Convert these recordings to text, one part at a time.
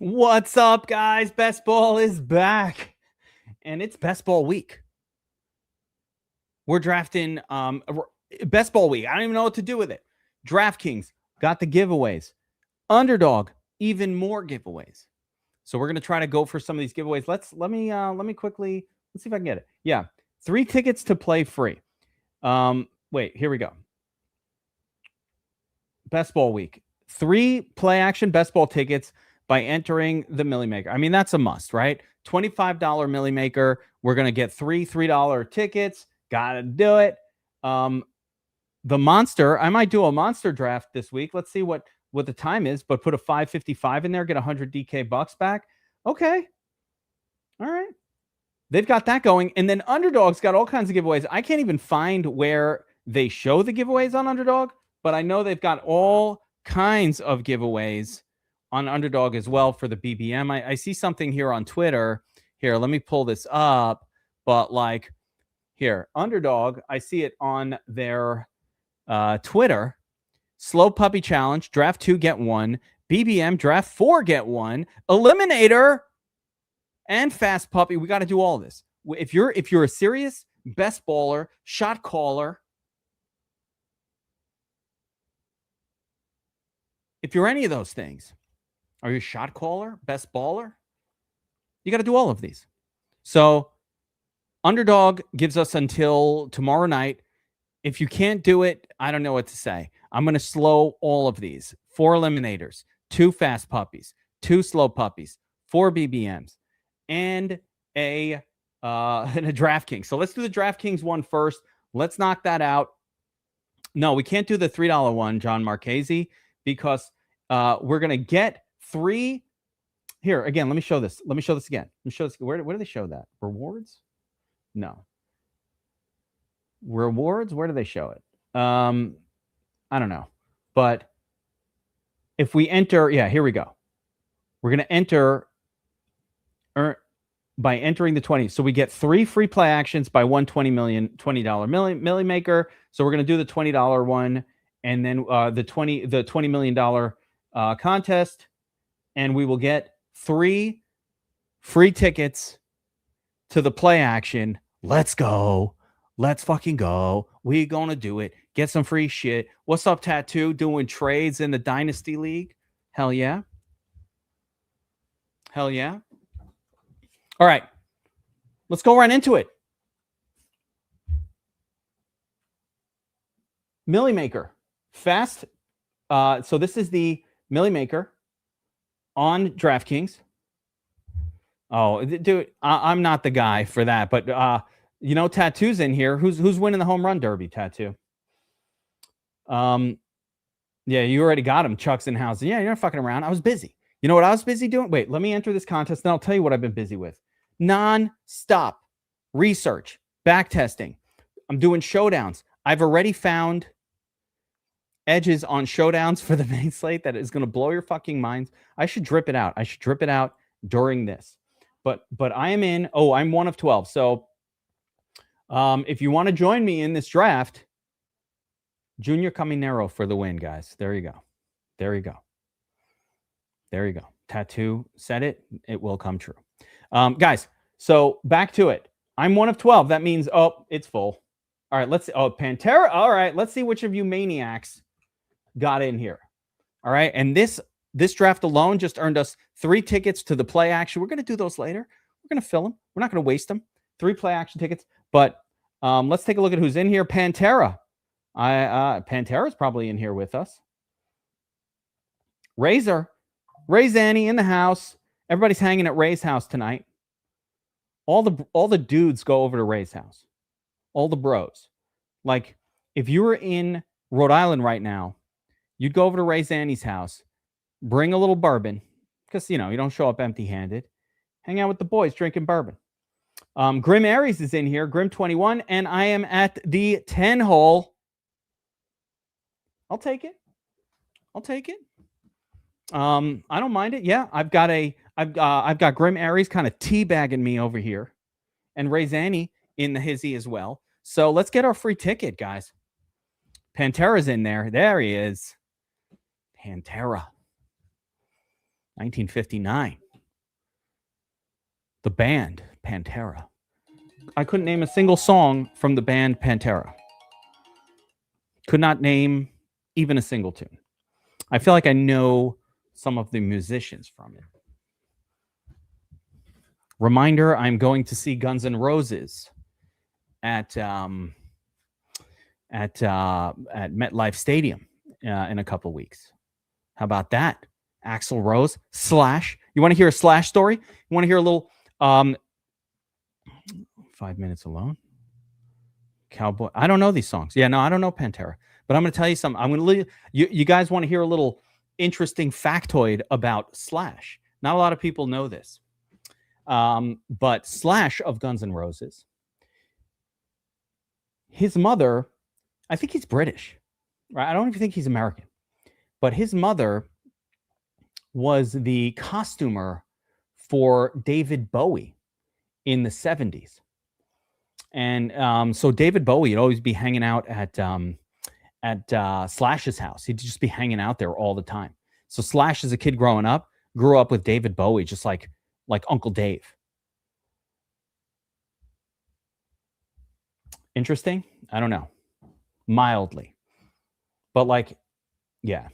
What's up, guys? Best Ball is back, and it's Best Ball week. We're drafting Best Ball week. I don't even know what to do with it. DraftKings got the giveaways. Underdog, even more giveaways. So we're gonna try to go for some of these giveaways. Let me quickly let's see if I can get it. Yeah, 3 tickets to play free. Wait, here we go. Best Ball week. 3 play action best ball tickets by entering the Millie Maker. I mean, that's a must, right? $25 Millie Maker. We're going to get 3 $3 tickets. Got to do it. The monster, I might do a monster draft this week. Let's see what the time is, but put a 555 in there, get 100 DK bucks back. Okay. All right. They've got that going. And then Underdog's got all kinds of giveaways. I can't even find where they show the giveaways on Underdog, but I know they've got all kinds of giveaways on Underdog as well for the BBM. I see something here on Twitter. Here, let me pull this up. But like here, Underdog, I see it on their Twitter. Slow Puppy Challenge, Draft 2, get 1. BBM, Draft 4, get 1. Eliminator and Fast Puppy. We got to do all this. If you're a serious best baller, shot caller, if you're any of those things, are you a shot caller, best baller? You got to do all of these. So Underdog gives us until tomorrow night. If you can't do it, I don't know what to say. I'm going to slow all of these. 4 eliminators, 2 fast puppies, 2 slow puppies, 4 BBMs, and a DraftKings. So let's do the DraftKings one first. Let's knock that out. No, we can't do the $3 one, John Marchese, because we're going to get 3. Here, again, let me show this. Let me show this again. Let me show this. Where do they show that? Rewards? No. Rewards? Where do they show it? I don't know. But if we enter, yeah, here we go. We're going to enter by entering the 20. So we get 3 free play actions by $20 Millie Maker. So we're going to do the $20 one, and then the $20 million contest, and we will get 3 free tickets to the play action. Let's go. Let's fucking go. We gonna do it. Get some free shit. What's up, Tattoo? Doing trades in the Dynasty League? Hell yeah. Hell yeah. All right. Let's go right into it. Millie Maker. Fast. So this is the Millie Maker on DraftKings. Oh, dude, I'm not the guy for that, but you know, Tattoo's in here. Who's winning the home run derby, Tattoo? Yeah, you already got him, Chucks and Houses. Yeah, you're not fucking around. I was busy. You know what I was busy doing? Wait, let me enter this contest, and I'll tell you what I've been busy with. Non-stop research, back testing. I'm doing showdowns. I've already found edges on showdowns for the main slate that is going to blow your fucking minds. I should drip it out. I should drip it out during this. But I am in. Oh, I'm 1 of 12. So if you want to join me in this draft, Junior Caminero for the win, guys. There you go. There you go. There you go. Tattoo said it. It will come true. Guys, so back to it. I'm 1 of 12. That means, oh, it's full. All right, let's see. Oh, Pantera. All right, let's see which of you maniacs got in here. All right, and this draft alone just earned us 3 tickets to the play action. We're going to do those later. We're going to fill them. We're not going to waste them. 3 play action tickets. But let's take a look at who's in here. Pantera. Pantera's probably in here with us. Razor. Ray Zanny in the house. Everybody's hanging at Ray's house tonight. All the dudes go over to Ray's house. All the bros. Like, if you were in Rhode Island right now, you'd go over to Ray Zanny's house, bring a little bourbon, because, you know, you don't show up empty-handed. Hang out with the boys drinking bourbon. Grim Aries is in here, Grim 21, and I am at the 10 hole. I'll take it. I'll take it. I don't mind it. Yeah, I've got Grim Aries kind of teabagging me over here, and Ray Zanny in the hizzy as well. So let's get our free ticket, guys. Pantera's in there. There he is. Pantera. 1959. The band Pantera. I couldn't name a single song from the band Pantera. Could not name even a single tune. I feel like I know some of the musicians from it. Reminder, I'm going to see Guns N' Roses at MetLife Stadium in a couple weeks. How about that? Axl Rose, Slash. You want to hear a Slash story? You want to hear a little 5 Minutes Alone? Cowboy. I don't know these songs. Yeah, no, I don't know Pantera. But I'm going to tell you something. I'm going to leave you guys want to hear a little interesting factoid about Slash. Not a lot of people know this. But Slash of Guns N' Roses, his mother, I think he's British, right? I don't even think he's American, but his mother was the costumer for David Bowie in the 70s. And so David Bowie would always be hanging out at Slash's house. He'd just be hanging out there all the time. So Slash, as a kid growing up, grew up with David Bowie, just like Uncle Dave. Interesting? I don't know. Mildly. But like, yeah.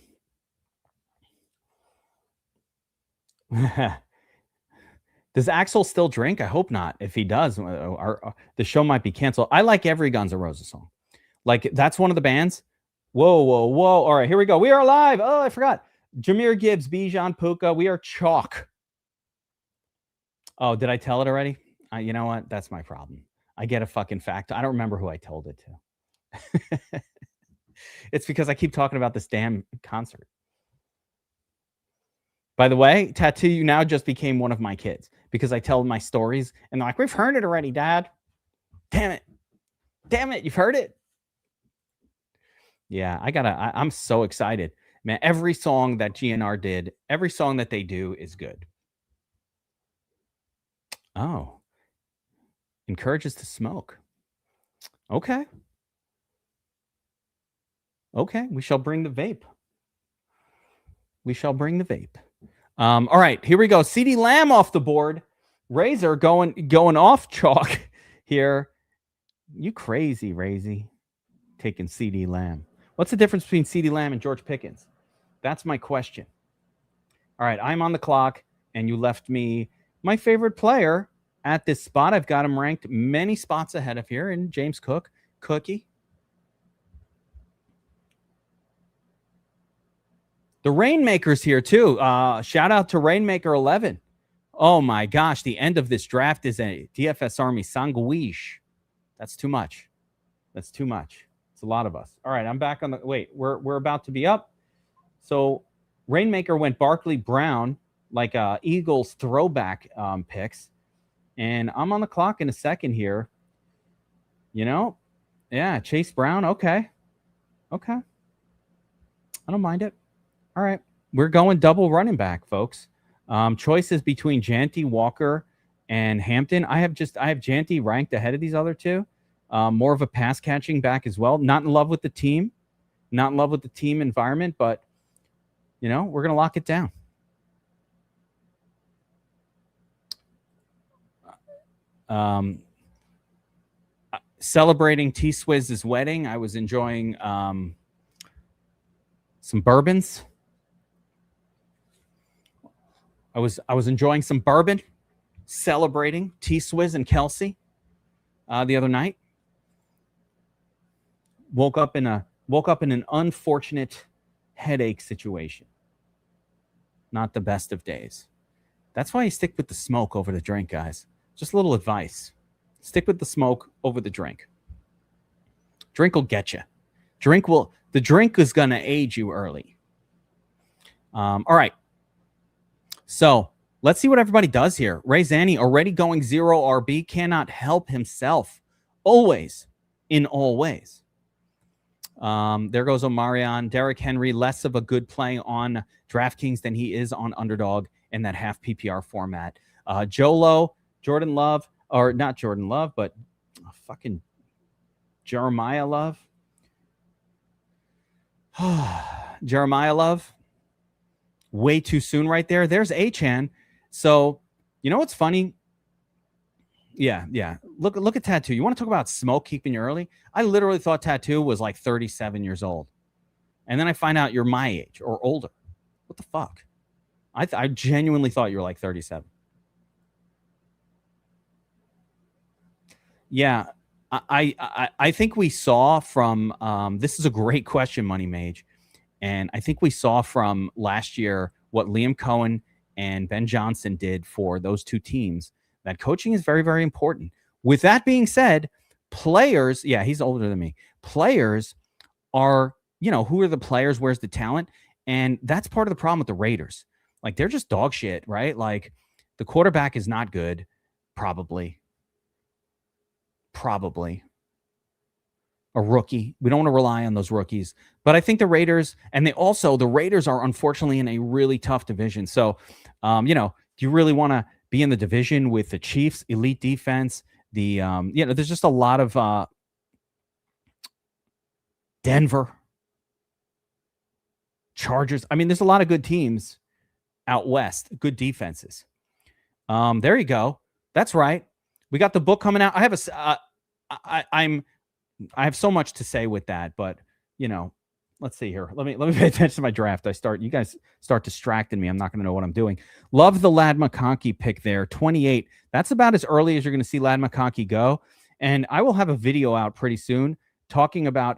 Does Axl still drink? I hope not. If he does, the show might be canceled. I like every Guns N' Roses song. Like, that's one of the bands. Whoa, whoa, whoa. All right, here we go. We are live. Oh, I forgot. Jameer Gibbs, Bijan Puka. We are chalk. Oh, did I tell it already? You know what? That's my problem. I get a fucking fact. I don't remember who I told it to. It's because I keep talking about this damn concert. By the way, Tattoo, you now just became one of my kids because I tell my stories and they're like, we've heard it already, Dad. Damn it. Damn it. You've heard it. Yeah, I'm so excited. Man, every song that GNR did, every song that they do is good. Oh. Encourages to smoke. Okay. Okay, we shall bring the vape. We shall bring the vape. All right, here we go. CD Lamb off the board. Razor going off chalk here. You crazy, Razy, taking CD Lamb. What's the difference between CD Lamb and George Pickens? That's my question. All right, I'm on the clock, and you left me my favorite player at this spot. I've got him ranked many spots ahead of here in James Cook. Cookie. The Rainmaker's here, too. Shout out to Rainmaker 11. Oh, my gosh. The end of this draft is a DFS Army Sanguish. That's too much. That's too much. It's a lot of us. All right, I'm back on the... Wait, we're about to be up. So Rainmaker went Barkley Brown, like Eagles throwback picks. And I'm on the clock in a second here. You know? Yeah, Chase Brown. Okay. Okay. I don't mind it. All right. We're going double running back, folks. Choices between Janty, Walker, and Hampton. I have Janty ranked ahead of these other two. More of a pass catching back as well. Not in love with the team. Not in love with the team environment, but, you know, we're going to lock it down. Celebrating T-Swizz's wedding. I was enjoying some bourbons. I was enjoying some bourbon, celebrating T-Swizz and Kelsey the other night. Woke up in an unfortunate headache situation. Not the best of days. That's why you stick with the smoke over the drink, guys. Just a little advice. Stick with the smoke over the drink. Drink will get you. The drink is going to age you early. All right. So let's see what everybody does here. Ray Zanny already going 0 RB, cannot help himself. Always, in all ways. There goes Omarion. Derrick Henry, less of a good play on DraftKings than he is on Underdog in that half PPR format. Jolo, Jordan Love, or not Jordan Love, but fucking Jeremiah Love. Jeremiah Love. way too soon right there. There's Achan. So, you know what's funny? Yeah. Look at Tattoo. You want to talk about smoke keeping you early? I literally thought Tattoo was like 37 years old. And then I find out you're my age or older. What the fuck? I genuinely thought you were like 37. Yeah. I think we saw from this is a great question, Money Mage. And I think we saw from last year what Liam Cohen and Ben Johnson did for those two teams, that coaching is very, very important. With that being said, players, yeah, he's older than me. Players are, who are the players? Where's the talent? And that's part of the problem with the Raiders. Like, they're just dog shit, right? Like, the quarterback is not good, probably. A rookie. We don't want to rely on those rookies. But I think the Raiders, and the Raiders are unfortunately in a really tough division. So, do you really want to be in the division with the Chiefs, elite defense? There's just a lot of Denver, Chargers. I mean, there's a lot of good teams out west, good defenses. There you go. That's right. We got the book coming out. I have so much to say with that, but let's see here. Let me pay attention to my draft. You guys start distracting me. I'm not going to know what I'm doing. Love the Ladd McConkey pick there. 28. That's about as early as you're going to see Ladd McConkey go. And I will have a video out pretty soon talking about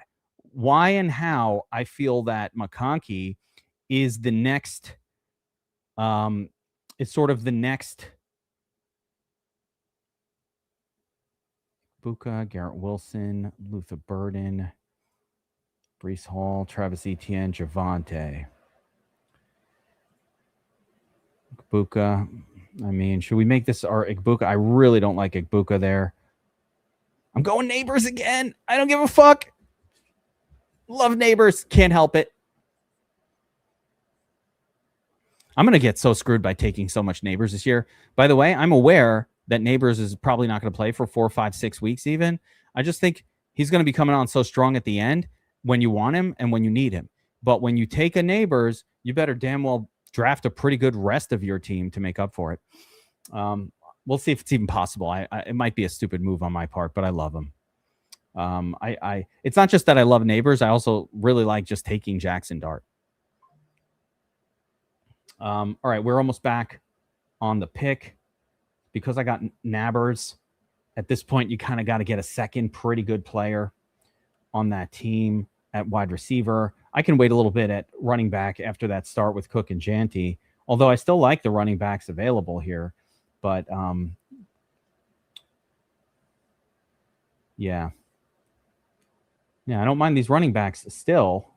why and how I feel that McConkey is the next, is sort of the next Buka, Garrett Wilson, Luther Burden, Breece Hall, Travis Etienne, Javonte. Igbuka. I mean, should we make this our Igbuka? I really don't like Igbuka there. I'm going Neighbors again. I don't give a fuck. Love Neighbors. Can't help it. I'm going to get so screwed by taking so much Neighbors this year. By the way, I'm aware that Neighbors is probably not going to play for 4, 5, 6 weeks even. I just think he's going to be coming on so strong at the end when you want him and when you need him. But when you take a Neighbors, you better damn well draft a pretty good rest of your team to make up for it. We'll see if it's even possible. It might be a stupid move on my part, but I love him. It's not just that I love Neighbors. I also really like just taking Jackson Dart. All right, we're almost back on the pick. Because I got Nabbers, at this point, you kind of got to get a second pretty good player on that team at wide receiver. I can wait a little bit at running back after that start with Cook and Janty, although I still like the running backs available here. But, yeah, I don't mind these running backs still.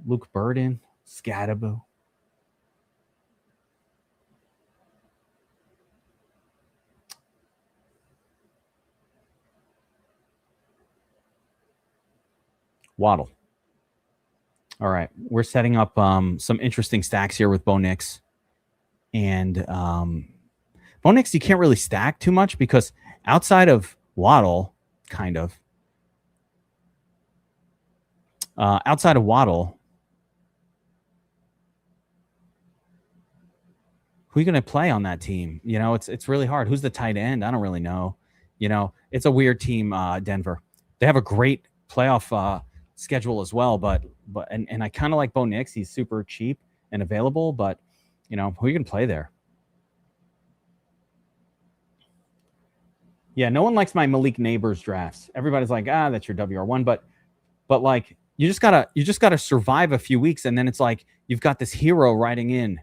Luke Burden, Scadaboo. Waddle. All right. We're setting up some interesting stacks here with Bo Nix. And Bo Nix, you can't really stack too much because outside of Waddle, kind of. Outside of Waddle, who are you going to play on that team? It's really hard. Who's the tight end? I don't really know. It's a weird team, Denver. They have a great playoff schedule as well, but I kind of like Bo Nix. He's super cheap and available, but who are you gonna play there? Yeah, no one likes my Malik Neighbors drafts. Everybody's like, that's your WR1, but like you just gotta survive a few weeks, and then it's like you've got this hero riding in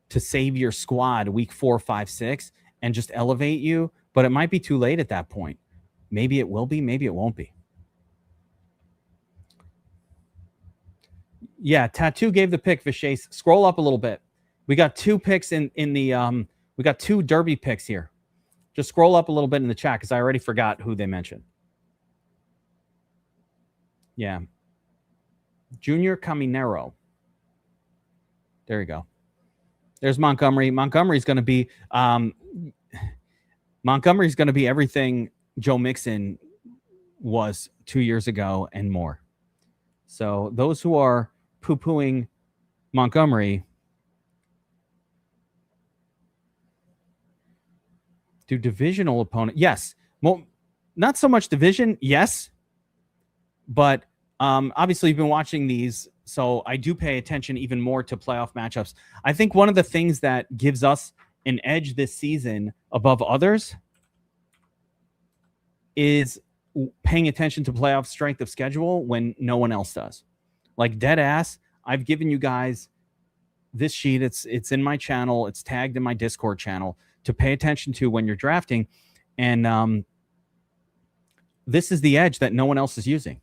to save your squad week 4, 5, 6 and just elevate you, but it might be too late at that point. Maybe it will be. Maybe it won't be. Yeah, Tattoo gave the pick, Vishace. Scroll up a little bit. We got 2 picks in the we got 2 Derby picks here. Just scroll up a little bit in the chat because I already forgot who they mentioned. Yeah. Junior Caminero. There you go. There's Montgomery. Montgomery's going to be everything Joe Mixon was 2 years ago and more. So those who are poo-pooing Montgomery. Do divisional opponent? Yes. Well, not so much division. Yes. But obviously, you've been watching these, so I do pay attention even more to playoff matchups. I think one of the things that gives us an edge this season above others is paying attention to playoff strength of schedule when no one else does. Like dead ass, I've given you guys this sheet. It's in my channel. It's tagged in my Discord channel to pay attention to when you're drafting. And this is the edge that no one else is using.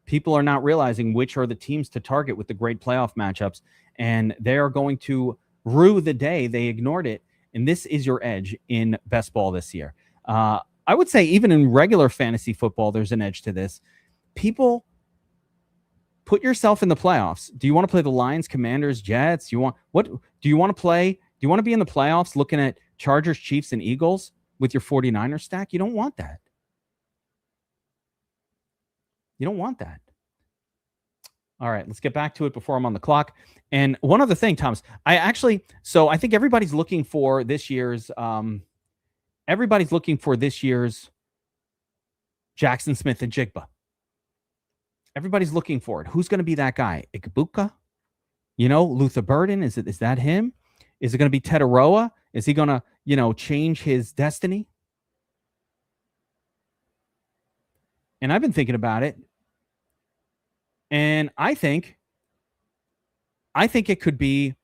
People are not realizing which are the teams to target with the great playoff matchups, and they are going to rue the day they ignored it. And this is your edge in best ball this year. I would say even in regular fantasy football, there's an edge to this. People, put yourself in the playoffs. Do you want to play the Lions, Commanders, Jets? Do you want to play? Do you want to be in the playoffs looking at Chargers, Chiefs, and Eagles with your 49er stack? You don't want that. You don't want that. All right, let's get back to it before I'm on the clock. And one other thing, Thomas, I think everybody's looking for this year's Jackson Smith and Jigba. Everybody's looking for it. Who's going to be that guy? Ibuka? Luther Burden? Is that him? Is it going to be Tetaroa? Is he going to, change his destiny? And I've been thinking about it. And I think it could be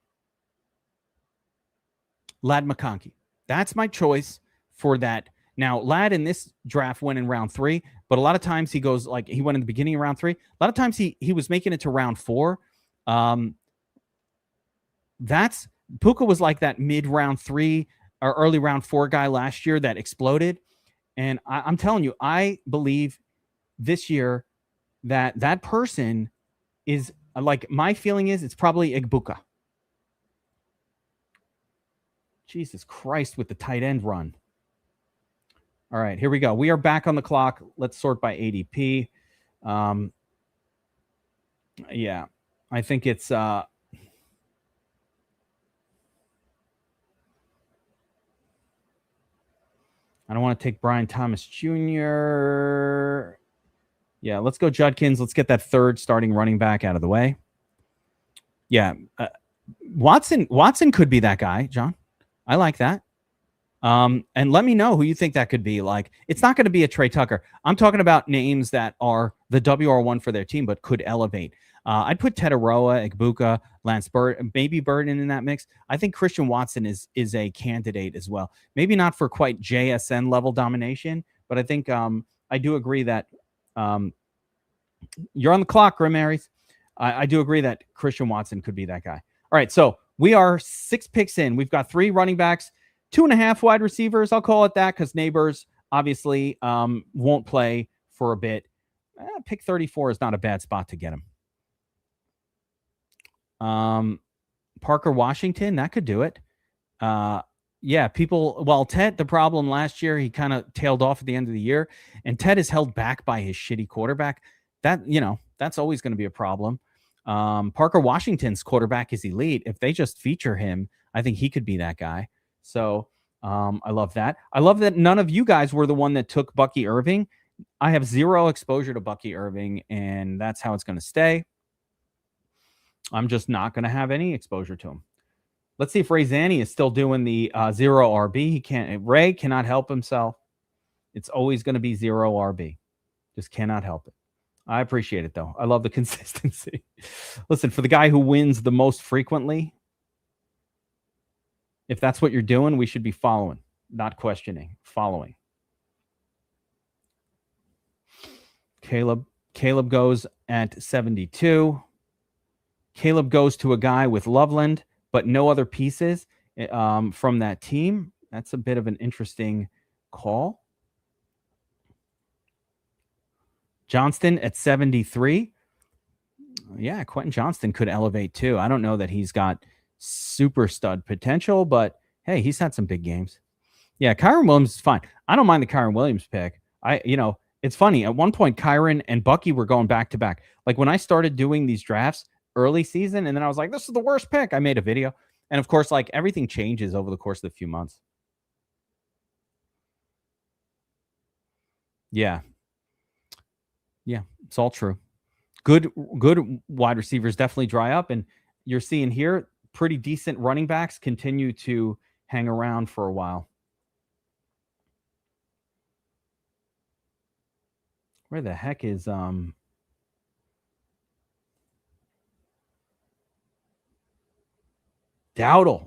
Ladd McConkey. That's my choice for that. Now, Ladd in this draft went in round 3, but a lot of times he goes he went in the beginning of round 3. A lot of times he was making it to round 4. Puka was like that mid round 3 or early round 4 guy last year that exploded. And I'm telling you, I believe this year that person is my feeling is it's probably Ibuka. Jesus Christ with the tight end run. All right, here we go. We are back on the clock. Let's sort by ADP. Yeah, I think it's I don't want to take Brian Thomas Jr. Yeah, let's go Judkins. Let's get that third starting running back out of the way. Yeah, Watson could be that guy, John. I like that. And let me know who you think that could be. It's not going to be a Trey Tucker. I'm talking about names that are the WR1 for their team, but could elevate. I'd put Tetaroa, Ibuka, Lance Burden, maybe Burden in that mix. I think Christian Watson is a candidate as well. Maybe not for quite JSN level domination, but I think I do agree that you're on the clock, Grim Aries. I do agree that Christian Watson could be that guy. All right, so we are 6 picks in. We've got 3 running backs, 2.5 wide receivers. I'll call it that because Neighbors obviously won't play for a bit. Pick 34 is not a bad spot to get him. Parker Washington, that could do it. Yeah, Ted, the problem last year, he kind of tailed off at the end of the year, and Ted is held back by his shitty quarterback. That's always going to be a problem. Parker Washington's quarterback is elite. If they just feature him, I think he could be that guy. So I love that. I love that none of you guys were the one that took Bucky Irving. I have 0 exposure to Bucky Irving, and that's how it's going to stay. I'm just not going to have any exposure to him. Let's see if Ray Zanny is still doing the 0 RB. Ray cannot help himself. It's always going to be 0 RB. Just cannot help it. I appreciate it, though. I love the consistency. Listen, for the guy who wins the most frequently, if that's what you're doing, we should be following, not questioning, following. Caleb goes at 72. Caleb goes to a guy with Loveland, but no other pieces from that team. That's a bit of an interesting call. Johnston at 73. Yeah, Quentin Johnston could elevate too. I don't know that he's got super stud potential, but hey, he's had some big games. Yeah, Kyron Williams is fine. I don't mind the Kyron Williams pick. It's funny. At one point, Kyron and Bucky were going back to back. Like when I started doing these drafts early season, and then I was like, this is the worst pick. I made a video. And of course, like everything changes over the course of the few months. Yeah. Yeah, it's all true. Good wide receivers definitely dry up, and you're seeing here pretty decent running backs continue to hang around for a while. Where the heck is Dowdle?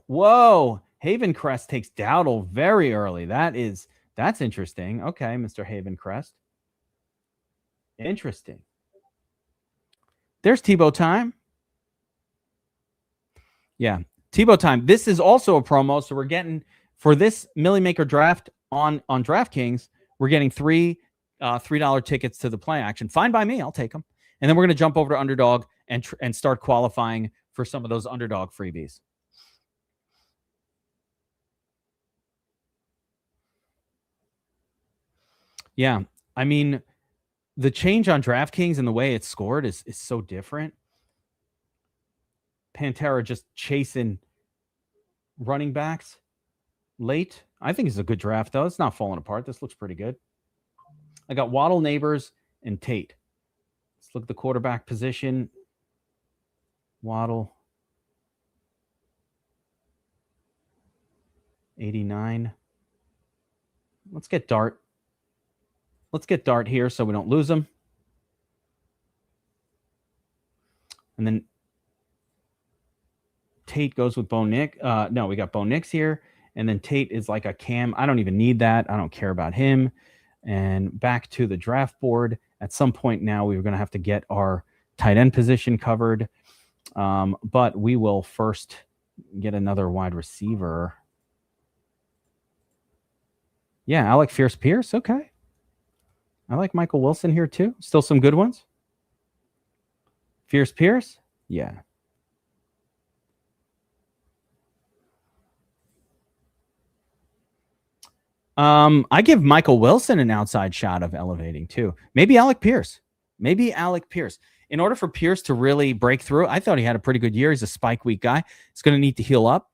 Whoa, Havencrest takes Dowdle very early. That's interesting. Okay, Mr. Havencrest. Interesting. There's Tebow time. Yeah, Tebow time. This is also a promo, so we're getting for this Millie Maker draft on DraftKings. We're getting three $3 tickets to the play action. Fine by me. I'll take them. And then we're going to jump over to Underdog and start qualifying for some of those Underdog freebies. Yeah, I mean, the change on DraftKings and the way it's scored is so different. Pantera just chasing running backs late. I think it's a good draft, though. It's not falling apart. This looks pretty good. I got Waddle, Neighbors, and Tate. Let's look at the quarterback position. Waddle, 89. Let's get Dart. Let's get Dart here so we don't lose him. And then Tate goes with Bo Nix. No, we got Bo Nix here. And then Tate is like a Cam. I don't even need that. I don't care about him. And back to the draft board. At some point now, we were going to have to get our tight end position covered. But we will first get another wide receiver. Yeah, Alec Pierce. Okay. I like Michael Wilson here too. Still some good ones. Pierce. Yeah. I give Michael Wilson an outside shot of elevating too. Maybe Alec Pierce. In order for Pierce to really break through, I thought he had a pretty good year. He's a spike week guy. He's going to need to heal up.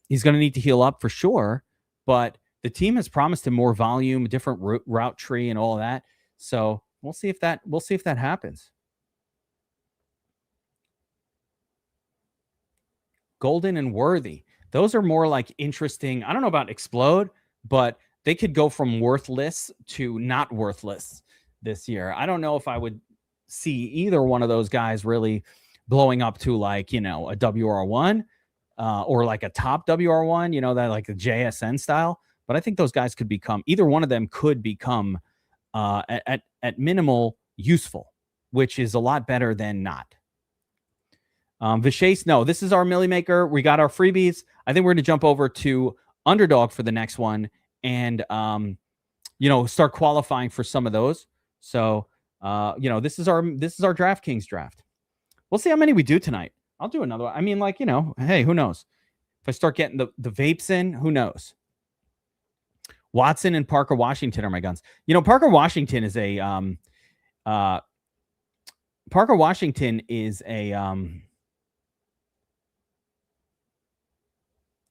He's going to need to heal up for sure. But the team has promised him more volume, different route tree, and all of that. So we'll see if that happens. Golden and Worthy. Those are more like interesting. I don't know about Explode, but they could go from worthless to not worthless this year. I don't know if I would see either one of those guys really blowing up to like, a WR1 or like a top WR1, that like the JSN style. But I think those guys could become, either one of them could become at minimal useful, which is a lot better than not. Vishace, no, this is our Millie Maker. We got our freebies. I think we're going to jump over to Underdog for the next one and, start qualifying for some of those. So, this is our DraftKings draft. We'll see how many we do tonight. I'll do another one. I mean, hey, who knows? If I start getting the vapes in, who knows? Watson and Parker Washington are my guns. Parker Washington is a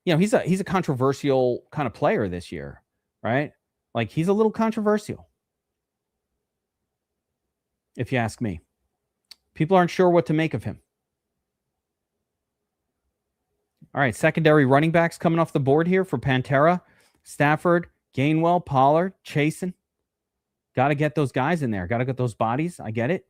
he's a controversial kind of player this year, right? Like he's a little controversial, if you ask me. People aren't sure what to make of him. All right, secondary running backs coming off the board here for Pantera. Stafford, Gainwell, Pollard, Chasen. Got to get those guys in there. Got to get those bodies. I get it.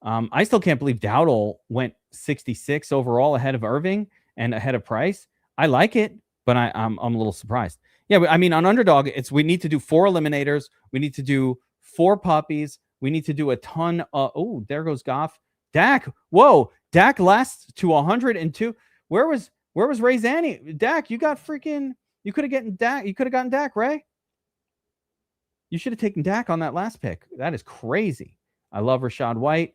I still can't believe Dowdle went 66 overall ahead of Irving and ahead of Price. I like it, but I'm a little surprised. Yeah, I mean, on Underdog, we need to do 4 eliminators. We need to do 4 puppies. We need to do a ton. There goes Goff. Dak. Whoa, Dak lasts to 102. Where was Ray Zanny? Dak, you got freaking. You could have gotten Dak. You could have gotten Dak, Ray. You should have taken Dak on that last pick. That is crazy. I love Rashad White.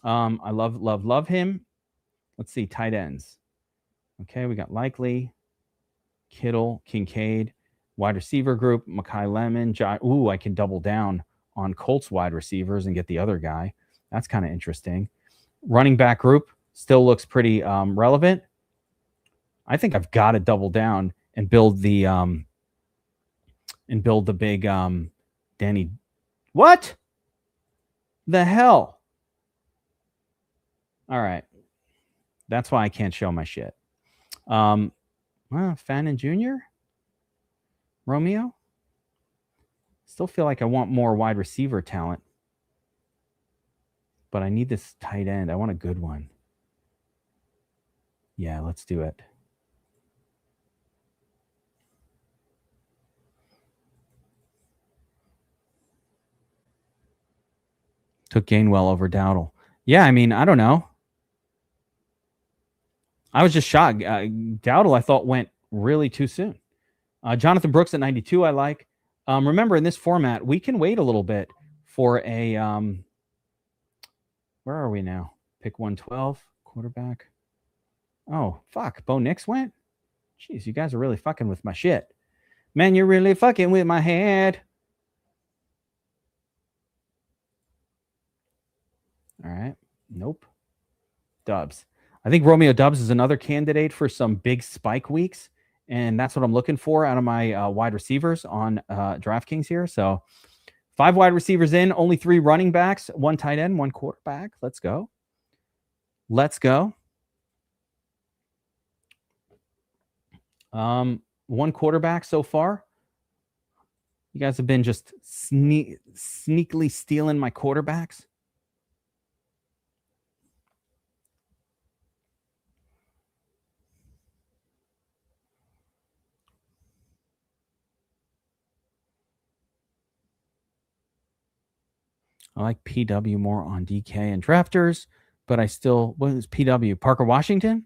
I love him. Let's see, tight ends. Okay, we got Likely, Kittle, Kincaid, wide receiver group, Mekhi Lemon. I can double down on Colts wide receivers and get the other guy. That's kind of interesting. running back group still looks pretty relevant. I think I've got to double down and build the big Danny. What the hell? All right. That's why I can't show my shit. Fannin Jr. Romeo. Still feel like I want more wide receiver talent. But I need this tight end. I want a good one. Yeah, let's do it. Took Gainwell over Dowdle. Yeah, I mean, I don't know. I was just shocked. Dowdle, I thought, went really too soon. Jonathan Brooks at 92, I like. Remember, in this format, we can wait a little bit for a where are we now? Pick 112, quarterback. Oh, fuck. Bo Nix went? Jeez, you guys are really fucking with my shit. Man, you're really fucking with my head. All right. Nope. Dubs. I think Romeo Dubs is another candidate for some big spike weeks, and that's what I'm looking for out of my wide receivers on DraftKings here. So 5 wide receivers in, only 3 running backs, 1 tight end, 1 quarterback. Let's go. Let's go. 1 quarterback so far. You guys have been just sneakily stealing my quarterbacks. I like PW more on DK and drafters, but I still, what is PW? Parker Washington?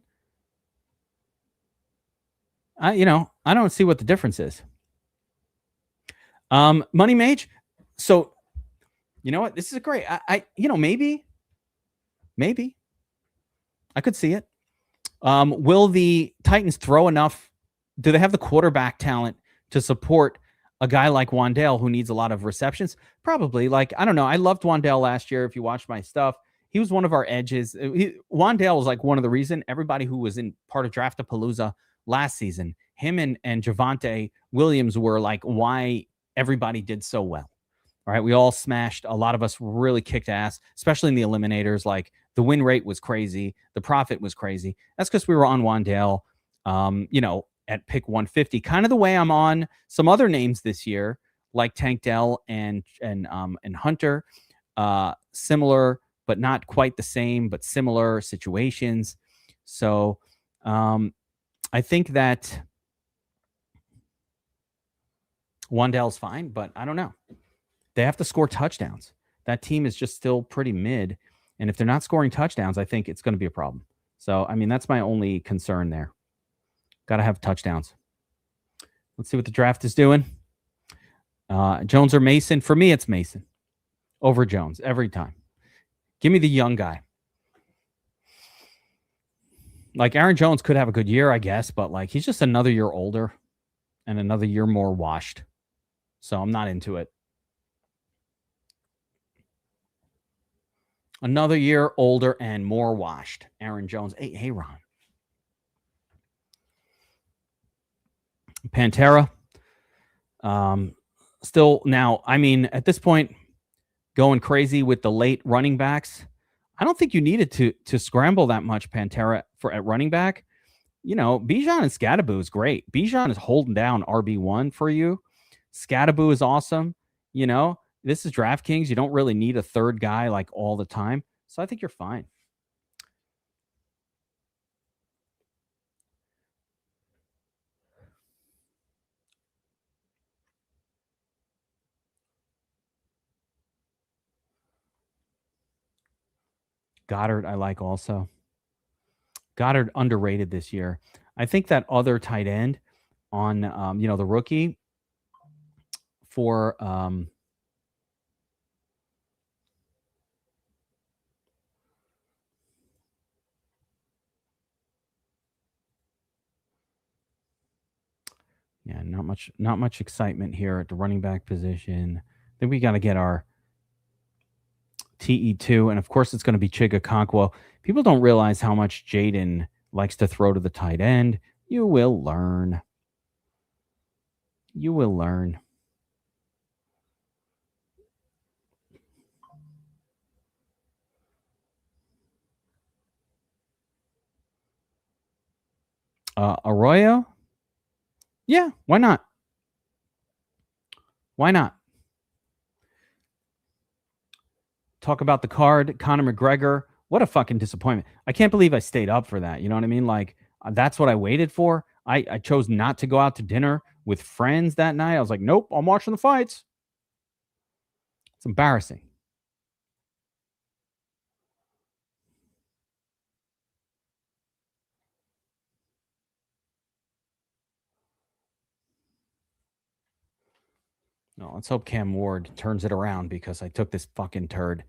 I don't see what the difference is. Money Mage. So, you know what? This is great. Maybe I could see it. Will the Titans throw enough? Do they have the quarterback talent to support a guy like Wan'Dale who needs a lot of receptions? Probably. Like, I don't know. I loved Wan'Dale last year. If you watched my stuff, he was one of our edges. Wan'Dale was like one of the reason everybody who was in part of Draftapalooza last season, him and Javonte Williams were like why everybody did so well. All right. We all smashed. A lot of us really kicked ass, especially in the eliminators. Like the win rate was crazy. The profit was crazy. That's because we were on Wan'Dale, at pick 150, kind of the way I'm on some other names this year, like Tank Dell and Hunter. Similar, but not quite the same, but similar situations. So I think that Wan'Dale's fine, but I don't know. They have to score touchdowns. That team is just still pretty mid. And if they're not scoring touchdowns, I think it's going to be a problem. So, I mean, that's my only concern there. Got to have touchdowns. Let's see what the draft is doing. Jones or Mason? For me, it's Mason over Jones every time. Give me the young guy. Like Aaron Jones could have a good year, I guess, but like he's just another year older and another year more washed. So I'm not into it. Another year older and more washed. Aaron Jones. Hey, Ron. Pantera. Still now, I mean, at this point, going crazy with the late running backs. I don't think you needed to scramble that much, Pantera, at running back. Bijan and Scadaboo is great. Bijan is holding down RB1 for you. Scadaboo is awesome. This is DraftKings. You don't really need a third guy like all the time. So I think you're fine. Goddard, I like also. Goddard underrated this year. I think that other tight end on, the rookie for yeah, not much excitement here at the running back position. I think we got to get our TE2, and of course it's going to be Chigakonkwo. People don't realize how much Jaden likes to throw to the tight end. You will learn. You will learn. Arroyo? Yeah, why not? Why not? Talk about the card, Conor McGregor. What a fucking disappointment. I can't believe I stayed up for that. You know what I mean? Like, that's what I waited for. I chose not to go out to dinner with friends that night. I was like, nope, I'm watching the fights. It's embarrassing. No, let's hope Cam Ward turns it around because I took this fucking turd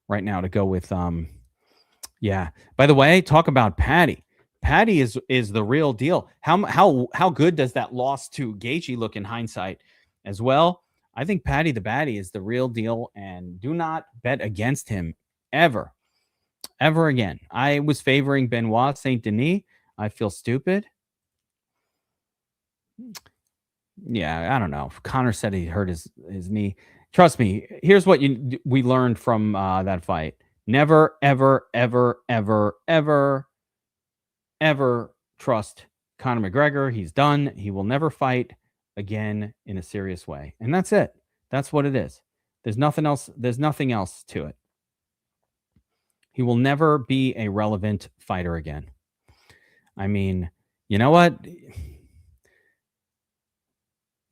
right now to go with yeah. By the way, talk about Patty. Patty is the real deal. How good does that loss to Gaethje look in hindsight as well? I think Patty the Batty is the real deal, and do not bet against him ever again. I was favoring Benoit Saint Denis. I feel stupid. Yeah, I don't know. Connor said he hurt his knee. Trust me. Here's what we learned from that fight. Never, ever, ever, ever, ever, ever trust Conor McGregor. He's done. He will never fight again in a serious way. And that's it. That's what it is. There's nothing else. There's nothing else to it. He will never be a relevant fighter again. I mean, you know what?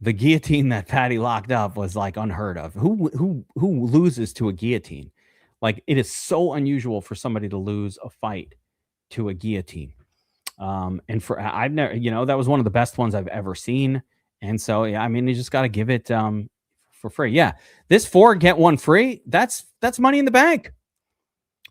The guillotine that Patty locked up was like unheard of. Who loses to a guillotine? Like, it is so unusual for somebody to lose a fight to a guillotine. And for I've never, that was one of the best ones I've ever seen. And so, yeah, I mean, you just got to give it for free. Yeah, this 4 get 1 free. That's money in the bank.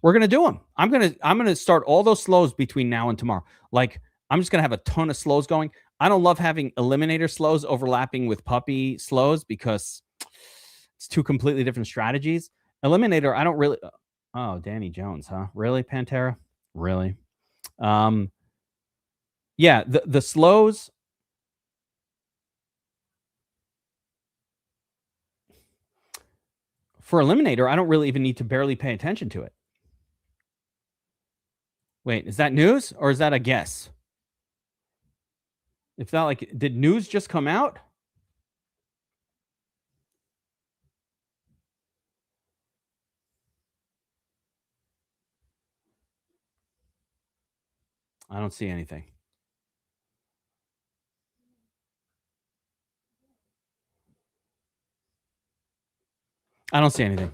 We're gonna do them. I'm gonna start all those slows between now and tomorrow. Like, I'm just gonna have a ton of slows going. I don't love having eliminator slows overlapping with puppy slows because it's two completely different strategies. Eliminator, I don't really. Oh, Danny Jones, huh? Really, Pantera? Really? Yeah, the slows. For eliminator, I don't really even need to barely pay attention to it. Wait, is that news or is that a guess? If not, like, did news just come out? I don't see anything. I don't see anything.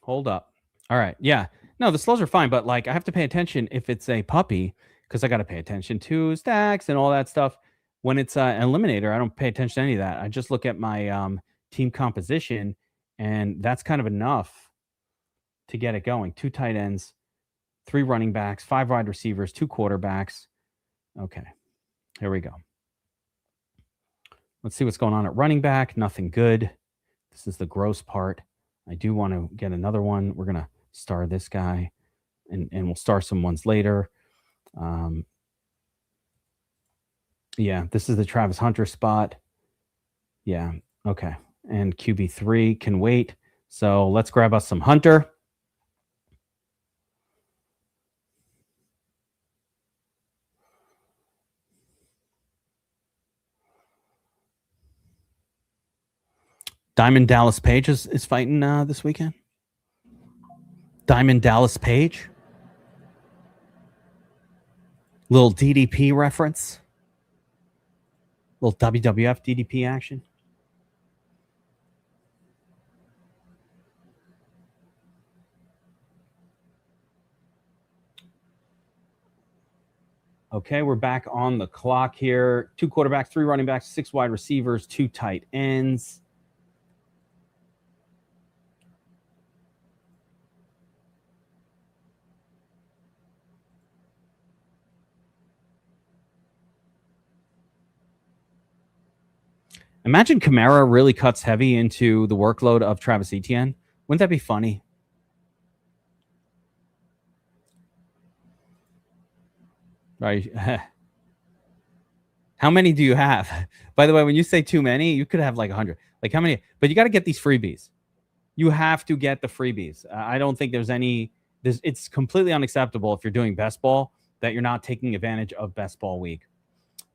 Hold up. All right. Yeah. No, the slows are fine, but like, I have to pay attention if it's a puppy because I got to pay attention to stacks and all that stuff. When it's an eliminator, I don't pay attention to any of that. I just look at my team composition, and that's kind of enough to get it going. 2 tight ends, 3 running backs, 5 wide receivers, 2 quarterbacks. Okay. Here we go. Let's see what's going on at running back. Nothing good. This is the gross part. I do want to get another one. We're going to star this guy, and we'll star some ones later. Yeah, this is the Travis Hunter spot. Yeah, okay. And QB3 can wait. So let's grab us some Hunter. Diamond Dallas Page is fighting this weekend. Diamond Dallas Page. Little DDP reference. Little WWF DDP action. Okay, we're back on the clock here. 2 quarterbacks, 3 running backs, 6 wide receivers, 2 tight ends. Imagine Kamara really cuts heavy into the workload of Travis Etienne. Wouldn't that be funny? Right. How many do you have? By the way, when you say too many, you could have like 100. Like how many? But you got to get these freebies. You have to get the freebies. I don't think there's any. It's completely unacceptable if you're doing best ball that you're not taking advantage of best ball week.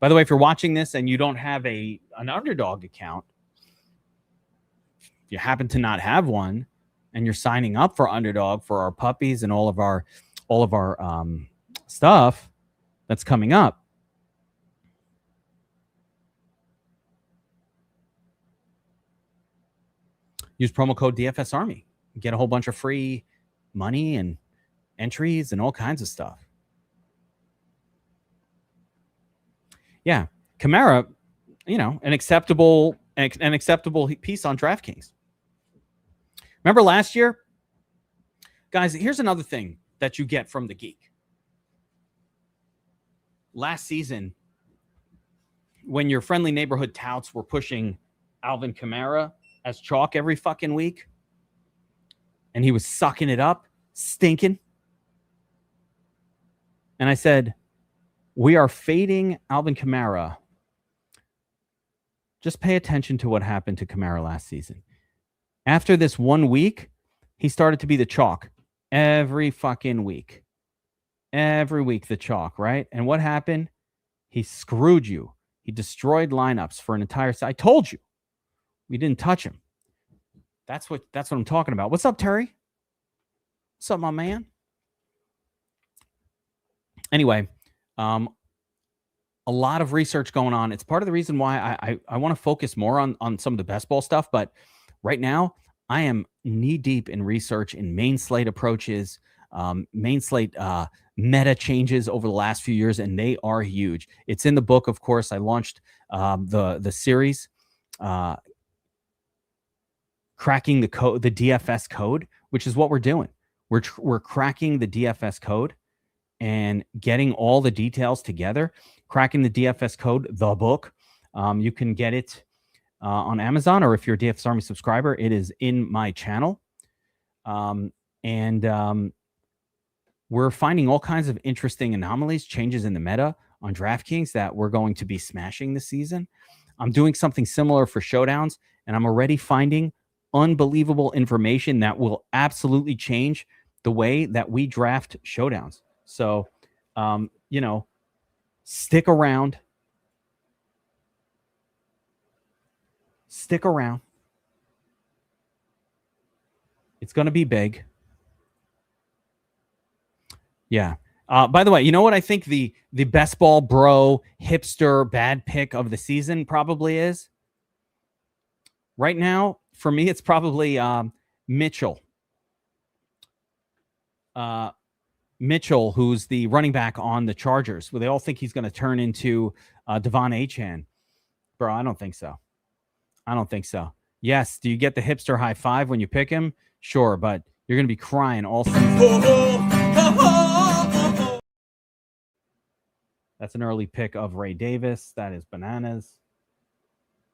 By the way, if you're watching this and you don't have an underdog account, if you happen to not have one, and you're signing up for underdog for our puppies and all of our stuff that's coming up, use promo code DFS Army. Get a whole bunch of free money and entries and all kinds of stuff. Yeah, Kamara, an acceptable piece on DraftKings. Remember last year? Guys, here's another thing that you get from the Geek. Last season, when your friendly neighborhood touts were pushing Alvin Kamara as chalk every fucking week, and he was sucking it up, stinking. And I said, we are fading Alvin Kamara. Just pay attention to what happened to Kamara last season. After this 1 week, he started to be the chalk every fucking week. Every week, the chalk, right? And what happened? He screwed you. He destroyed lineups for an entire season. I told you. We didn't touch him. That's what I'm talking about. What's up, Terry? What's up, my man? Anyway, a lot of research going on. It's part of the reason why I want to focus more on some of the best ball stuff. But right now, I am knee deep in research in main slate approaches, main slate meta changes over the last few years, and they are huge. It's in the book, of course. I launched the series, cracking the code, the DFS code, which is what we're doing. We're cracking the DFS code and getting all the details together. Cracking the DFS code, the book. You can get it on Amazon, or if you're a DFS Army subscriber, it is in my channel. We're finding all kinds of interesting anomalies, changes in the meta on DraftKings that we're going to be smashing this season. I'm doing something similar for showdowns, and I'm already finding unbelievable information that will absolutely change the way that we draft showdowns. So, stick around. Stick around. It's going to be big. Yeah. By the way, you know what I think the best ball bro hipster bad pick of the season probably is? Right now, for me, it's probably Mitchell. Mitchell, who's the running back on the Chargers. Well, they all think he's going to turn into Devon Achane. Bro, I don't think so. Yes, do you get the hipster high five when you pick him? Sure, but you're going to be crying all season. That's an early pick of Ray Davis. That is bananas.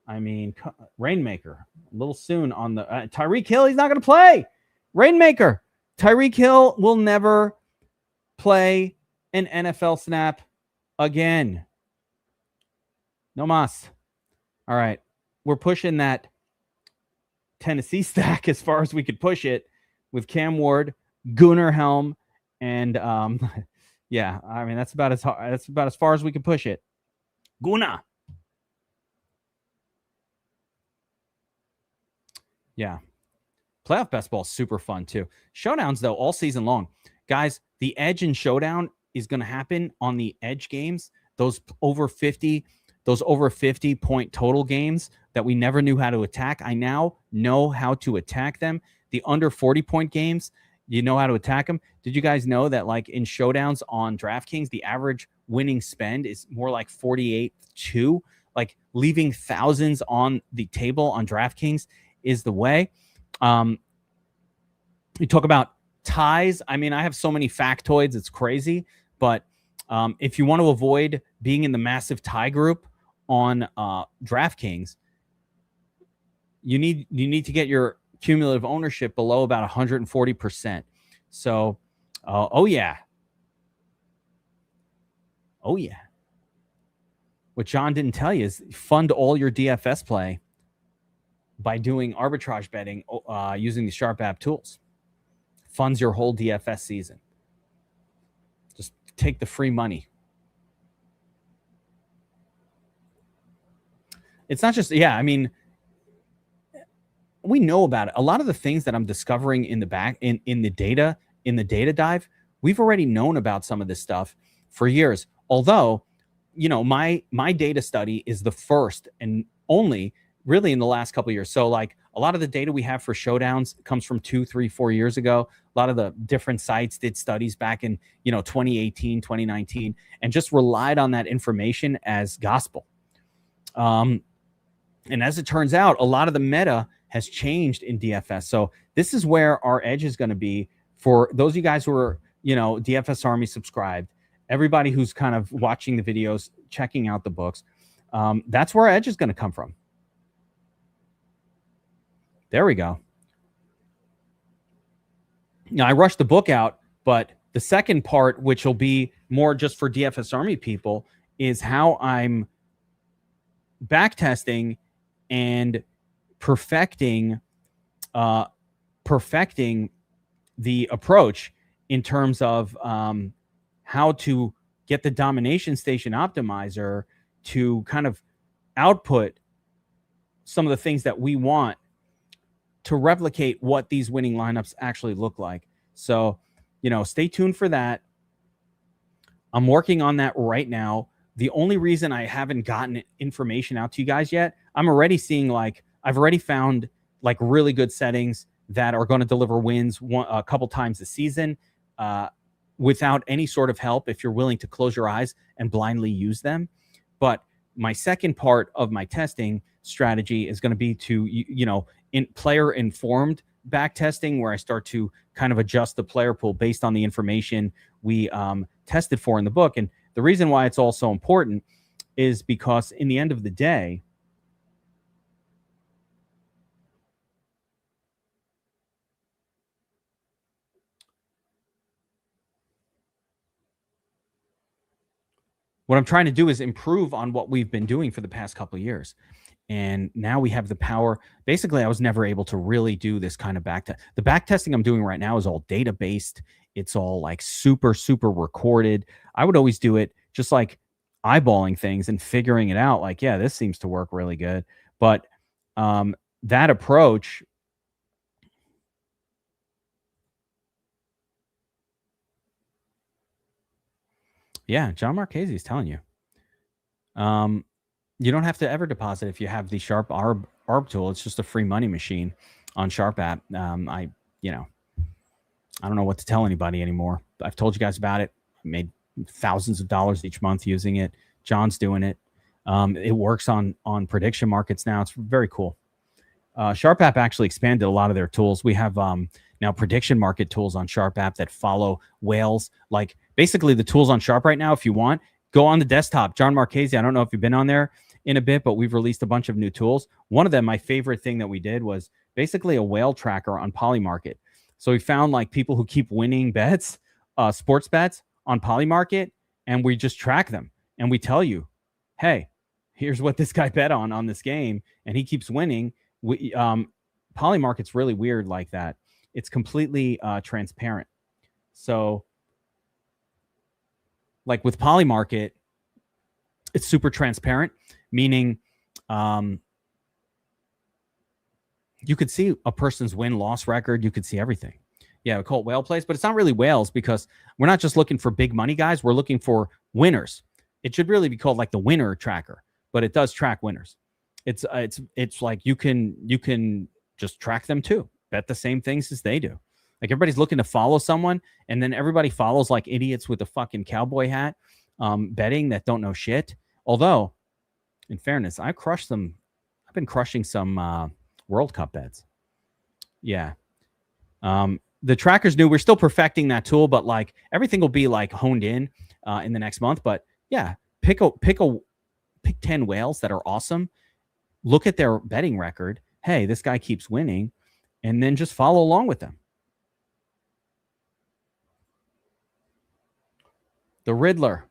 I mean, Rainmaker, a little soon on the Tyreek Hill. He's not going to play. Rainmaker. Tyreek Hill will never play an NFL snap again. No mas. All right. We're pushing that Tennessee stack as far as we could push it with Cam Ward, Gunnar Helm, and yeah, I mean that's about as far as we can push it. Gunnar. Yeah. Playoff best ball is super fun too. Showdowns though all season long. Guys, the edge in showdown is going to happen on the edge games, those over 50 point total games that we never knew how to attack. I now know how to attack them. The under 40 point games, you know how to attack them. Did you guys know that like in showdowns on DraftKings, the average winning spend is more like 48-2? Like leaving thousands on the table on DraftKings is the way. You talk about ties. I mean, I have so many factoids. It's crazy. But if you want to avoid being in the massive tie group on DraftKings, you need to get your cumulative ownership below about 140%. So, oh yeah. What John didn't tell you is fund all your DFS play by doing arbitrage betting using the Sharp app tools. Funds your whole DFS season. Just take the free money. It's not just, I mean, we know about it. A lot of the things that I'm discovering in the back in the data dive, we've already known about some of this stuff for years. Although, my data study is the first and only really in the last couple of years. So like a lot of the data we have for showdowns comes from 2, 3, 4 years ago. A lot of the different sites did studies back in, 2018, 2019, and just relied on that information as gospel. And as it turns out, a lot of the meta has changed in DFS. So this is where our edge is going to be for those of you guys who are, DFS Army subscribed, everybody who's kind of watching the videos, checking out the books. That's where our edge is going to come from. There we go. Now, I rushed the book out, but the second part, which will be more just for DFS Army people, is how I'm backtesting and perfecting the approach in terms of how to get the domination station optimizer to kind of output some of the things that we want to replicate what these winning lineups actually look like. So, stay tuned for that. I'm working on that right now. The only reason I haven't gotten information out to you guys yet, I'm already seeing I've already found really good settings that are going to deliver wins a couple times a season without any sort of help if you're willing to close your eyes and blindly use them. But my second part of my testing strategy is going to be to, in player informed back testing, where I start to kind of adjust the player pool based on the information we tested for in the book. And the reason why it's all so important is because in the end of the day, what I'm trying to do is improve on what we've been doing for the past couple of years. And now we have the power. Basically, I was never able to really do this kind of the back testing I'm doing right now is all data based. It's all super, super recorded. I would always do it just eyeballing things and figuring it out. This seems to work really good. But that approach, John Marchese is telling you. You don't have to ever deposit if you have the Sharp ARB tool. It's just a free money machine on Sharp app. I don't know what to tell anybody anymore. I've told you guys about it. I made thousands of dollars each month using it. John's doing it. It works on prediction markets now. It's very cool. Sharp app actually expanded a lot of their tools. We have now prediction market tools on Sharp app that follow whales. Basically the tools on Sharp right now, if you want, go on the desktop. John Marchese, I don't know if you've been on there in a bit, but we've released a bunch of new tools. One of them, my favorite thing that we did was basically a whale tracker on Polymarket. So we found people who keep winning bets, sports bets on Polymarket, and we just track them. And we tell you, hey, here's what this guy bet on this game, and he keeps winning. Polymarket's really weird like that. It's completely transparent. So with Polymarket, it's super transparent, meaning you could see a person's win-loss record. You could see everything. Yeah, we call it whale plays, but it's not really whales because we're not just looking for big money guys. We're looking for winners. It should really be called the winner tracker, but it does track winners. It's you can just track them too. Bet the same things as they do. Everybody's looking to follow someone, and then everybody follows idiots with a fucking cowboy hat, betting that don't know shit. Although, in fairness, I've been crushing some World Cup bets. Yeah. The tracker's new. We're still perfecting that tool, but everything will be honed in the next month. But yeah, pick 10 whales that are awesome. Look at their betting record hey, this guy keeps winning, and then just follow along with them. The Riddler.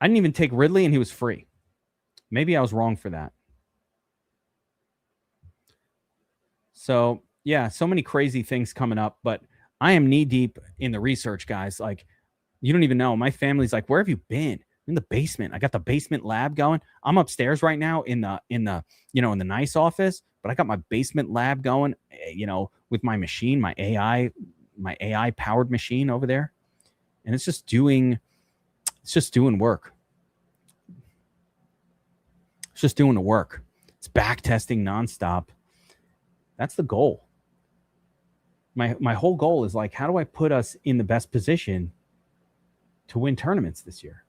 I didn't even take Ridley, and he was free. Maybe I was wrong for that. So, yeah, so many crazy things coming up, but I am knee deep in the research, guys. Like, you don't even know. My family's like, where have you been? In the basement. I got the basement lab going. I'm upstairs right now in the nice office, but I got my basement lab going, with my machine, my AI powered machine over there. And it's just doing work. It's just doing the work. It's back testing nonstop. That's the goal. My whole goal is like, how do I put us in the best position to win tournaments this year?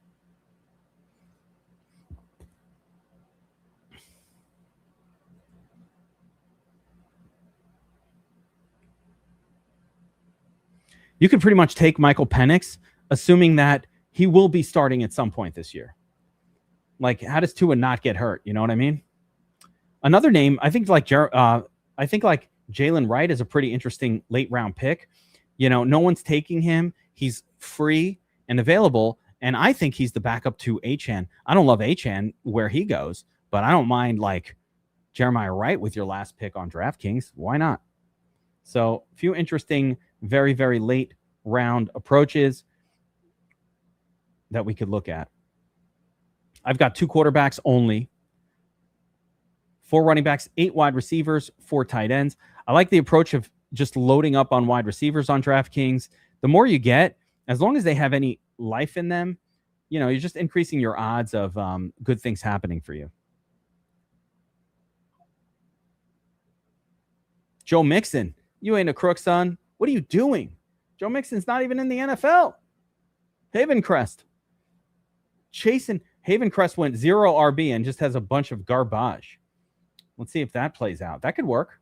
You could pretty much take Michael Penix, assuming that he will be starting at some point this year. Like, how does Tua not get hurt? You know what I mean? Another name, I think like Jalen Wright is a pretty interesting late round pick. No one's taking him. He's free and available, and I think he's the backup to Achane. I don't love Achane where he goes, but I don't mind like Jeremiah Wright with your last pick on DraftKings. Why not? So a few interesting, very, very late round approaches that we could look at. I've got 2 quarterbacks only, 4 running backs, 8 wide receivers, 4 tight ends. I like the approach of just loading up on wide receivers on DraftKings. The more you get, as long as they have any life in them, you're just increasing your odds of good things happening for you. Joe Mixon, you ain't a crook, son. What are you doing? Joe Mixon's not even in the NFL. Havencrest. Havencrest went 0 RB and just has a bunch of garbage. Let's see if that plays out. That could work.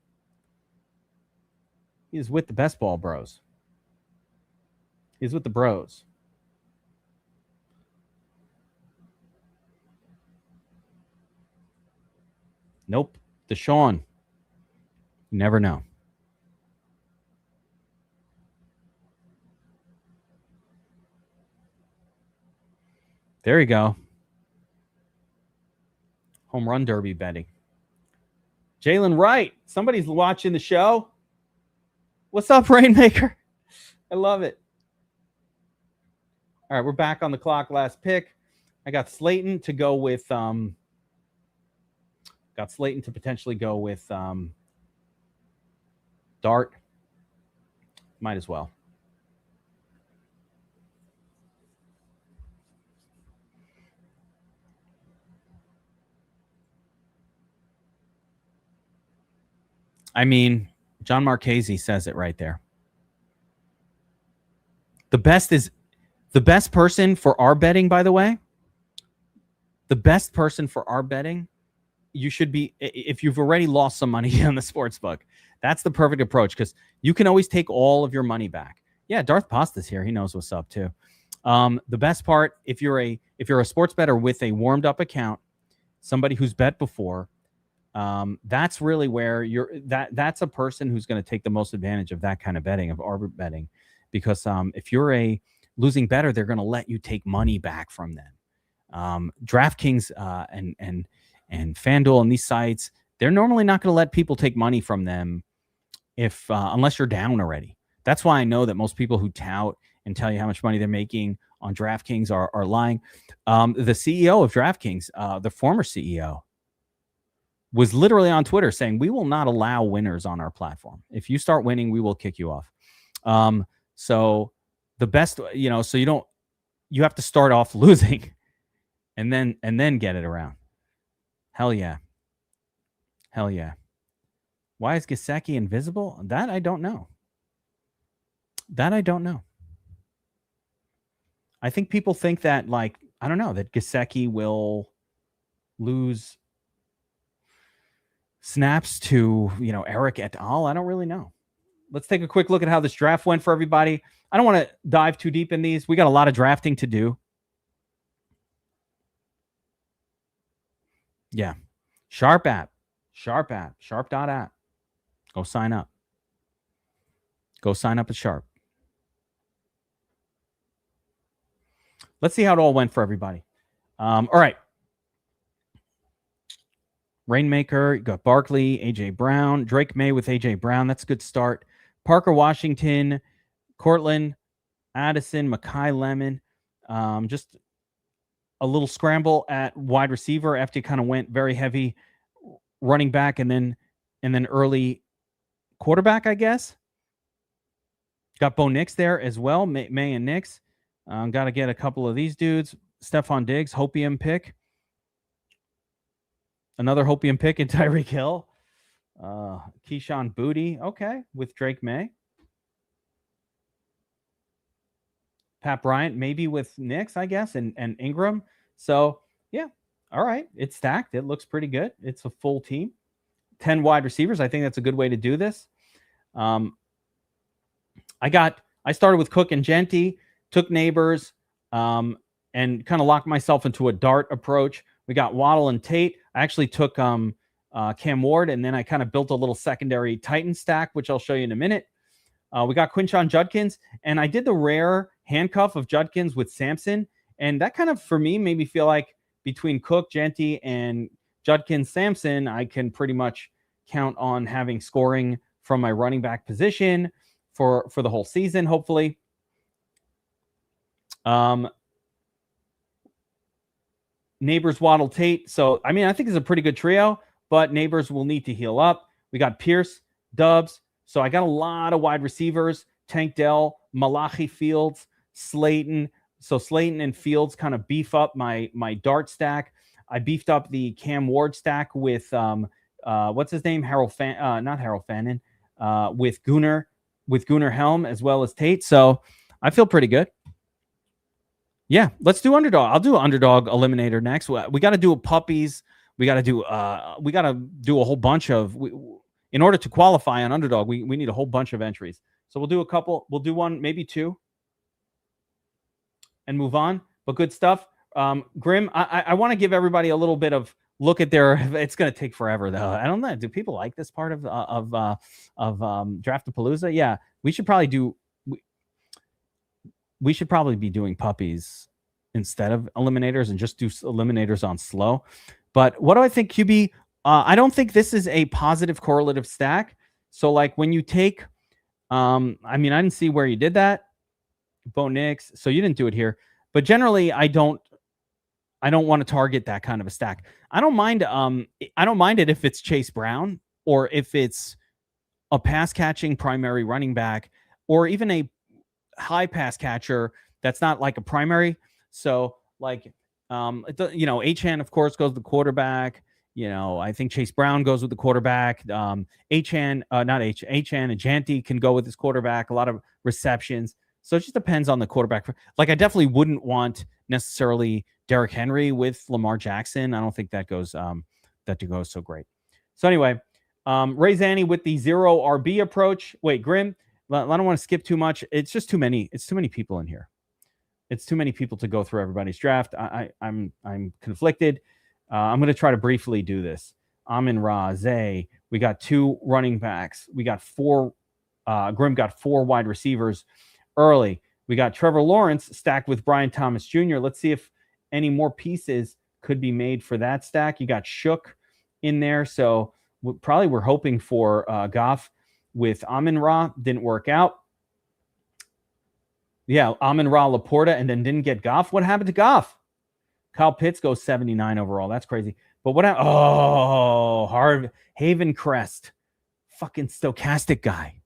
He's with the best ball bros. He's with the bros. Nope. Deshaun. You never know. There you go. Home run derby betting. Jalen Wright. Somebody's watching the show. What's up, Rainmaker? I love it. All right, we're back on the clock. Last pick. I got Slayton to go with potentially go with Dart. Might as well. I mean, John Marchese says it right there. The best person for our betting, by the way. The best person for our betting, you should be, if you've already lost some money on the sports book, that's the perfect approach because you can always take all of your money back. Yeah, Darth Pasta's here. He knows what's up too. The best part, if you're a sports bettor with a warmed up account, somebody who's bet before, that's really where that's a person who's going to take the most advantage of that kind of betting, of arbor betting, because if you're a losing bettor, they're going to let you take money back from them. DraftKings and FanDuel and these sites, they're normally not going to let people take money from them unless you're down already. That's why I know that most people who tout and tell you how much money they're making on DraftKings are lying. The CEO of DraftKings, the former CEO, was literally on Twitter saying, we will not allow winners on our platform. If you start winning, we will kick you off. So the best, so you have to start off losing and then get it around. Hell yeah. Why is Gesicki invisible? That I don't know. I think people think that, like, I don't know, that Gesicki will lose snaps to, Eric et al. I don't really know. Let's take a quick look at how this draft went for everybody. I don't want to dive too deep in these. We got a lot of drafting to do. Yeah. Sharp.app. Go sign up. Go sign up at Sharp. Let's see how it all went for everybody. All right. Rainmaker, you got Barkley, AJ Brown, Drake May with AJ Brown. That's a good start. Parker Washington, Cortland, Addison, Makai Lemon. Just a little scramble at wide receiver after you kind of went very heavy running back and then early quarterback, I guess. Got Bo Nix there as well, May and Nix. Got to get a couple of these dudes. Stephon Diggs, Hopium pick. Another Hopium pick in Tyreek Hill. Keyshawn Booty, okay, with Drake May. Pat Bryant, maybe with Nix, I guess, and Ingram. So, yeah, all right. It's stacked. It looks pretty good. It's a full team. 10 wide receivers. I think that's a good way to do this. I started with Cook and Genty, took Neighbors, and kind of locked myself into a dart approach. We got Waddle and Tate. I actually took Cam Ward, and then I kind of built a little secondary Titan stack, which I'll show you in a minute. We got Quinshon Judkins, and I did the rare handcuff of Judkins with Sampson, and that kind of, for me, made me feel like between Cook, Genty, and Judkins, Sampson, I can pretty much count on having scoring from my running back position for the whole season, hopefully. Neighbors, Waddle, Tate. So, I mean, I think it's a pretty good trio, but Neighbors will need to heal up. We got Pierce, Dubs. So I got a lot of wide receivers. Tank Dell, Malachi Fields, Slayton. So Slayton and Fields kind of beef up my dart stack. I beefed up the Cam Ward stack with what's his name? Not Harold Fannin. With Gunnar Helm as well as Tate. So I feel pretty good. Yeah, let's do underdog. I'll do underdog eliminator next. We got to do a puppies. We got to do a whole bunch of. In order to qualify on underdog, we need a whole bunch of entries. So we'll do a couple. We'll do one, maybe two, and move on. But good stuff. Grim, I want to give everybody a little bit of look at their. It's going to take forever though. I don't know. Do people like this part of Draftapalooza? Yeah, we should probably do. We should probably be doing puppies instead of eliminators and just do eliminators on slow. But what do I think, QB? I don't think this is a positive correlative stack. So like when you take, I mean, I didn't see where you did that. Bo Nix. So you didn't do it here. But generally, I don't want to target that kind of a stack. I don't mind it if it's Chase Brown or if it's a pass catching primary running back or even a high pass catcher that's not like a primary. So like Achane of course goes with the quarterback. I think Chase Brown goes with the quarterback. Achane and Janty can go with his quarterback, a lot of receptions. So it just depends on the quarterback. Like I definitely wouldn't want necessarily Derrick Henry with Lamar Jackson. I don't think that goes so great. So anyway, Ray Zanny with the 0 RB approach. Wait, Grim, I don't want to skip too much. It's just too many. It's too many people in here. It's too many people to go through everybody's draft. I'm conflicted. I'm going to try to briefly do this. Amon-Ra, Zay. We got 2 running backs. We got 4. Grim got 4 wide receivers early. We got Trevor Lawrence stacked with Brian Thomas Jr. Let's see if any more pieces could be made for that stack. You got Shook in there. So we're hoping for Goff with Amon-Ra. Didn't work out. Yeah, Amon-Ra, Laporta, and then didn't get Goff. What happened to Goff? Kyle Pitts goes 79 overall. That's crazy. But what happened? Oh, Haven Crest. Fucking stochastic guy.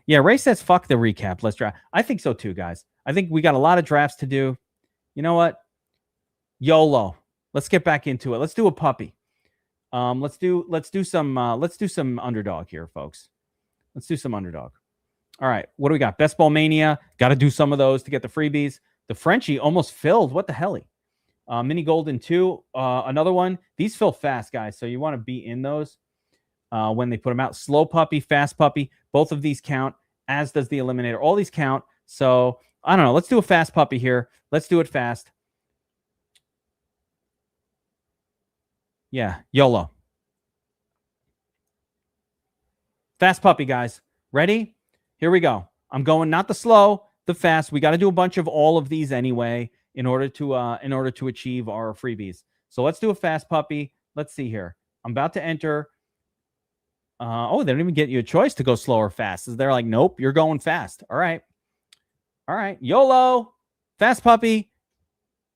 Yeah, Ray says, fuck the recap. Let's draft. I think so too, guys. I think we got a lot of drafts to do. You know what? YOLO. Let's get back into it. Let's do a puppy. Let's do some underdog here, folks. Let's do some underdog. All right. What do we got? Best Ball Mania. Got to do some of those to get the freebies. The Frenchie almost filled. What the hell? Mini Golden 2. Another one. These fill fast, guys. So you want to be in those when they put them out. Slow puppy, fast puppy. Both of these count, as does the eliminator. All these count. So I don't know. Let's do a fast puppy here. Let's do it fast. Yeah. YOLO. Fast puppy, guys. Ready? Here we go. I'm going not the slow, the fast. We got to do a bunch of all of these anyway in order to achieve our freebies. So let's do a fast puppy. Let's see here. I'm about to enter. Oh, they don't even get you a choice to go slow or fast. They're like, nope, you're going fast. All right. YOLO. Fast puppy.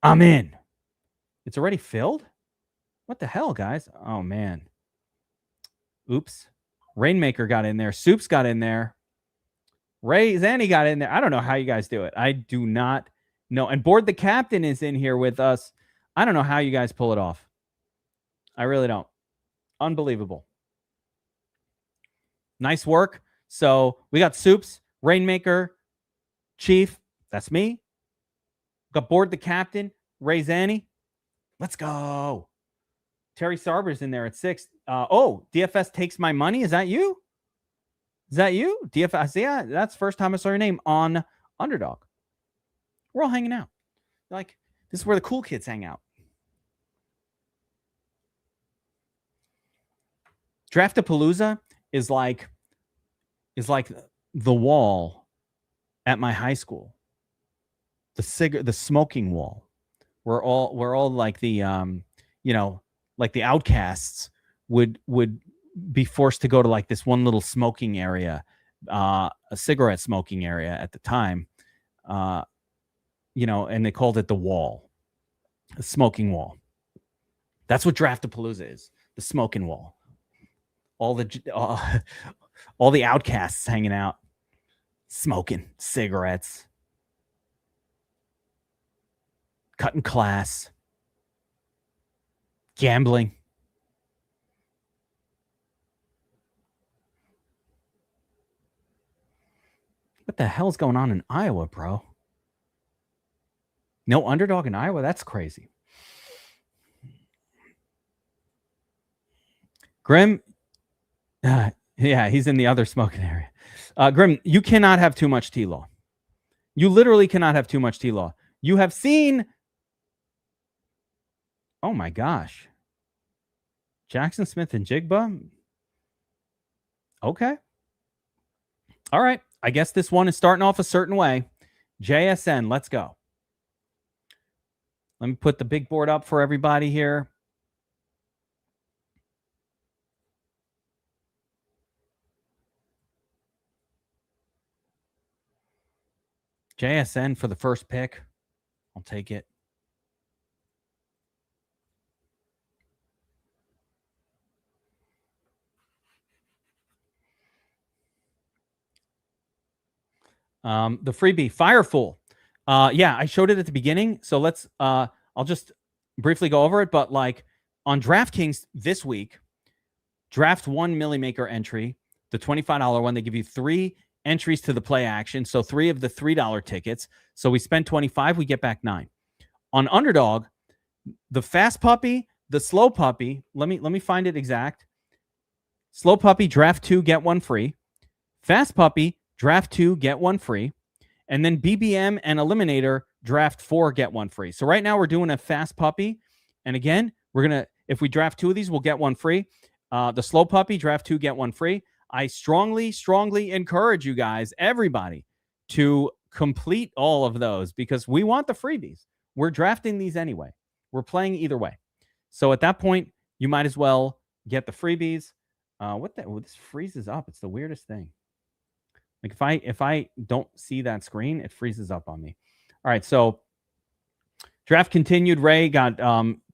I'm in. It's already filled? What the hell, guys? Oh, man. Oops. Rainmaker got in there. Soups got in there. Zanny got in there. I don't know how you guys do it. I do not know. And Board the Captain is in here with us. I don't know how you guys pull it off. I really don't. Unbelievable. Nice work. So we got Soups, Rainmaker, Chief. That's me. Got Board the Captain, Zanny. Let's go. Terry Sarber's in there at 6. DFS takes my money. Is that you? DFS, yeah, that's the first time I saw your name on Underdog. We're all hanging out. Like, this is where the cool kids hang out. Draftapalooza is like the wall at my high school. The smoking wall. We're all like the like the outcasts would be forced to go to like this one little smoking area, a cigarette smoking area at the time, and they called it the wall, the smoking wall. That's what Draftapalooza is, the smoking wall. All the outcasts hanging out, smoking cigarettes, cutting class, gambling. What the hell's going on in Iowa, bro? No Underdog in Iowa? That's crazy. Grim, yeah, he's in the other smoking area. Grim, you cannot have too much T-Law. You literally cannot have too much T-Law. You have seen... Oh, my gosh. Jackson Smith and Jigba? Okay. All right. I guess this one is starting off a certain way. JSN, let's go. Let me put the big board up for everybody here. JSN for the first pick. I'll take it. The freebie, Fireful. Yeah, I showed it at the beginning. So let's, I'll just briefly go over it. But like on DraftKings this week, draft 1 Millimaker entry, the $25 one, they give you 3 entries to the play action. So 3 of the $3 tickets. So we spend 25, we get back 9. On Underdog, the fast puppy, the slow puppy, let me find it exact. Slow puppy, draft 2, get 1 free. Fast puppy, draft 2, get 1 free. And then BBM and Eliminator, draft 4, get 1 free. So right now we're doing a fast puppy. And again, we're going to, if we draft 2 of these, we'll get 1 free. The slow puppy, draft 2, get 1 free. I strongly encourage you guys, everybody, to complete all of those because we want the freebies. We're drafting these anyway. We're playing either way. So at that point, you might as well get the freebies. This freezes up. It's the weirdest thing. Like if I don't see that screen, it freezes up on me. All right, so draft continued. Ray got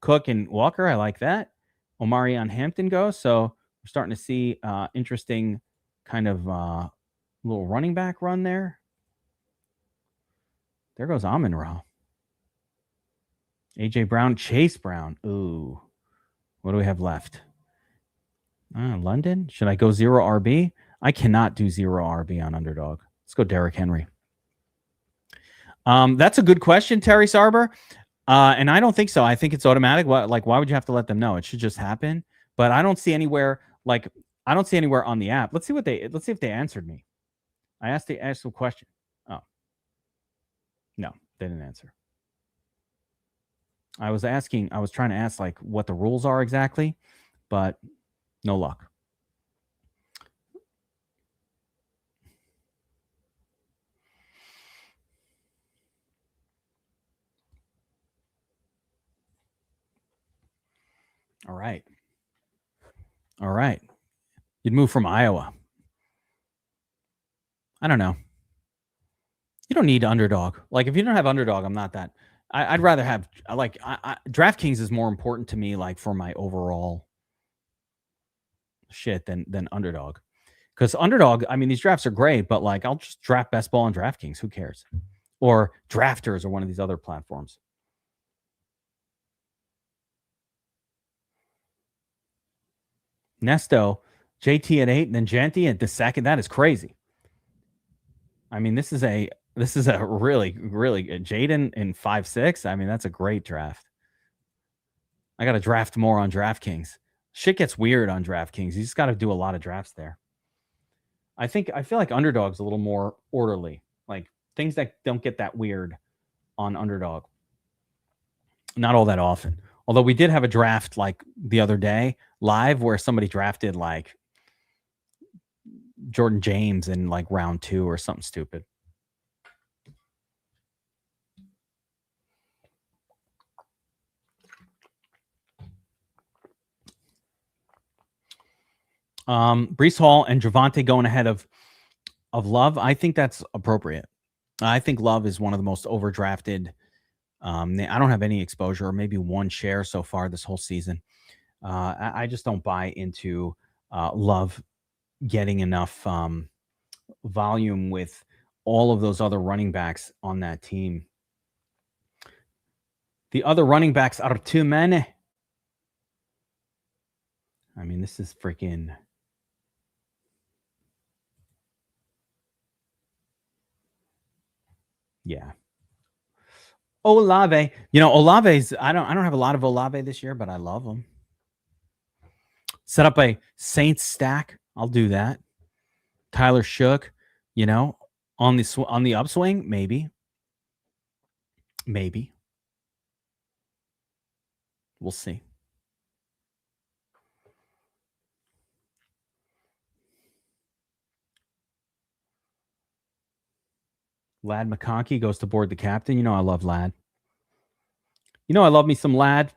Cook and Walker. I like that. Omari on Hampton goes. So we're starting to see interesting kind of little running back run there. There goes Amon-Ra. AJ Brown, Chase Brown. Ooh, what do we have left? London. Should I go 0 RB? I cannot do 0 RB on Underdog. Let's go Derrick Henry. That's a good question, Terry Sarber. And I don't think so. I think it's automatic. Why would you have to let them know? It should just happen. But I don't see anywhere on the app. Let's see if they answered me. I asked a question. Oh. No, they didn't answer. I was trying to ask like what the rules are exactly, but no luck. All right. All right. You'd move from Iowa. I don't know. You don't need underdog. Like, if you don't have underdog, I'm not that. I'd rather have, like, DraftKings is more important to me, like, for my overall shit than underdog. Because underdog, I mean, these drafts are great, but, like, I'll just draft best ball on DraftKings. Who cares? Or Drafters or one of these other platforms. Nesto, JT at 8, and then Genty at the second. That is crazy. I mean, this is a really, really good Jaden in 5-6. I mean, that's a great draft. I got to draft more on DraftKings. Shit gets weird on DraftKings. You just got to do a lot of drafts there. I feel like underdog's a little more orderly. Like, things that don't get that weird on underdog. Not all that often. Although we did have a draft like the other day live where somebody drafted like Jordan James in like round 2 or something stupid. Breece Hall and Javonte going ahead of Love. I think that's appropriate. I think Love is one of the most overdrafted. I don't have any exposure, or maybe one share so far this whole season. I just don't buy into Love getting enough volume with all of those other running backs on that team. The other running backs are too many. I mean, this is freaking... Yeah. Olave. You know, Olave's... I don't have a lot of Olave this year, but I love him. Set up a Saints stack. I'll do that. Tyler Shook, you know, on the upswing, maybe. Maybe. We'll see. Lad McConkey goes to board the captain. You know I love Lad. You know I love me some Lad.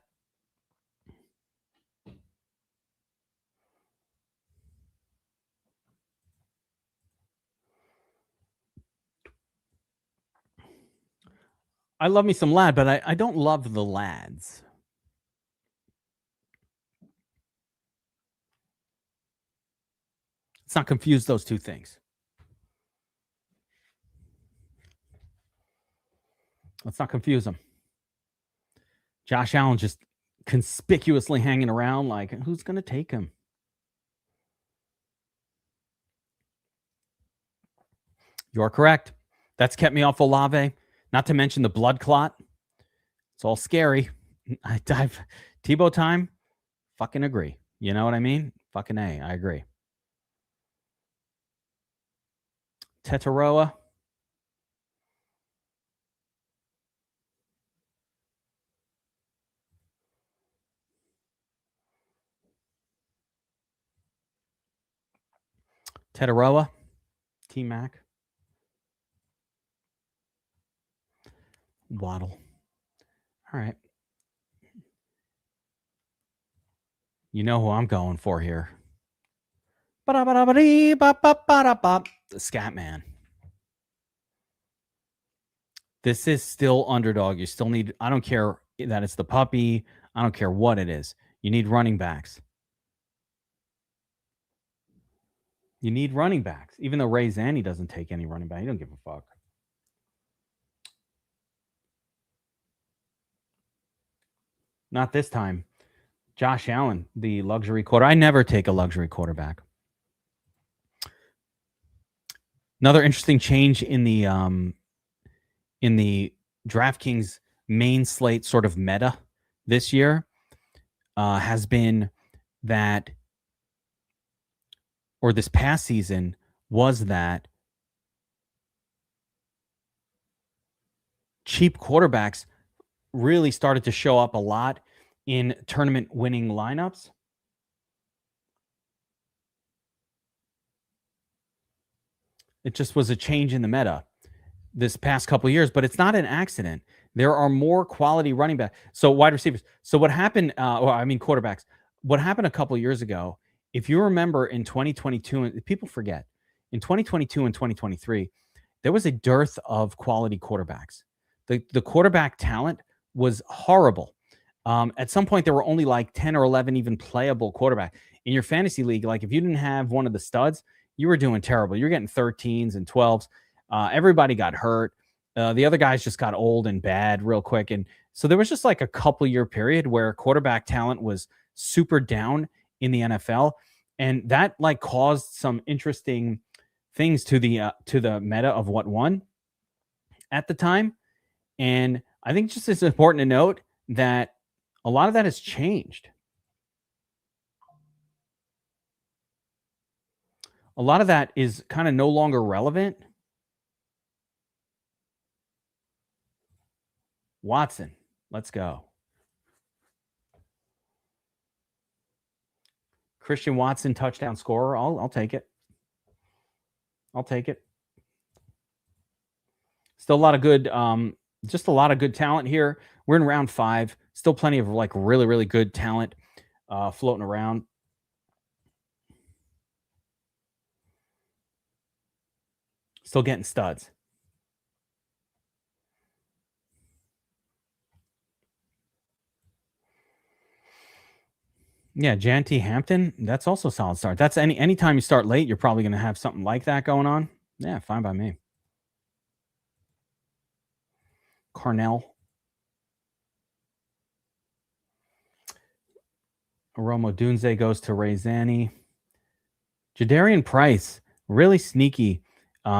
I love me some Lad, but I don't love the Lads. Let's not confuse those two things. Let's not confuse them. Josh Allen just conspicuously hanging around like, who's going to take him? You're correct. That's kept me off Olave. Not to mention the blood clot. It's all scary. I dive Tebow time. Fucking agree. You know what I mean? Fucking A. I agree. Tetaroa. Tetaroa. T-Mac. Waddle. All right. You know who I'm going for here. The Scat Man. This is still underdog. You still need, I don't care that it's the puppy. I don't care what it is. You need running backs. You need running backs. Even though Ray Zanny doesn't take any running back. He don't give a fuck. Not this time. Josh Allen, the luxury quarter. I never take a luxury quarterback. Another interesting change in the DraftKings main slate sort of meta this year has been that, or this past season was that cheap quarterbacks really started to show up a lot in tournament winning lineups. It just was a change in the meta this past couple of years, but it's not an accident. There are more quality running backs. So wide receivers. So what happened, quarterbacks. what happened a couple years ago, if you remember in 2022, and people forget, in 2022 and 2023, there was a dearth of quality quarterbacks. The quarterback talent was horrible. At some point, there were only like 10 or 11 even playable quarterback in your fantasy league. Like if you didn't have one of the studs, you were doing terrible. You're getting 13s and 12s. Everybody got hurt. The other guys just got old and bad real quick. And so there was just like a couple year period where quarterback talent was super down in the NFL. And that like caused some interesting things to the meta of what won at the time. And I think just it's important to note that a lot of that has changed. A lot of that is kind of no longer relevant. Watson, let's go. Christian Watson, touchdown scorer. I'll take it. I'll take it. Still a lot of good, just a lot of good talent here. We're in round 5. Still plenty of like really, really good talent floating around. Still getting studs. Yeah, Janty Hampton, that's also a solid start. That's anytime you start late, you're probably going to have something like that going on. Yeah, fine by me. Carnell. Aromo Dunze goes to Rezani. Jadarian Price, really sneaky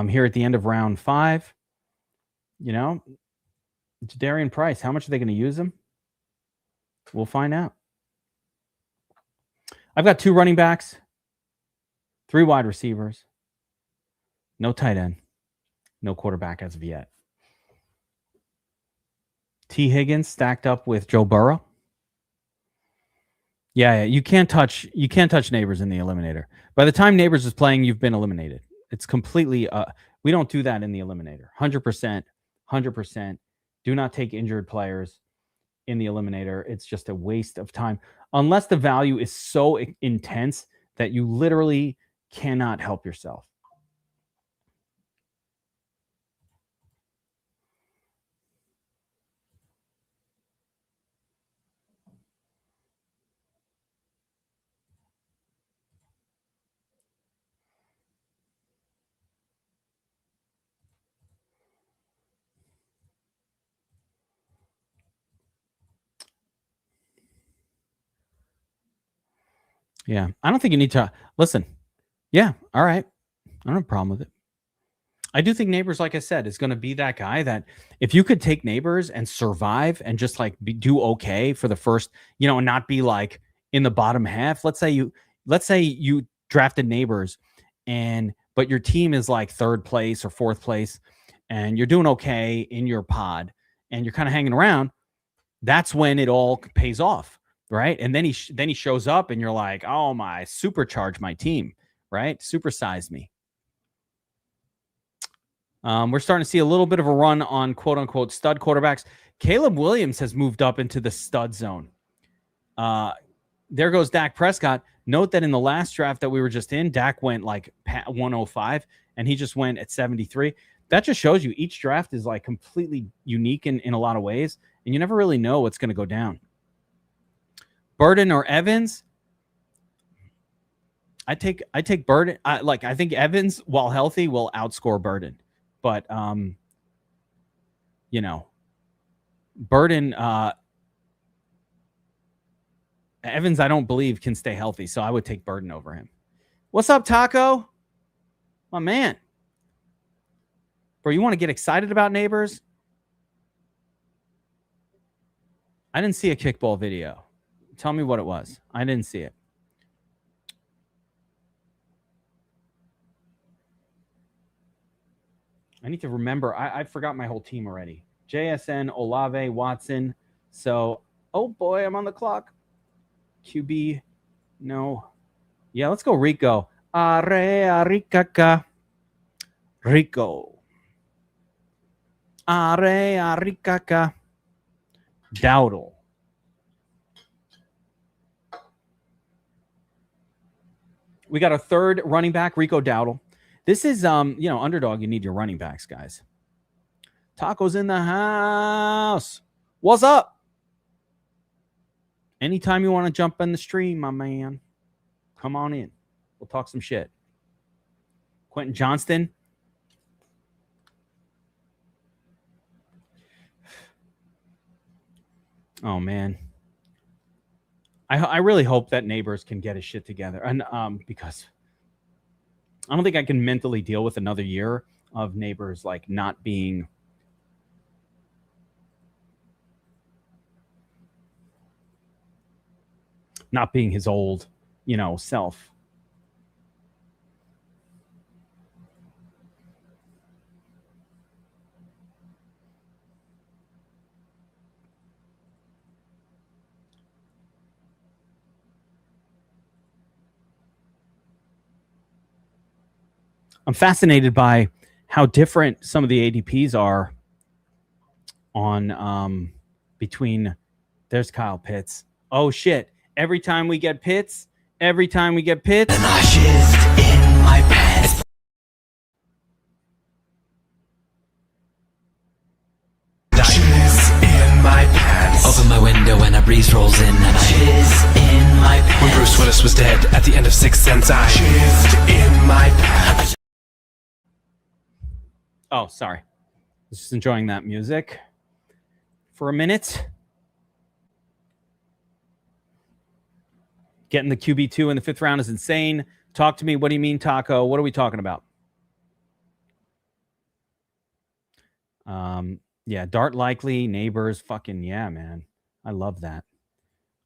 here at the end of round 5. You know, Jadarian Price, how much are they going to use him? We'll find out. I've got 2 running backs, 3 wide receivers, no tight end, no quarterback as of yet. T. Higgins stacked up with Joe Burrow. Yeah, you can't touch Neighbors in the eliminator. By the time Neighbors is playing, you've been eliminated. It's completely we don't do that in the eliminator. 100%. Do not take injured players in the eliminator. It's just a waste of time. Unless the value is so intense that you literally cannot help yourself. Yeah, I don't think you need to listen. Yeah, all right. I don't have a problem with it. I do think Neighbors, like I said, is going to be that guy that if you could take Neighbors and survive and just like do okay for the first, and not be like in the bottom half. Let's say you drafted Neighbors but your team is like 3rd place or 4th place and you're doing okay in your pod and you're kind of hanging around. That's when it all pays off. Right. And then he shows up and you're like, oh my, supercharge my team, right? Supersize me. We're starting to see a little bit of a run on quote unquote stud quarterbacks. Caleb Williams has moved up into the stud zone. There goes Dak Prescott. Note that in the last draft that we were just in, Dak went like 105 and he just went at 73. That just shows you each draft is like completely unique in a lot of ways. And you never really know what's going to go down. Burden or Evans? I take Burden. I think Evans, while healthy, will outscore Burden. But Burden, Evans, I don't believe can stay healthy, so I would take Burden over him. What's up, Taco? My man. Bro, you want to get excited about Neighbors? I didn't see a kickball video. Tell me what it was. I didn't see it. I need to remember. I forgot my whole team already. JSN, Olave, Watson. So, oh boy, I'm on the clock. QB, no. Yeah, let's go Rico. Rico. Dowdle. We got a third running back, Rico Dowdle. This is, underdog. You need your running backs, guys. Taco's in the house. What's up? Anytime you want to jump in the stream, my man, come on in. We'll talk some shit. Quentin Johnston. Oh, man. I really hope that Neighbors can get his shit together. And because I don't think I can mentally deal with another year of Neighbors like not being his old, self. I'm fascinated by how different some of the ADPs are on between. There's Kyle Pitts. Oh shit. Every time we get Pitts. And I shift in my pants. Shiz in my pants. Open my window and a breeze rolls in and I shiz in my pants. When Bruce Willis was dead at the end of Sixth Sense, I shizzed in my pants. Oh, sorry. Just enjoying that music for a minute. Getting the QB2 in the 5th round is insane. Talk to me. What do you mean, Taco? What are we talking about? Yeah, Dart likely, Neighbors, fucking yeah, man. I love that.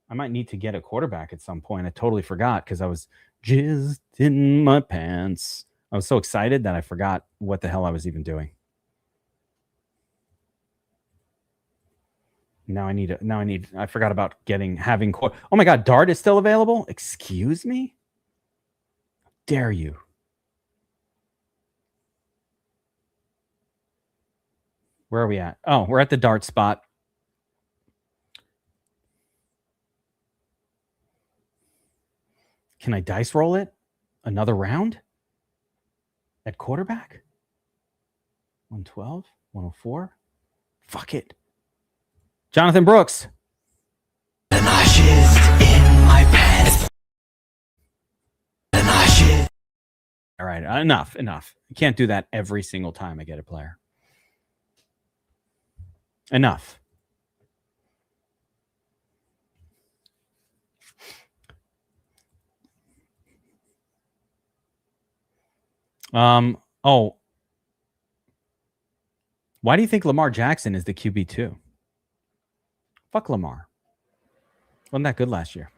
I might need to get a quarterback at some point. I totally forgot because I was jizzed in my pants. I was so excited that I forgot what the hell I was even doing. I forgot about having. Oh my God, Dart is still available? Excuse me? Dare you? Where are we at? Oh, we're at the Dart spot. Can I dice roll it? Another round? At quarterback? 112? 104? Fuck it. Jonathan Brooks. And I shizzed in my pants. And I shizzed. All right, enough. I can't do that every single time I get a player. Enough. Oh. Why do you think Lamar Jackson is the QB2? Fuck Lamar. Wasn't that good last year?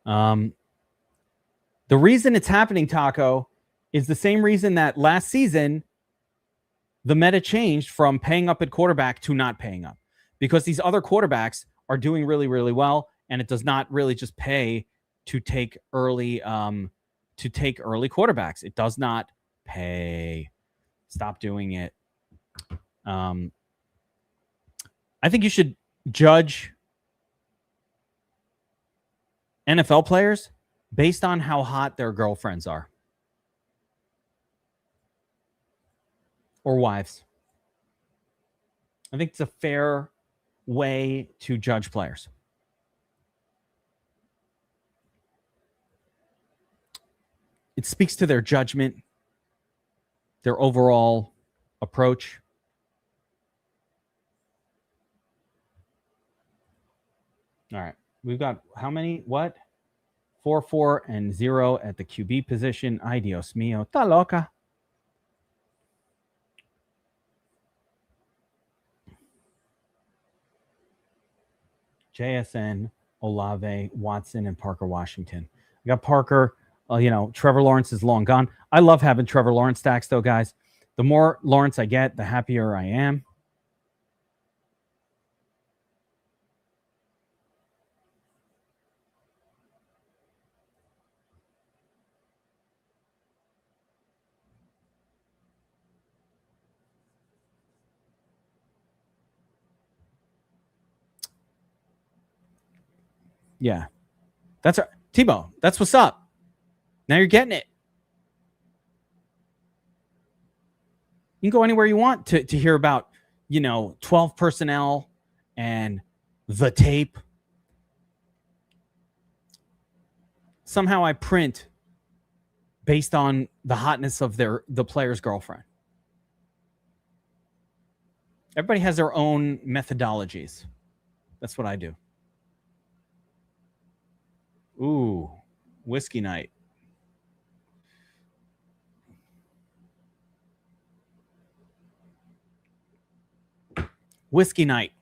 The reason it's happening, Taco, is the same reason that last season the meta changed from paying up at quarterback to not paying up. Because these other quarterbacks are doing really, really well, and it does not really just pay to take early quarterbacks. It does not pay. Stop doing it. I think you should judge NFL players based on how hot their girlfriends are. Or wives. I think it's a fair way to judge players. It speaks to their judgment, their overall approach. All right. We've got how many? What? 4, 4, and 0 at the QB position. Ay, Dios mío. Ta loca. JSN, Olave, Watson, and Parker Washington. I got Parker. Trevor Lawrence is long gone. I love having Trevor Lawrence stacks, though, guys. The more Lawrence I get, the happier I am. Yeah. That's Tebow, that's what's up. Now you're getting it. You can go anywhere you want to hear about, 12 personnel and the tape. Somehow I print based on the hotness of the player's girlfriend. Everybody has their own methodologies. That's what I do. Ooh, whiskey night. Whiskey night.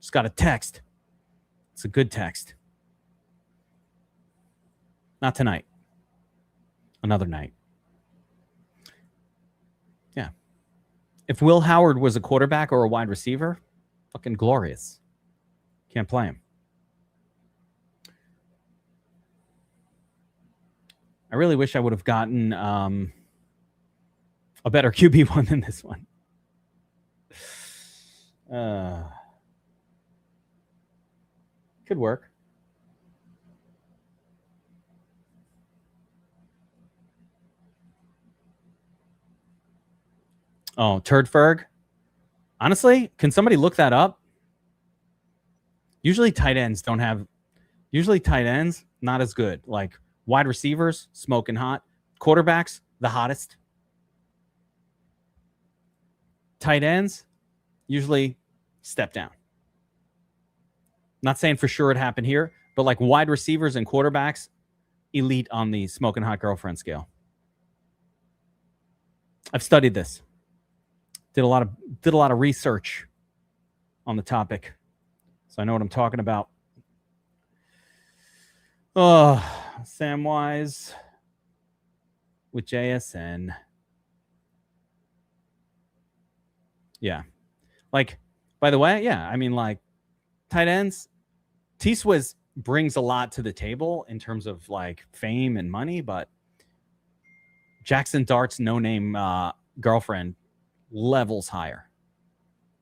Just got a text. It's a good text. Not tonight. Another night. Yeah. If Will Howard was a quarterback or a wide receiver, fucking glorious. Can't play him. I really wish I would have gotten a better QB one than this one. Could work. Oh, Turdferg. Honestly, can somebody look that up? Usually tight ends not as good. Like wide receivers, smoking hot. Quarterbacks, the hottest. Tight ends, usually step down. Not saying for sure it happened here, but like wide receivers and quarterbacks, elite on the smoking hot girlfriend scale. I've studied this. Did a lot of research on the topic. So I know what I'm talking about. Oh, Samwise with JSN. Yeah. Like, by the way, yeah, I mean, like, tight ends, T-Swizz brings a lot to the table in terms of, like, fame and money, but Jackson Dart's no-name girlfriend levels higher.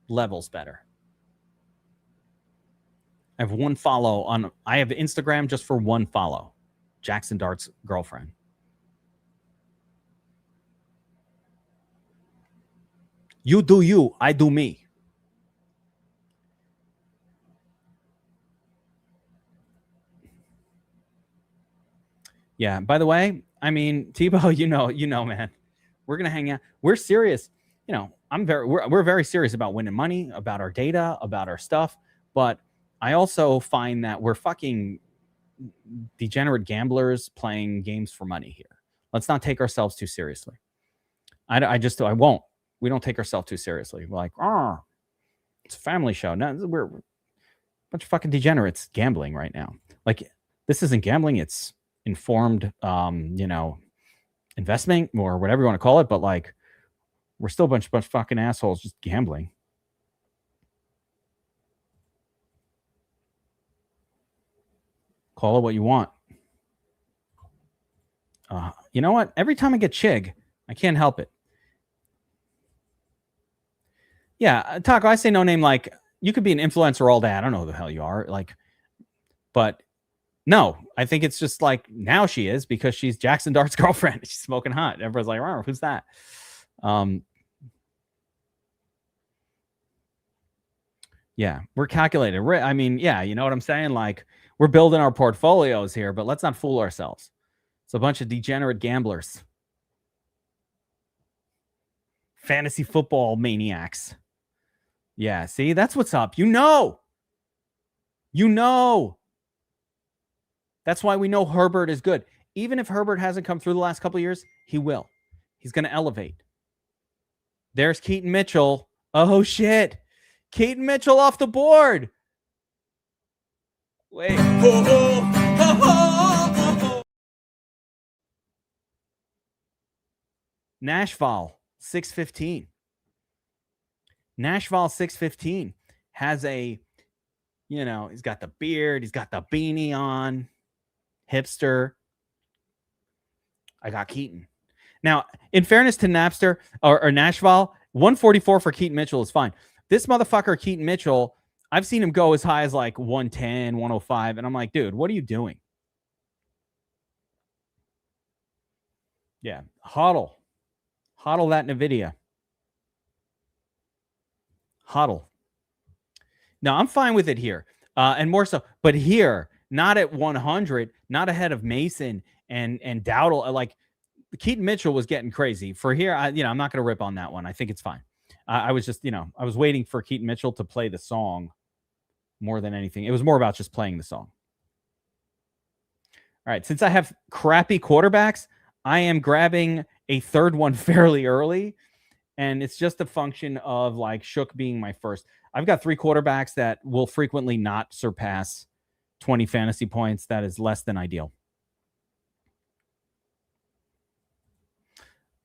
Levels better. I have one follow on... I have Instagram just for one follow. Jackson Dart's girlfriend. You do you, I do me. Yeah, by the way, I mean, Tebow, you know, man. We're going to hang out. We're serious. You know, we're very serious about winning money, about our data, about our stuff, but I also find that we're fucking degenerate gamblers playing games for money here. Let's not take ourselves too seriously. I won't. We don't take ourselves too seriously. We're like, it's a family show. No, we're a bunch of fucking degenerates gambling right now. Like, this isn't gambling. It's informed, investment or whatever you want to call it. But like, we're still a bunch of fucking assholes just gambling. Call it what you want. You know what? Every time I get chig, I can't help it. Yeah, Taco, I say no name. Like, you could be an influencer all day. I don't know who the hell you are. Like, but no, I think it's just like now she is because she's Jackson Dart's girlfriend. She's smoking hot. Everyone's like, oh, who's that? Yeah, we're calculated. I mean, yeah, you know what I'm saying? Like, we're building our portfolios here, but let's not fool ourselves. It's a bunch of degenerate gamblers. Fantasy football maniacs. Yeah, see, that's what's up. You know. That's why we know Herbert is good. Even if Herbert hasn't come through the last couple of years, he will. He's going to elevate. There's Keaton Mitchell. Oh, shit. Keaton Mitchell off the board. Wait. Nashville, 615. Nashville 615 has a, he's got the beard, he's got the beanie on, hipster. I got Keaton. Now, in fairness to Napster or Nashville, 144 for Keaton Mitchell is fine. This motherfucker, Keaton Mitchell, I've seen him go as high as like 110, 105. And I'm like, dude, what are you doing? Yeah. Hodl that NVIDIA. Hodl. No, I'm fine with it here. And more so, but here, not at 100, not ahead of Mason and Dowdle. Like Keaton Mitchell was getting crazy. For here, I'm not going to rip on that one. I think it's fine. I was just, I was waiting for Keaton Mitchell to play the song more than anything. It was more about just playing the song. All right, since I have crappy quarterbacks, I am grabbing a third one fairly early, and it's just a function of like Shook being my first. I've got 3 quarterbacks that will frequently not surpass 20 fantasy points. That is less than ideal.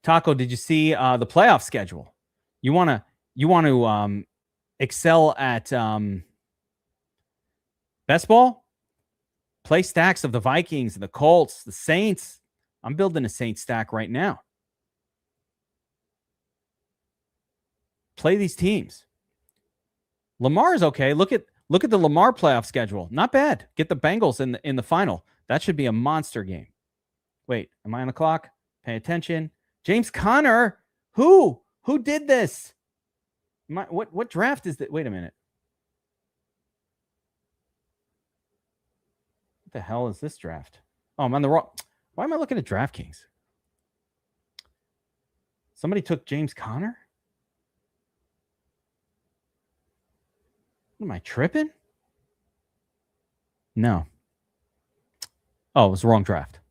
Taco, did you see the playoff schedule? You want to excel at best ball? Play stacks of the Vikings, the Colts, the Saints. I'm building a Saints stack right now. Play these teams. Lamar is okay. Look at the Lamar playoff schedule. Not bad. Get the Bengals in the final. That should be a monster game. Wait, am I on the clock? Pay attention. James Conner. Who did this? What draft is that? Wait a minute. What the hell is this draft? Oh, I'm on the wrong. Why am I looking at DraftKings? Somebody took James Conner? Am I tripping? No. Oh, it was the wrong draft.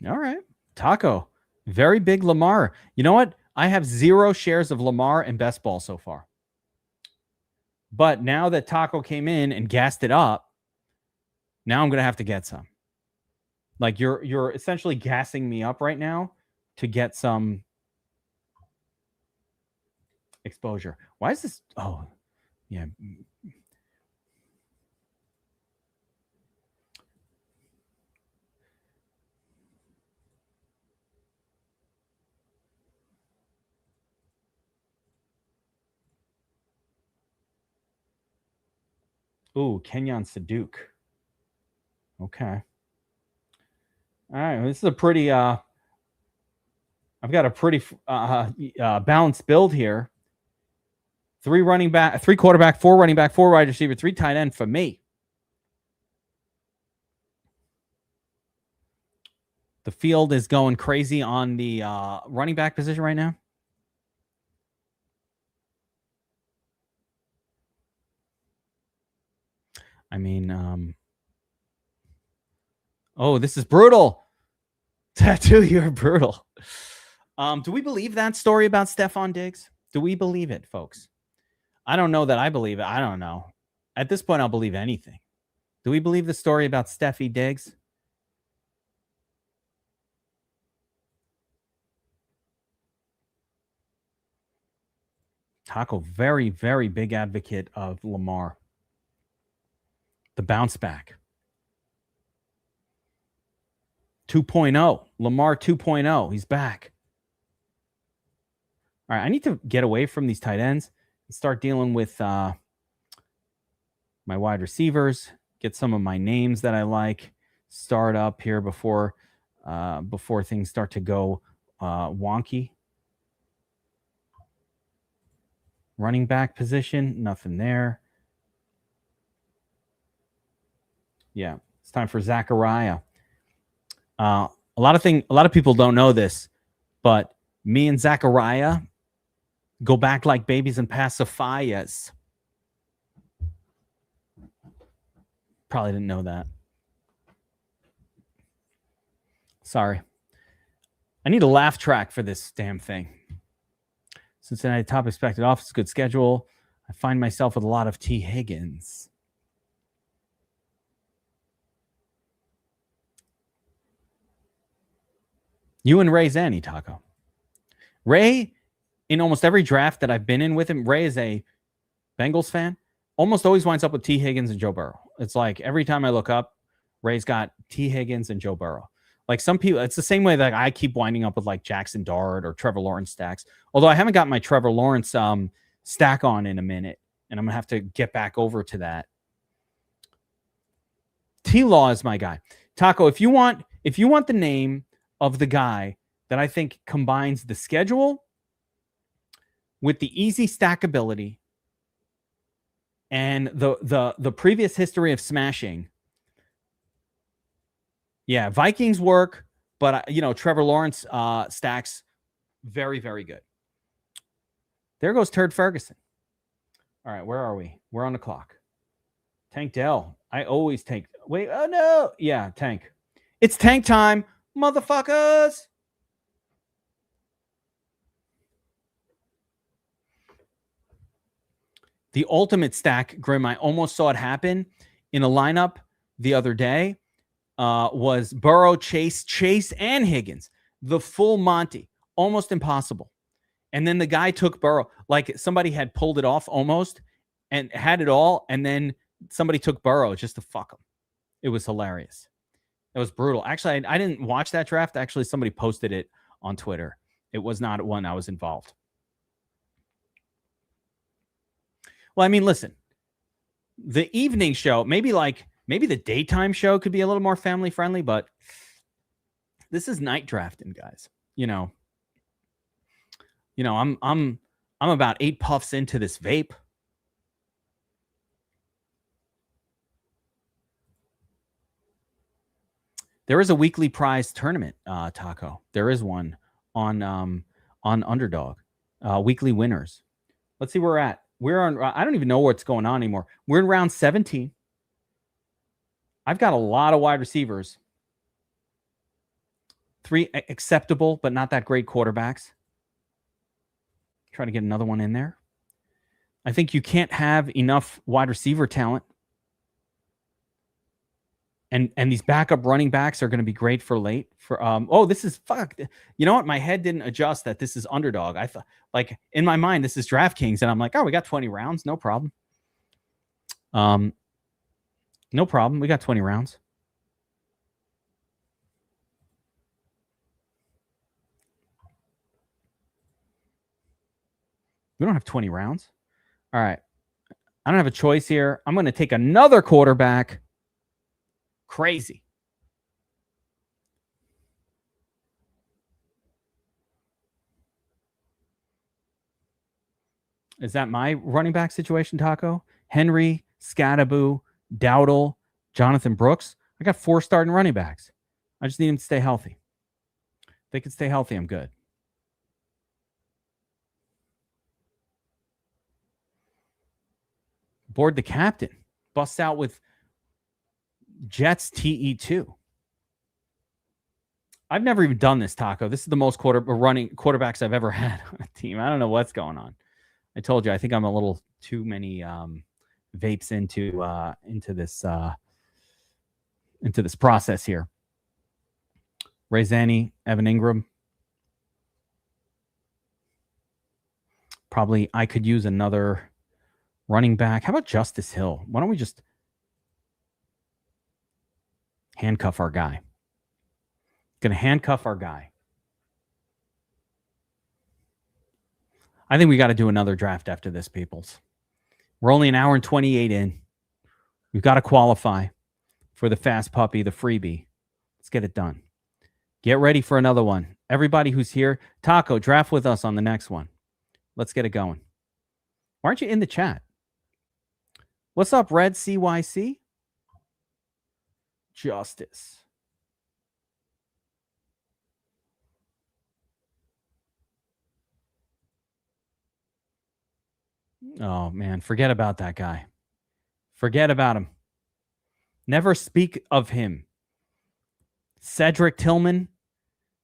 All right. Taco. Very big Lamar. You know what? I have 0 shares of Lamar and best ball so far. But now that Taco came in and gassed it up, now I'm going to have to get some. Like you're essentially gassing me up right now to get some exposure. Why is this? Oh, yeah. Ooh, Kenyon Saduk. Okay. All right. This is a pretty, I've got a pretty balanced build here. 3 quarterback, 4 running back, 4 wide receiver, 3 tight end for me. The field is going crazy on the running back position right now. I mean, oh, this is brutal. Tattoo, you're brutal. Do we believe that story about Stephon Diggs? Do we believe it, folks? I don't know that I believe it. I don't know. At this point, I'll believe anything. Do we believe the story about Steffi Diggs? Taco, very, very big advocate of Lamar. The bounce back. 2.0. Lamar 2.0. He's back. All right, I need to get away from these tight ends and start dealing with my wide receivers, get some of my names that I like, start up here before things start to go wonky. Running back position, nothing there. Yeah, it's time for Zachariah. A lot of people don't know this, but me and Zachariah go back like babies and pacifiers. Probably didn't know that. Sorry. I need a laugh track for this damn thing. Cincinnati top expected offense, good schedule. I find myself with a lot of T. Higgins. You and Ray's Annie, Taco. Ray, in almost every draft that I've been in with him, Ray is a Bengals fan. Almost always winds up with T. Higgins and Joe Burrow. It's like every time I look up, Ray's got T. Higgins and Joe Burrow. Like some people, it's the same way that I keep winding up with like Jackson Dart or Trevor Lawrence stacks. Although I haven't got my Trevor Lawrence stack on in a minute, and I'm going to have to get back over to that. T-Law is my guy. Taco, if you want If you want the name of the guy that I think combines the schedule with the easy stackability and the previous history of smashing. Yeah, Vikings work, but Trevor Lawrence stacks very, very good. There goes Turd Ferguson. All right, where are we? We're on the clock. Tank Dell. I always take. Wait, oh no. Yeah, Tank. It's tank time, motherfuckers. The ultimate stack, Grim, I almost saw it happen in a lineup the other day, was Burrow, Chase, and Higgins. The full Monty. Almost impossible. And then the guy took Burrow. Like somebody had pulled it off almost and had it all, and then somebody took Burrow just to fuck him. It was hilarious. It was brutal. Actually, I didn't watch that draft. Actually, somebody posted it on Twitter. It was not one I was involved. Well, I mean, listen, the evening show, maybe the daytime show could be a little more family friendly, but this is night drafting, guys. I'm about 8 puffs into this vape. There is a weekly prize tournament, Taco. There is one on Underdog. Weekly winners. Let's see where we're at. We're on. I don't even know what's going on anymore. We're in round 17. I've got a lot of wide receivers. 3 acceptable, but not that great quarterbacks. Try to get another one in there. I think you can't have enough wide receiver talent. And these backup running backs are going to be great for late. This is fuck. You know what? My head didn't adjust that this is Underdog. I thought, like, in my mind, this is DraftKings, and I'm like, oh, we got 20 rounds, no problem. No problem. We got 20 rounds. We don't have 20 rounds. All right. I don't have a choice here. I'm going to take another quarterback. Crazy. Is that my running back situation, Taco? Henry, Scadaboo, Dowdle, Jonathan Brooks. I got 4 starting running backs. I just need them to stay healthy. If they can stay healthy, I'm good. Board the captain. Busts out with Jets TE2. I've never even done this, Taco. This is the most running quarterbacks I've ever had on a team. I don't know what's going on. I told you, I think I'm a little too many vapes into this process here. Razani, Evan Ingram. Probably I could use another running back. How about Justice Hill? Why don't we just handcuff our guy? Going to handcuff our guy. I think we got to do another draft after this, peoples. We're only an hour and 28 in. We've got to qualify for the fast puppy, the freebie. Let's get it done. Get ready for another one. Everybody who's here, Taco, draft with us on the next one. Let's get it going. Why aren't you in the chat? What's up, Red CYC? Justice. Oh, man. Forget about that guy. Forget about him. Never speak of him. Cedric Tillman,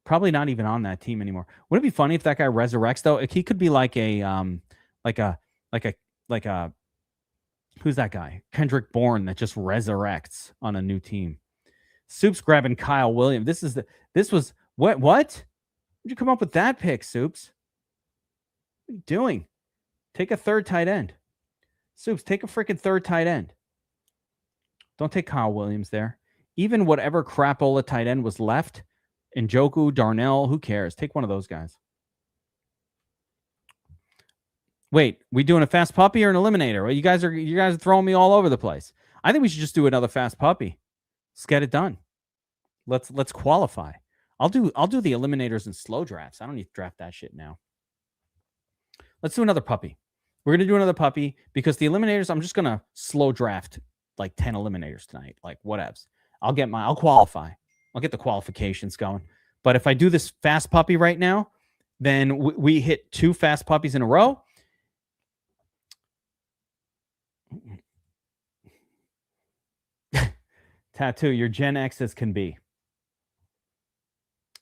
probably not even on that team anymore. Wouldn't it be funny if that guy resurrects, though? He could be like a who's that guy? Kendrick Bourne that just resurrects on a new team. Soups grabbing Kyle Williams. This was what? Where'd you come up with that pick, Soups? What are you doing? Take a third tight end. Soups, take a freaking third tight end. Don't take Kyle Williams there. Even whatever crapola tight end was left, Njoku, Darnell, who cares? Take one of those guys. Wait, we doing a fast puppy or an eliminator? Well, you guys are throwing me all over the place. I think we should just do another fast puppy. Let's get it done. Let's qualify. I'll do the eliminators and slow drafts. I don't need to draft that shit now. Let's do another puppy. We're gonna do another puppy because the eliminators, I'm just gonna slow draft like 10 eliminators tonight. Like whatevs. I'll qualify. I'll get the qualifications going. But if I do this fast puppy right now, then we hit 2 fast puppies in a row. Tattoo, you're Gen X as can be.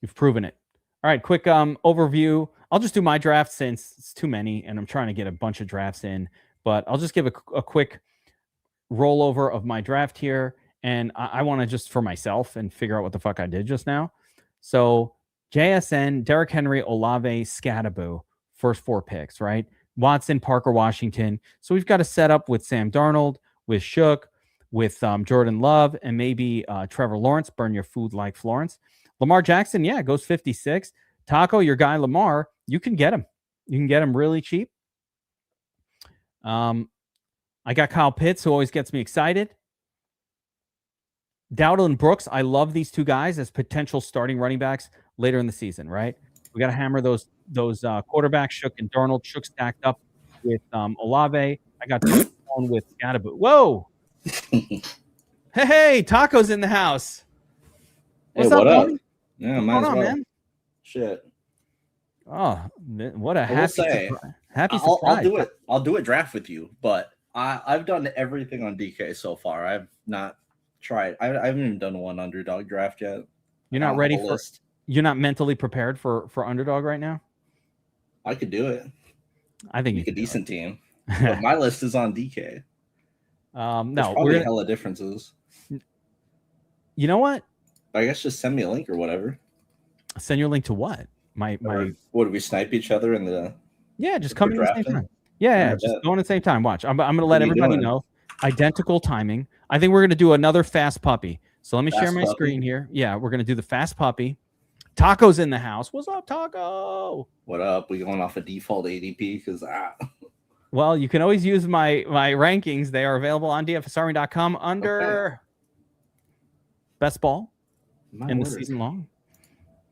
You've proven it. All right, quick overview. I'll just do my draft since it's too many and I'm trying to get a bunch of drafts in, but I'll just give a quick rollover of my draft here. And I want to just for myself and figure out what the fuck I did just now. So JSN, Derrick Henry, Olave, Scattaboo, first 4 picks, right? Watson, Parker, Washington. So we've got a setup with Sam Darnold, with Shook, with Jordan Love, and maybe Trevor Lawrence. Burn your food like Florence. Lamar Jackson, yeah, goes 56. Taco, your guy Lamar, you can get him. You can get him really cheap. I got Kyle Pitts, who always gets me excited. Dowdle and Brooks, I love these 2 guys as potential starting running backs later in the season, right? We got to hammer those quarterbacks, Shook and Darnold. Shook stacked up with Olave. I got one with Scattaboo. Whoa! Hey, Taco's in the house. What's up, Homie? Yeah, What's might going as on, well. man? Shit. Oh, what a I will happy say, happy I'll surprise. do it. I'll do a draft with you, but I've done everything on DK so far. I've not tried. I haven't even done one underdog draft yet. You're not ready for. You're not mentally prepared for underdog right now. I could do it. I think make a decent team. But my list is on DK. No, we're gonna hella differences. You know what? I guess just send me a link or whatever. Send you a link to what? My what do we snipe each other in the? Yeah, just come in at the same time. Yeah, just go in at the same time. Watch. I'm gonna let everybody know. Identical timing. I think we're gonna do another fast puppy. So let me share my screen here. Yeah, we're gonna do the fast puppy. Taco's in the house. What's up, Taco? What up? We going off a default ADP because Well, you can always use my rankings. They are available on dfsarmy.com under best ball in the season long.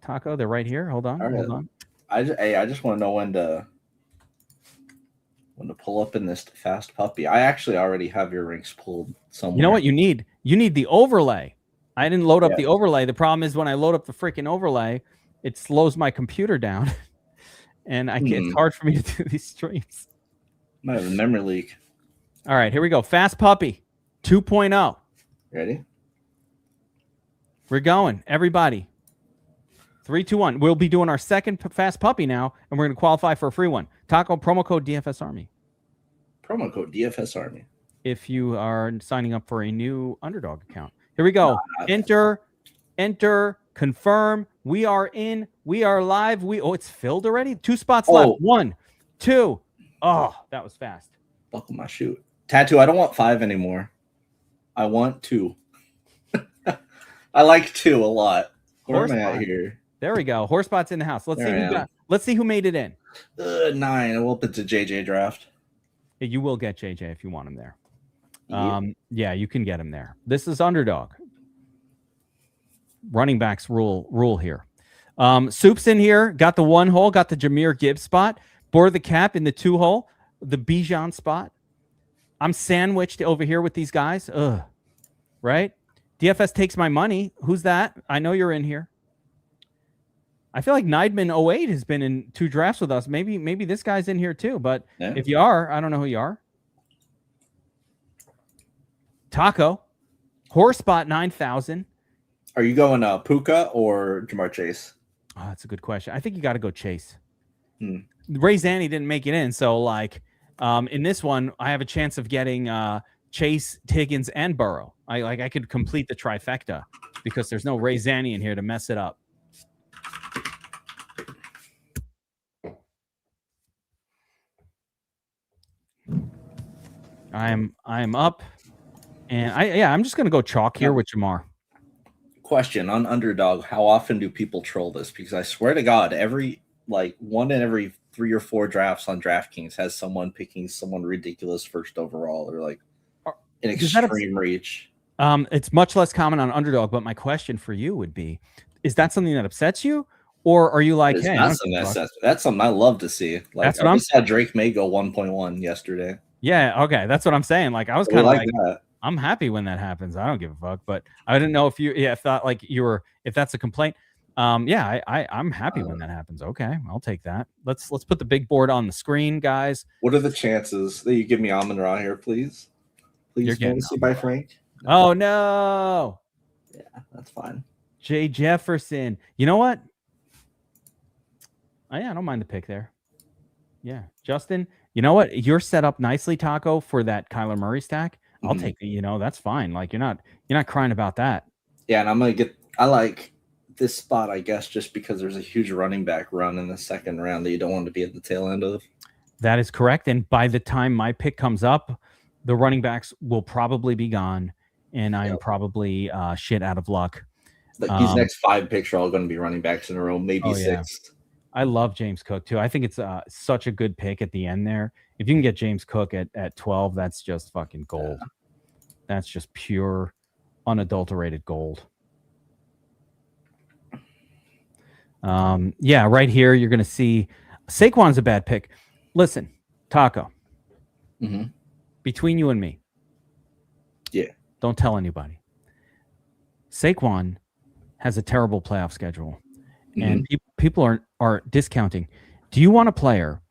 Taco, they're right here. Hold on. Hold on. I just want to know when to pull up in this fast puppy. I actually already have your ranks pulled somewhere. You know what you need? You need the overlay. I didn't load up the overlay. The problem is when I load up the freaking overlay, it slows my computer down. And it's hard for me to do these streams. Might have a memory leak. All right, here we go. Fast Puppy 2.0. Ready? We're going. Everybody. 3, 2, 1. We'll be doing our second Fast Puppy now, and we're going to qualify for a free one. Taco, promo code DFS Army. Promo code DFS Army. If you are signing up for a new Underdog account. Here we go. Enter, confirm. We are in. We are live. It's filled already. 2 spots left. 1, 2. Oh, that was fast. Buckle my shoe. Tattoo, I don't want 5 anymore. I want 2. I like 2 a lot. Where am I at here? There we go. Horsepot's in the house. Let's see who made it in. 9. I will put the JJ draft. You will get JJ if you want him there. Yeah, you can get him there. This is Underdog. Running backs rule here. Soup's in here. Got the 1 hole. Got the Jahmyr Gibbs spot. Board the cap in the 2 hole. The Bijan spot. I'm sandwiched over here with these guys. Ugh. Right? DFS takes my money. Who's that? I know you're in here. I feel like Neidman 08 has been in 2 drafts with us. Maybe this guy's in here too. But if you are, I don't know who you are. Taco. Horsepot 9,000. Are you going Puka or Jamar Chase? Oh, that's a good question. I think you got to go Chase. Ray Zanny didn't make it in, so in this one, I have a chance of getting Chase, Higgins, and Burrow. I could complete the trifecta because there's no Ray Zanny in here to mess it up. I am up, and I'm just gonna go chalk here with Jamar. Question on Underdog: how often do people troll this? Because I swear to God, every 1 in every 3 or 4 drafts on DraftKings has someone picking someone ridiculous first overall or an extreme reach. It's much less common on underdog, but my question for you would be, is that something that upsets you? Or are you like, It's hey, not something that's something I love to see. Like That's what I saw Drake May go 1.1 yesterday. yeah, okay, that's what I'm saying. Like I was So kind of we like that. I'm happy when that happens. I don't give a fuck. But I didn't know if you, if that like you were, if that's a complaint. Yeah, I'm happy when that happens. Okay, I'll take that. Let's put the big board on the screen, guys. What are the chances that you give me Amon Ra here, please? Please, fantasy by Frank. Oh no. Yeah, that's fine. Jay Jefferson. You know what? Oh, yeah, I don't mind the pick there. Yeah, Justin. You know what? You're set up nicely, Taco, for that Kyler Murray stack. I'll take it. You know, that's fine. Like you're not crying about that. Yeah, and I'm gonna get. I like this spot, I guess, just because there's a huge running back run in the second round that you don't want to be at the tail end of. That is correct. And by the time my pick comes up, the running backs will probably be gone, and I'm probably shit out of luck. Like these next 5 picks are all going to be running backs in a row, maybe 6. Yeah. I love James Cook too. I think it's such a good pick at the end there. If you can get James Cook at 12, that's just fucking gold. Yeah. That's just pure, unadulterated gold. Yeah, right here you're going to see Saquon's a bad pick. Listen, Taco. Mm-hmm. Between you and me. Yeah. Don't tell anybody. Saquon has a terrible playoff schedule. Mm-hmm. And people are discounting. Do you want a player?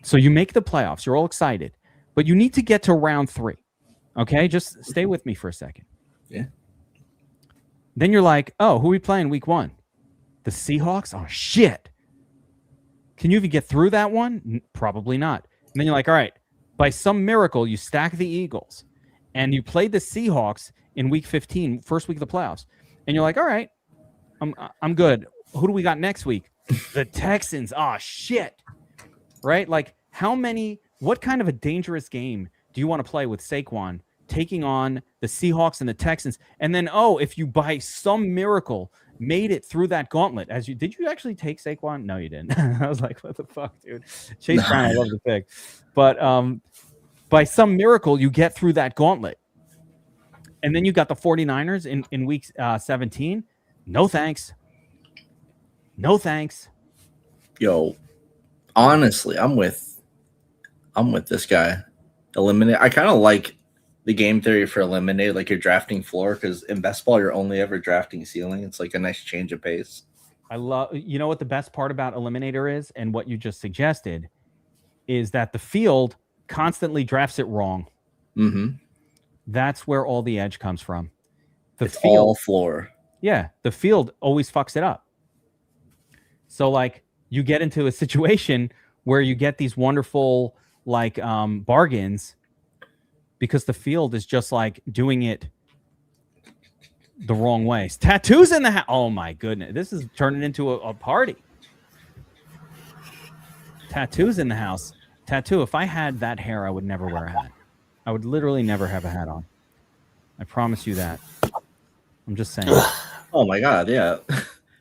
So you make the playoffs. You're all excited. But you need to get to round 3. Okay? Just stay with me for a second. Yeah. Then you're like, oh, who are we playing week 1? The Seahawks? Oh, shit. Can you even get through that one? Probably not. And then you're like, all right, by some miracle, you stack the Eagles and you play the Seahawks in week 15, first week of the playoffs. And you're like, all right, I'm good. Who do we got next week? The Texans. Oh, shit. Right? Like, what kind of a dangerous game do you want to play with Saquon taking on the Seahawks and the Texans? And then, if you by some miracle made it through that gauntlet, did you actually take Saquon? No, you didn't. I was like, what the fuck, dude? Chase Brown, I love the pick. But by some miracle, you get through that gauntlet. And then you got the 49ers in week 17. No thanks. No thanks. Yo, honestly, I'm with this guy. Eliminate. I kind of like the game theory for eliminate, like you're drafting floor, because in best ball you're only ever drafting ceiling. It's like a nice change of pace. You know what the best part about eliminator is, and what you just suggested, is that the field constantly drafts it wrong. Mm-hmm. That's where all the edge comes from. It's field, all floor. Yeah, the field always fucks it up. So like you get into a situation where you get these wonderful like bargains because the field is just like doing it the wrong ways. Tattoos in the house. Oh my goodness. This is turning into a party. Tattoos in the house. Tattoo. If I had that hair, I would never wear a hat. I would literally never have a hat on. I promise you that. I'm just saying. Oh my God. Yeah.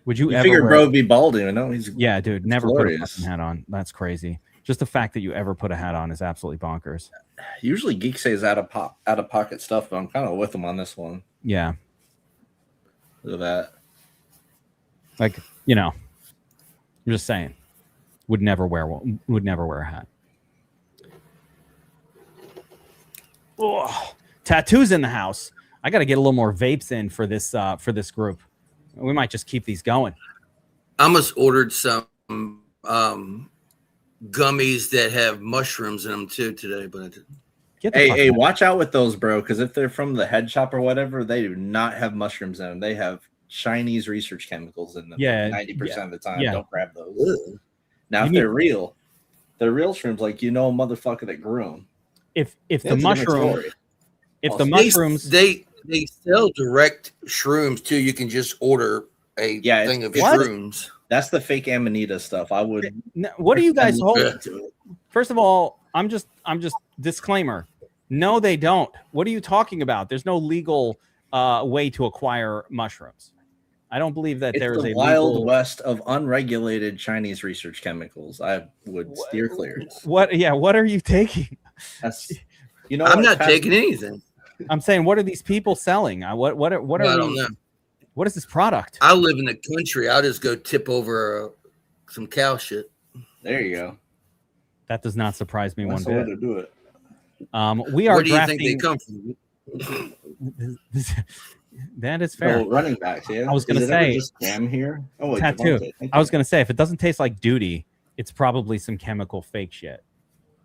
Would you ever figure bro would be balding? You know? Yeah, dude. Never glorious. Put a fucking hat on. That's crazy. Just the fact that you ever put a hat on is absolutely bonkers. Usually Geek says out of pocket stuff, but I'm kind of with him on this one. Yeah. Look at that. Like, I'm just saying. Would never wear a hat. Oh, tattoos in the house. I got to get a little more vapes in for this group. We might just keep these going. I almost ordered some gummies that have mushrooms in them too today, but I didn't. Hey, watch out with those, bro, because if they're from the head shop or whatever, they do not have mushrooms in them. They have Chinese research chemicals in them. Yeah, 90% of the time. Yeah. Don't grab those. Now, if they're real shrooms, like a motherfucker that grew them. If the mushrooms, they sell direct shrooms too. You can just order a thing of shrooms. That's the fake Amanita stuff. I would. What are you guys holding to? First of all, I'm just disclaimer. No, they don't. What are you talking about? There's no legal way to acquire mushrooms. I don't believe that there is a wild west of unregulated Chinese research chemicals. I would steer clear. What? Yeah. What are you taking? That's I'm not taking anything. I'm saying, what are these people selling? What I don't know. What is this product? I live in the country. I'll just go tip over some cow shit. There you go. That does not surprise me one That's the way bit. to do it. We are Where do you drafting. think they come from? That is fair. Oh, running backs, yeah. I was going to say, just Cam here. Oh, wait, Tattoo. Devontae. I was going to say, if it doesn't taste like duty, it's probably some chemical fake shit.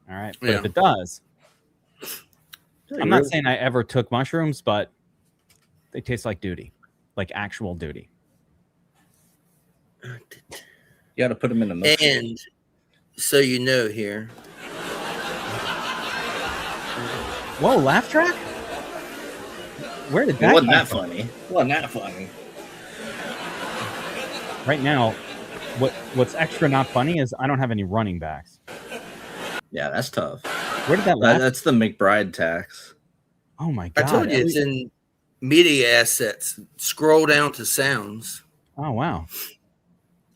All right, but if it does, I'm not saying I ever took mushrooms, but they taste like duty, like actual duty. You got to put them in the milk. And so you know here. Whoa, laugh track? Where did that Wasn't come that from? funny? Wasn't that funny? Right now, what's extra not funny is I don't have any running backs. Yeah, that's tough. Where did that laugh? That's the McBride tax. Oh my god! I told you it's in media assets. Scroll down to sounds. Oh wow!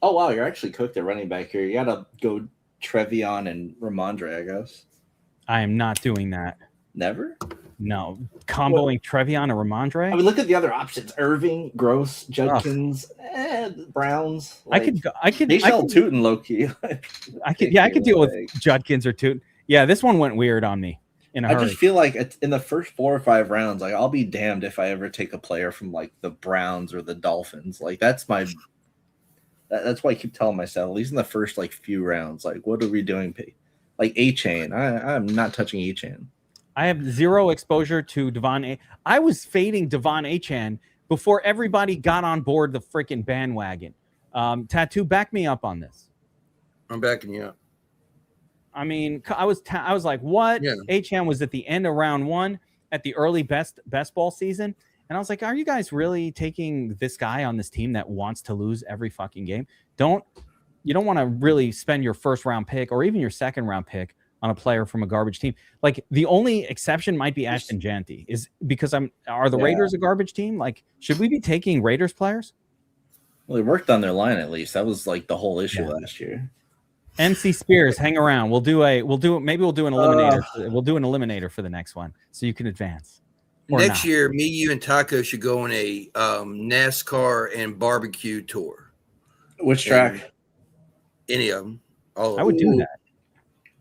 Oh wow, you're actually cooked at running back here. You got to go Trevion and Ramondre, I guess. I am not doing that. Never? No. Comboing Trevion and Ramondre? I mean, look at the other options. Irving, Gross, Judkins, Browns. Like, I could Tootin low-key. I could deal with Judkins or Tootin. Yeah, this one went weird on me in a hurry. I just feel like in the first 4 or 5 rounds, like I'll be damned if I ever take a player from like the Browns or the Dolphins. Like that's why I keep telling myself, at least in the first like few rounds, like what are we doing? Like A-Chain. I'm not touching A-Chain. I have zero exposure to Devon. I was fading Devon Achane before everybody got on board the freaking bandwagon. Tattoo, back me up on this. I'm backing you up. I mean, I was like, what? Yeah. Achane was at the end of round 1 at the early best ball season. And I was like, are you guys really taking this guy on this team that wants to lose every fucking game? You don't want to really spend your first round pick or even your second round pick on a player from a garbage team. Like the only exception might be Ashton Janty, is because are the Raiders a garbage team? Like, should we be taking Raiders players? Well, they worked on their line at least. That was like the whole issue last year. MC Spears, hang around. Maybe we'll do an eliminator. We'll do an eliminator for the next one so you can advance. Next year, me, you, and Taco should go on a NASCAR and barbecue tour. Which track? Any of them. I would do that.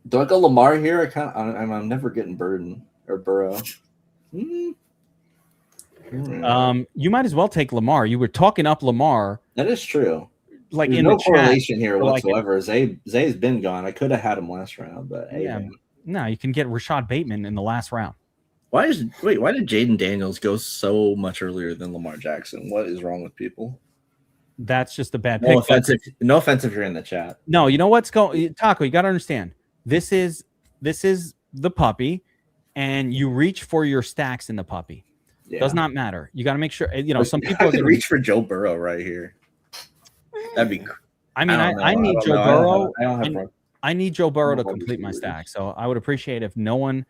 Do I go Lamar here? I'm never getting Burden or Burrow. You might as well take Lamar. You were talking up Lamar. That is true. Like there's in no the correlation chat, here whatsoever. Zay's been gone. I could have had him last round, but no, you can get Rashad Bateman in the last round. Why did Jaden Daniels go so much earlier than Lamar Jackson? What is wrong with people? That's just a bad pick. No offense if you're in the chat. No, you know what's going Taco, you got to understand. This is the puppy, and you reach for your stacks in the puppy. Yeah. Does not matter. You got to make sure. Some people could reach for Joe Burrow right here. That'd be. I mean, I need Joe Burrow. I need Joe Burrow to complete my stack. So I would appreciate if no one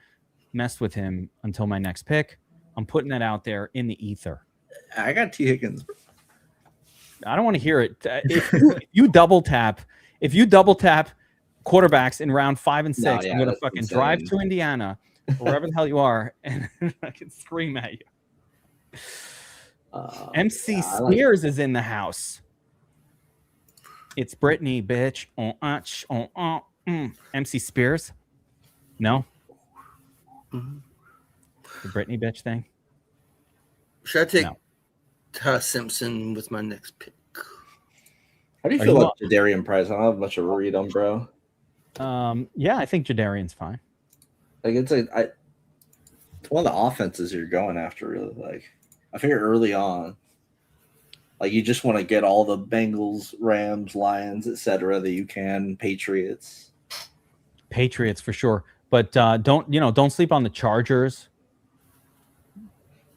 messed with him until my next pick. I'm putting that out there in the ether. I got T. Higgins. I don't want to hear it. If you double tap quarterbacks in round 5 and 6, I'm gonna fucking drive to Indiana, wherever the hell you are, and I can scream at you. MC Spears is in the house. It's Brittany, bitch. MC Spears? No? The Brittany bitch thing? Should I take Ty Simpson with my next pick? How do you feel about Jadarian Price? I don't have much of a read on, bro. Yeah, I think Jadarian's fine. Like it's one of the offenses you're going after, really. Like I figure early on, like you just want to get all the Bengals, Rams, Lions, etc. that you can. Patriots for sure, but don't sleep on the Chargers.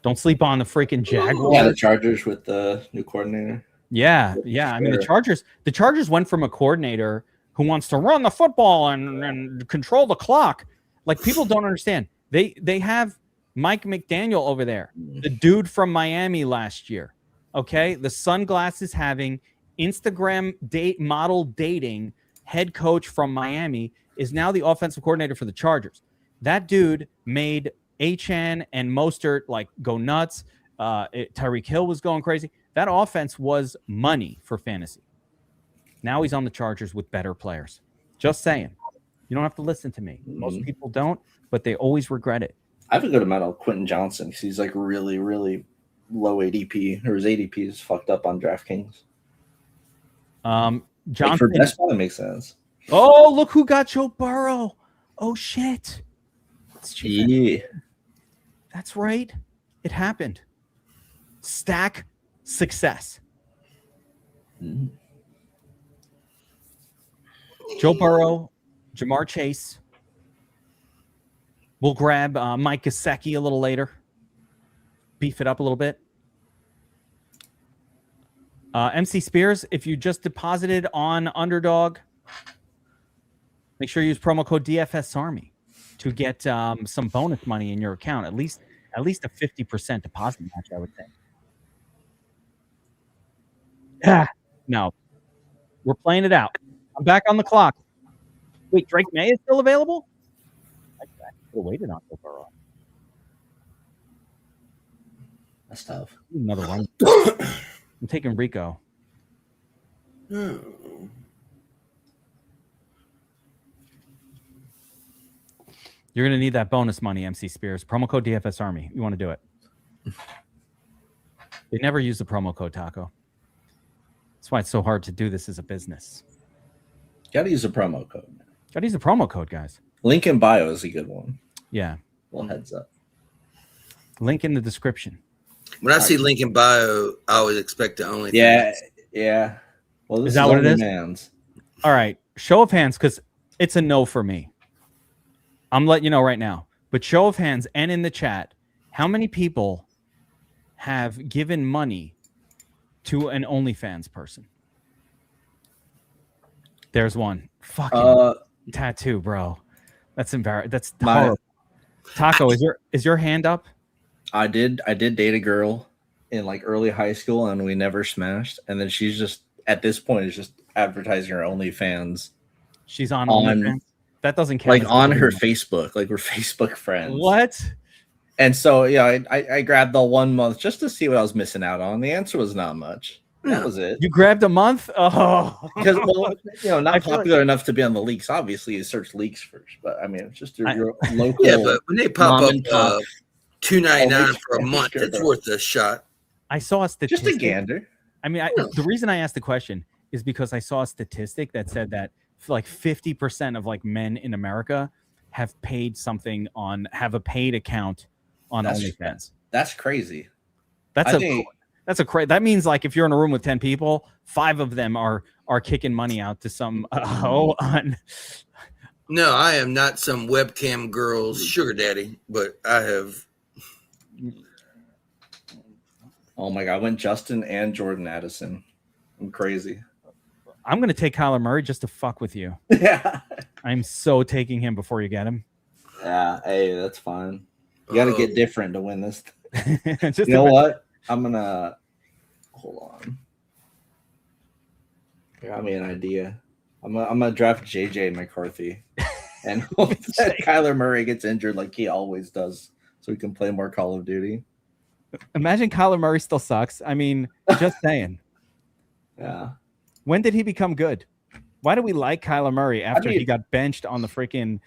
Don't sleep on the freaking Jaguars. Yeah, the Chargers with the new coordinator. Yeah. I mean, the Chargers went from a coordinator who wants to run the football and control the clock. Like, people don't understand. They have Mike McDaniel over there, the dude from Miami last year. Okay, the sunglasses having Instagram model dating head coach from Miami is now the offensive coordinator for the Chargers. That dude made Achane and Mostert like go nuts. Tyreek Hill was going crazy. That offense was money for fantasy. Now he's on the Chargers with better players. Just saying. You don't have to listen to me. Most people don't, but they always regret it. I have a good amount of Quentin Johnson because he's like really, really low ADP, or his ADP is fucked up on DraftKings. Johnson, like for best ball, it makes sense. Oh, look who got Joe Burrow. Oh, shit. Yeah. That's right. It happened. Stack success. Joe Burrow, Jamar Chase. We'll grab Mike Gesicki a little later. Beef it up a little bit. MC Spears, if you just deposited on Underdog, make sure you use promo code DFS Army to get some bonus money in your account. At least a 50% deposit match, I would think. No, we're playing it out. I'm back on the clock. Wait, Drake May is still available? I could have waited on Joe Burrow. That's tough. Another one. I'm taking Rico. You're going to need that bonus money, MC Spears. Promo code DFS Army. You want to do it. They never use the promo code, Taco. That's why it's so hard to do this as a business. Got to use a promo code. Got to use the promo code, guys. Link in bio is a good one. Yeah. Well, heads up. Link in the description. When I see link in bio, I always expect to only. Yeah. Well, this is that what it is? Man's. All right. Show of hands, because it's a no for me. I'm letting you know right now. But show of hands and in the chat, how many people have given money to an OnlyFans person? There's one. Fucking tattoo, bro. That's embarrassing. That's horrible. Taco, is your hand up? I did date a girl in like early high school and we never smashed. And then she's just at this point is just advertising her OnlyFans. She's on OnlyFans. That doesn't count. Like on her Facebook. Like we're Facebook friends. What? And so yeah, I grabbed the 1 month just to see what I was missing out on. The answer was not much. That was it. You grabbed a month? Oh, because not popular enough to be on the leaks. Obviously, you search leaks first, but I mean, it's just your local. Yeah, but when they pop up $2.99 for a month, it's worth a shot. I saw a statistic. Just a gander. I mean, the reason I asked the question is because I saw a statistic that said that like 50% of like men in America have paid something have a paid account on OnlyFans. That's crazy. That means like if you're in a room with 10 people, 5 of them are kicking money out to some on. No, I am not some webcam girl's sugar daddy, but I have. Oh my God, I went Justin and Jordan Addison. I'm crazy. I'm going to take Kyler Murray just to fuck with you. Yeah. I'm so taking him before you get him. Yeah, hey, that's fine. You got to get different to win this. You know what? I'm going to hold on. You got me an idea. I'm gonna draft JJ McCarthy and hope that Kyler Murray gets injured like he always does so he can play more Call of Duty. Imagine Kyler Murray still sucks. I mean, just saying. Yeah. When did he become good? Why do we like Kyler Murray after he got benched on the freaking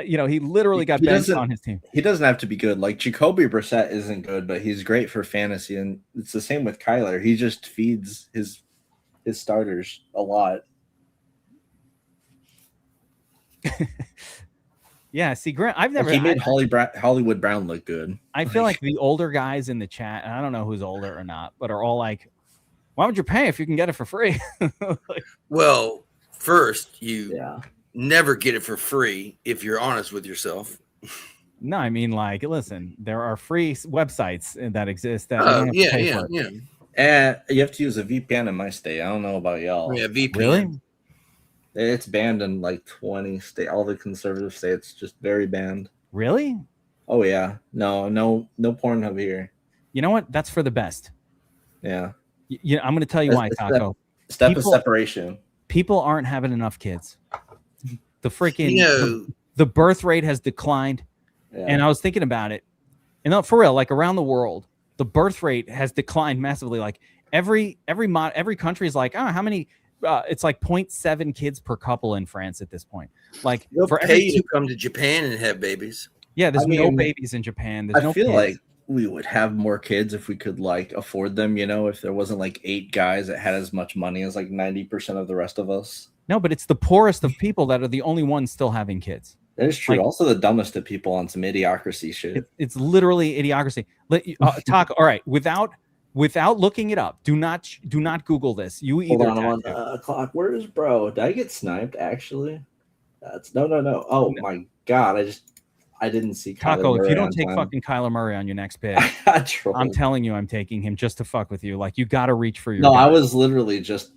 he literally got benched on his team. He doesn't have to be good. Like Jacoby Brissett isn't good, but he's great for fantasy, and it's the same with Kyler. He just feeds his starters a lot. Yeah, see, Grant, I've never. He made Hollywood Brown look good. I feel like the older guys in the chat, and I don't know who's older or not, but are all like, "Why would you pay if you can get it for free?" Well, first you never get it for free if you're honest with yourself. No, I mean, like, listen, there are free websites that exist that you don't have to pay for. Yeah. And you have to use a VPN in my state. I don't know about y'all. Yeah, VPN. Really? It's banned in like 20 states. All the conservative states, just very banned. Really? Oh yeah. No Pornhub here. You know what? That's for the best. Yeah. I'm going to tell you why, Taco. Step of separation. People aren't having enough kids. The freaking the birth rate has declined. And I was thinking about it, and no, for real, like around the world, the birth rate has declined massively. Like every country is like, how many? It's like 0.7 kids per couple in France at this point. Like they'll for pay every you to come to Japan and have babies. Yeah, there's no babies in Japan. There's I no feel kids. like we would have more kids if we could like afford them, you know, if there wasn't like 8 guys that had as much money as like 90% of the rest of us. No, but it's the poorest of people that are the only ones still having kids. That is true. Like, also the dumbest of people on some idiocracy shit. It's literally idiocracy. Talk. All right, without looking it up. Do not Google this. You either. Hold on, I'm on clock. Where is bro? Did I get sniped? Actually, that's no. Oh no. My god! I didn't see Taco. If you don't take fucking Kyler Murray on your next pick, I'm telling you, I'm taking him just to fuck with you. Like you got to reach for your. No, guy. I was literally just.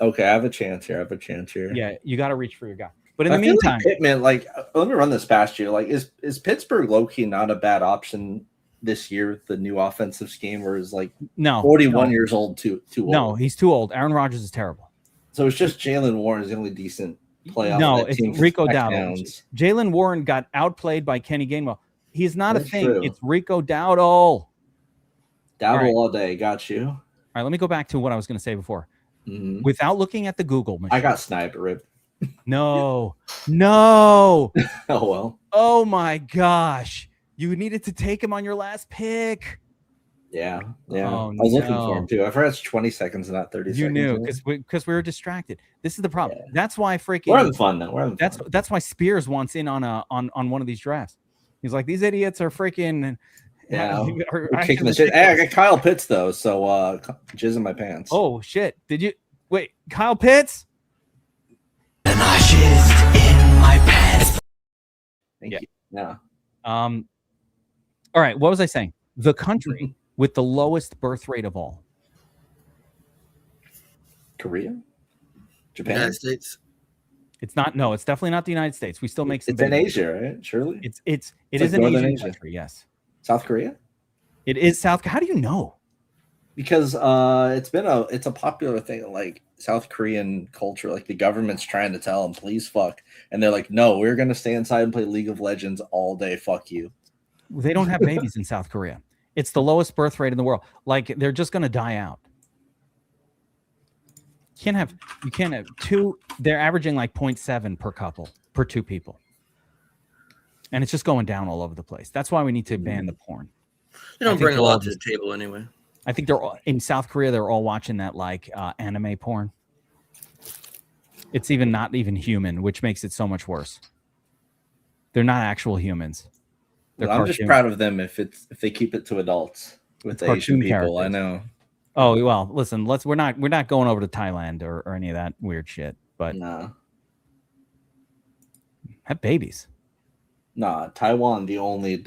Okay, I have a chance here. Yeah, you got to reach for your guy. But in the like meantime, Pittman, like let me run this past you. Like, is Pittsburgh low-key not a bad option this year with the new offensive scheme, or is like 41 years old too old? No, he's too old. Aaron Rodgers is terrible. So it's just Jalen Warren is the only decent playoff. No, it's Rico Dowdle. Jalen Warren got outplayed by Kenny Gainwell. He's not a thing. True. It's Rico Dowdle. Dowdle all day. Got you. All right, let me go back to what I was going to say before. Mm-hmm. Without looking at the Google machine. I got sniped, Rip. No. Oh well. Oh my gosh. You needed to take him on your last pick. Yeah. Oh, I was looking for him too. I forgot it's 20 seconds, not 30 seconds. You knew because we were distracted. This is the problem. Yeah. That's why freaking we're having fun though. That's why Spears wants in on one of these drafts. He's like, these idiots are freaking are kicking the shit. Hey, I got Kyle Pitts though, so jizz in my pants. Oh shit. Did you wait, Kyle Pitts? And I shizzed in my pants. Thank you. Yeah. All right. What was I saying? The country with the lowest birth rate of all. Korea? Japan? United States? It's not. No, it's definitely not the United States. We still make some. It's in Asia, right? Surely. It is an Asian country. Yes. South Korea? It is South. How do you know? Because it's a popular thing, like South Korean culture. Like the government's trying to tell them, please fuck, and they're like, no, we're gonna stay inside and play League of Legends all day. Fuck you. They don't have babies in South Korea. It's the lowest birth rate in the world. Like they're just gonna die out. You can't have two. They're averaging like 0.7 per couple per 2 people, and it's just going down all over the place. That's why we need to ban the porn. They don't bring a lot to the table anyway. I think they're all, in South Korea. They're all watching that like anime porn. It's not even human, which makes it so much worse. They're not actual humans. I'm just proud of them if they keep it to adults with the Asian people. I know. Oh well, listen. We're not going over to Thailand or any of that weird shit. But have babies. Nah, Taiwan the only.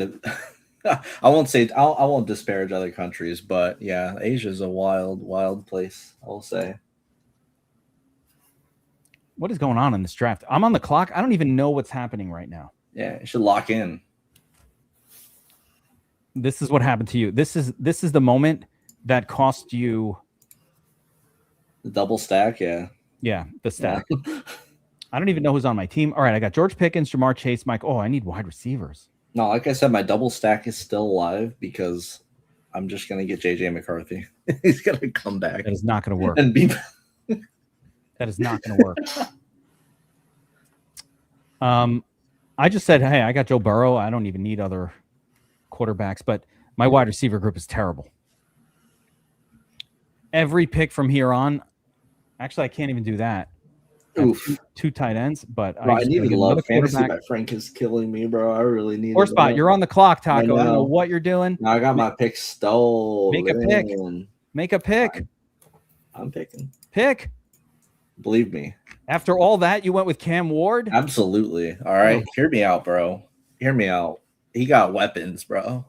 I won't disparage other countries, but yeah, Asia's a wild place, I'll say. What is going on in this draft? I'm on the clock. I don't even know what's happening right now. Yeah, you should lock in. This is what happened to you. This is the moment that cost you the double stack, yeah. Yeah, the stack. Yeah. I don't even know who's on my team. All right, I got George Pickens, Jamar Chase, Mike. Oh, I need wide receivers. No, like I said, my double stack is still alive because I'm just going to get JJ McCarthy. He's going to come back. That is not going to work. And be that is not going to work. I just said, hey, I got Joe Burrow. I don't even need other quarterbacks, but my wide receiver group is terrible. Every pick from here on, actually, I can't even do that. Two tight ends, but bro, I need to love fantasy. My Frank is killing me, bro. I really need. Four spot. You're on the clock, Taco. I don't know what you're doing. No, I got my pick stolen. Make a pick. Make a pick. I'm picking. Pick. Believe me. After all that, you went with Cam Ward? Absolutely. All right. Hear me out, bro. Hear me out. He got weapons, bro.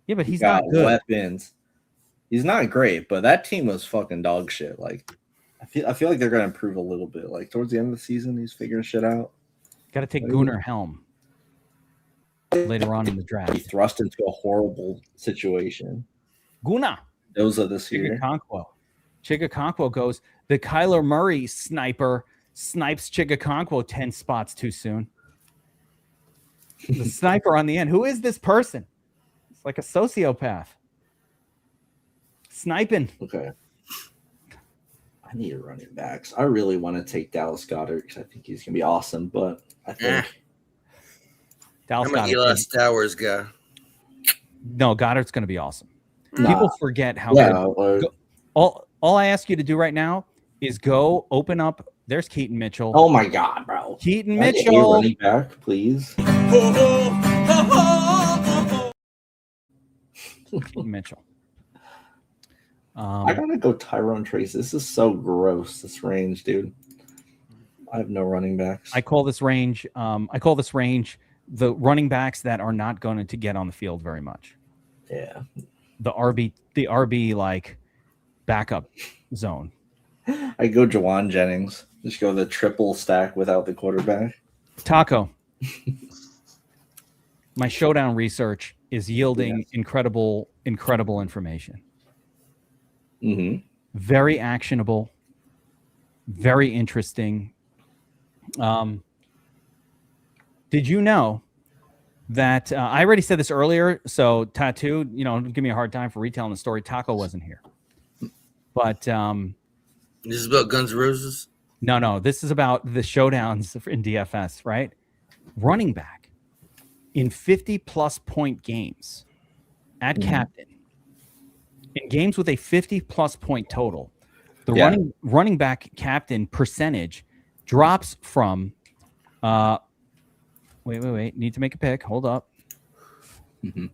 Yeah, but he's not good. Weapons. He's not great, but that team was fucking dog shit. Like, I feel like they're gonna improve a little bit. Like towards the end of the season, he's figuring shit out. Got to take Gunnar Helm later on in the draft. He thrust into a horrible situation. Gunnar. Those are this year. Chigakonkwo goes. The Kyler Murray sniper snipes Chigakonkwo 10 spots too soon. The sniper on the end. Who is this person? It's like a sociopath. Sniping. Okay. I need running backs. I really want to take Dallas Goedert because I think he's gonna be awesome, but I think Dallas I'm an Eli Stowers guy. No, Goddard's going to be awesome. Nah. People forget how good. All I ask you to do right now is go open up. There's Keaton Mitchell. Oh my God, bro! Keaton Can I get a Mitchell. running back, please. Keaton Mitchell. I gotta go Tyrone Trace. This is so gross. This range, dude. I have no running backs. I call this range. The running backs that are not going to get on the field very much. Yeah. The RB like backup zone. I go Jawan Jennings. Just go the triple stack without the quarterback. Taco. My showdown research is yielding incredible information. Mm-hmm. Very actionable, very interesting. Did you know that I already said this earlier? So Tattoo, give me a hard time for retelling the story. Taco wasn't here, but this is about Guns N' Roses. No, this is about the showdowns in DFS, right? Running back in 50+ point games at captain. In games with a 50+ point total, the running back captain percentage drops from wait. Need to make a pick. Hold up. Mm-hmm.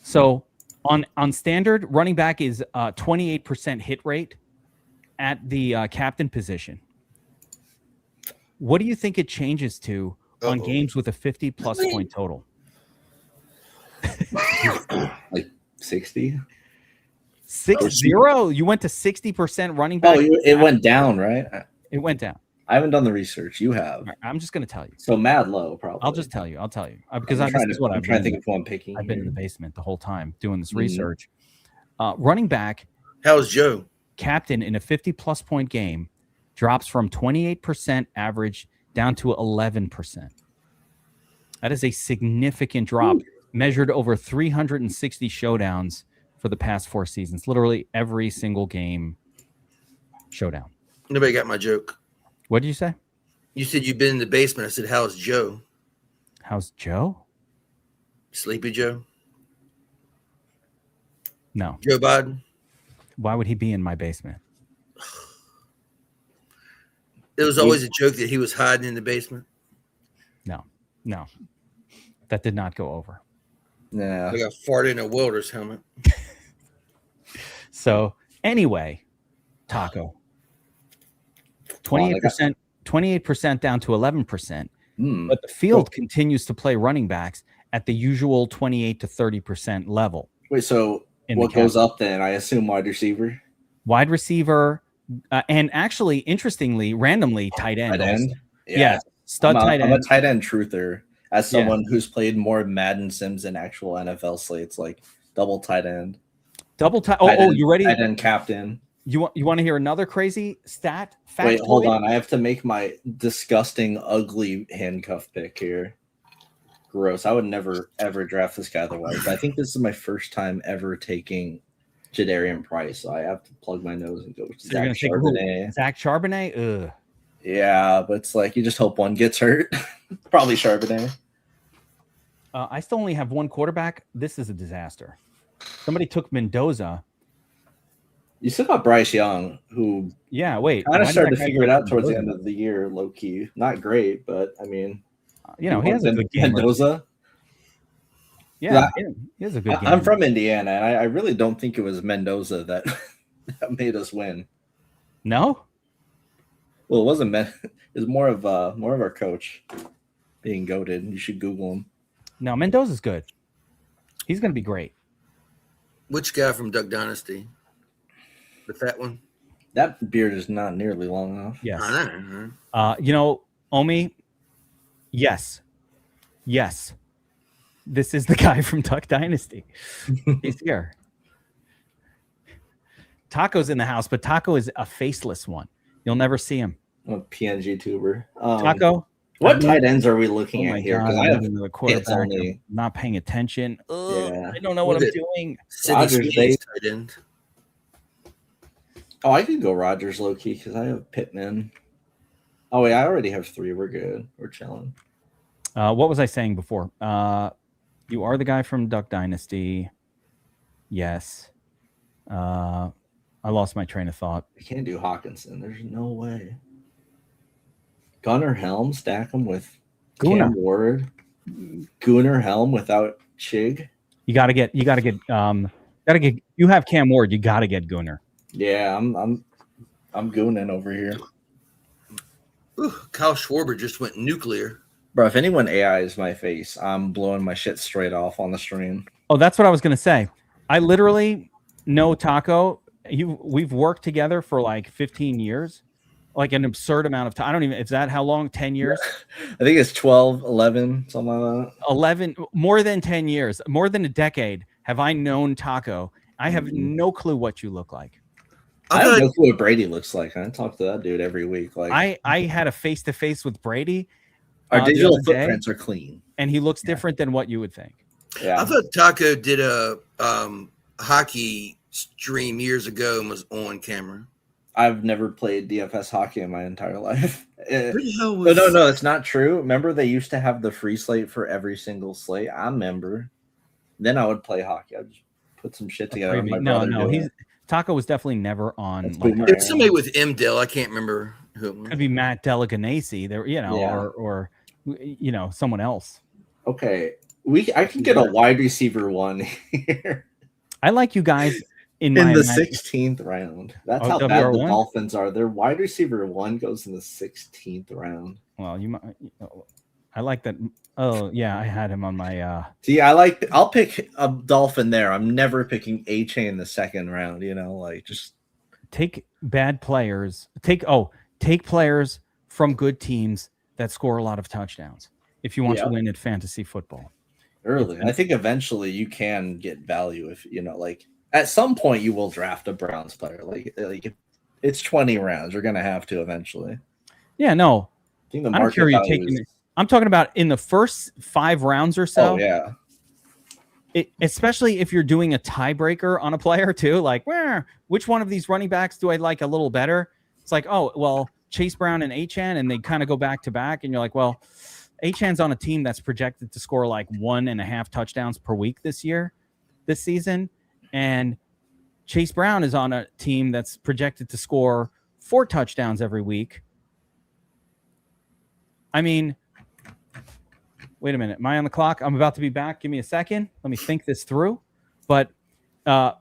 So on standard, running back is 28% hit rate at the captain position. What do you think it changes to on games with a 50+ point total? Like 60? 60? You went to 60% running back? Oh, it went down, right? It went down. I haven't done the research. You have. I'm just going to tell you. So mad low, probably. I'll just tell you. Because I'm trying to think of who I'm picking. I've been in the basement the whole time doing this research. Running back. How's Joe? Captain in a 50+ point game drops from 28% average down to 11%. That is a significant drop measured over 360 showdowns for the past 4 seasons. Literally every single game showdown. Nobody got my joke. What did you say? You said you've been in the basement. I said, how's Joe? How's Joe? Sleepy Joe? No. Joe Biden? Why would he be in my basement? It was always a joke that he was hiding in the basement. No. That did not go over. Yeah. I got farted in a welder's helmet. So anyway, Taco. 28% down to 11%. But the field continues to play running backs at the usual 28 to 30% level. Wait, so what goes up then? I assume wide receiver? Wide receiver, and actually, interestingly, randomly, tight end. Tight end? Yeah. Stud tight end. I'm a tight end truther. As someone who's played more Madden Sims than actual NFL slates, like double tight end. Double tight. Oh, you ready? Tight end captain. You want to hear another crazy stat? Wait, hold on. I have to make my disgusting, ugly handcuff pick here. Gross. I would never, ever draft this guy otherwise. I think this is my first time ever taking Jadarian Price, so I have to plug my nose and go with Zach Charbonnet. Zach Charbonnet? Ugh. Yeah, but it's like you just hope one gets hurt. Probably Charbonnet. I still only have one quarterback. This is a disaster. Somebody took Mendoza. You still got Bryce Young, who kind of started to figure it out towards the end of the year, low key. Not great, but I mean, he has a good game. Mendoza. Yeah, he has a good game. I'm from Indiana, and I really don't think it was Mendoza that made us win. No. Well, it wasn't. It was more of our coach being goated. You should Google him. No, Mendoza's good. He's going to be great. Which guy from Duck Dynasty? The fat one? That beard is not nearly long enough. Yes. I know. Omi, yes. This is the guy from Duck Dynasty. He's here. Taco's in the house, but Taco is a faceless one. You'll never see him. I'm a PNG tuber. Taco, What tight ends are we looking Oh my at here? God, Because I'm I have looking at the hits quarterback. only. I'm not paying attention. Ugh, Yeah. I don't know what Was I'm it- doing. Sidney Rodgers, Sweeney's tight end. Oh, I could go Rodgers low key because I have Pittman. Oh wait, I already have 3. We're good. We're chilling. What was I saying before? You are the guy from Duck Dynasty. Yes. I lost my train of thought. We can't do Hawkinson. There's no way. Gunnar Helm, stack him with Gunnar. Cam Ward. Gunnar Helm without Chig. You gotta get you have Cam Ward, you gotta get Gunnar. Yeah, I'm gooning over here. Ooh, Kyle Schwarber just went nuclear. Bro, if anyone AI is my face, I'm blowing my shit straight off on the stream. Oh, that's what I was gonna say. I literally know Taco. We've worked together for like 15 years, like an absurd amount of time. I don't even, is that how long? 10 years? I think it's 12, 11, something like that. 11, more than 10 years, more than a decade have I known Taco. I have no clue what you look like. I have no clue what Brady looks like. I talk to that dude every week. Like I had a face-to-face with Brady. Our digital the other day, footprints are clean. and he looks different than what you would think. Yeah. I thought Taco did a hockey stream years ago and was on camera. I've never played DFS hockey in my entire life. Who the hell was... No, it's not true. Remember, they used to have the free slate for every single slate. I remember. Then I would play hockey. I'd just put some shit together. Taco was definitely never on. It's somebody with MDL. I can't remember who. Could be Matt Delaganese there, or someone else. Okay, I can get a wide receiver 1 here. I like you guys in the 16th round. That's how bad WR1? the Dolphins are. Their wide receiver 1 goes in the 16th round. Well, I like that. Oh yeah, I had him on my. See, I'll pick a Dolphin there. I'm never picking A-Chain in the 2nd round. Just take bad players. Take players from good teams that score a lot of touchdowns. If you want to win at fantasy football, early, I think eventually you can get value if at some point you will draft a Browns player. Like it's 20 rounds, you're gonna have to eventually. Yeah, no, I think the I don't care. You're taking it. I'm talking about in the first 5 rounds or so. Oh yeah. Especially if you're doing a tiebreaker on a player too, like which one of these running backs do I like a little better? It's like, oh well, Chase Brown and Achane, and they kind of go back to back, and you're like, well, Achane's on a team that's projected to score like 1.5 touchdowns per week this season, and Chase Brown is on a team that's projected to score 4 touchdowns every week. I mean, wait a minute. Am I on the clock? I'm about to be back. Give me a second. Let me think this through. But by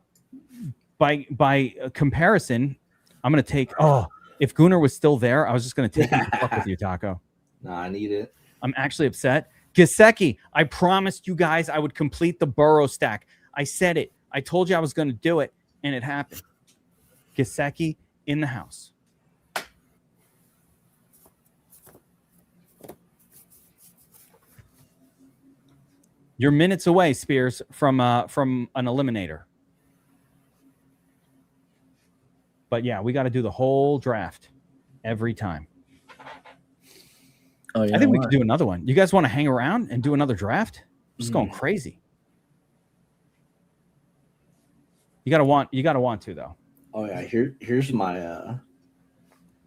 comparison, I'm going to take. Oh, if Gunnar was still there, I was just going to take him to fuck with you, Taco. No, I need it. I'm actually upset. Gesicki, I promised you guys I would complete the Burrow stack. I said it. I told you I was going to do it, and it happened. Gesicki in the house. You're minutes away, Spears, from an eliminator. But yeah, we got to do the whole draft every time. Oh, yeah, I think we could do another one. You guys want to hang around and do another draft? I'm just going crazy. You gotta want to though. Oh yeah, here's my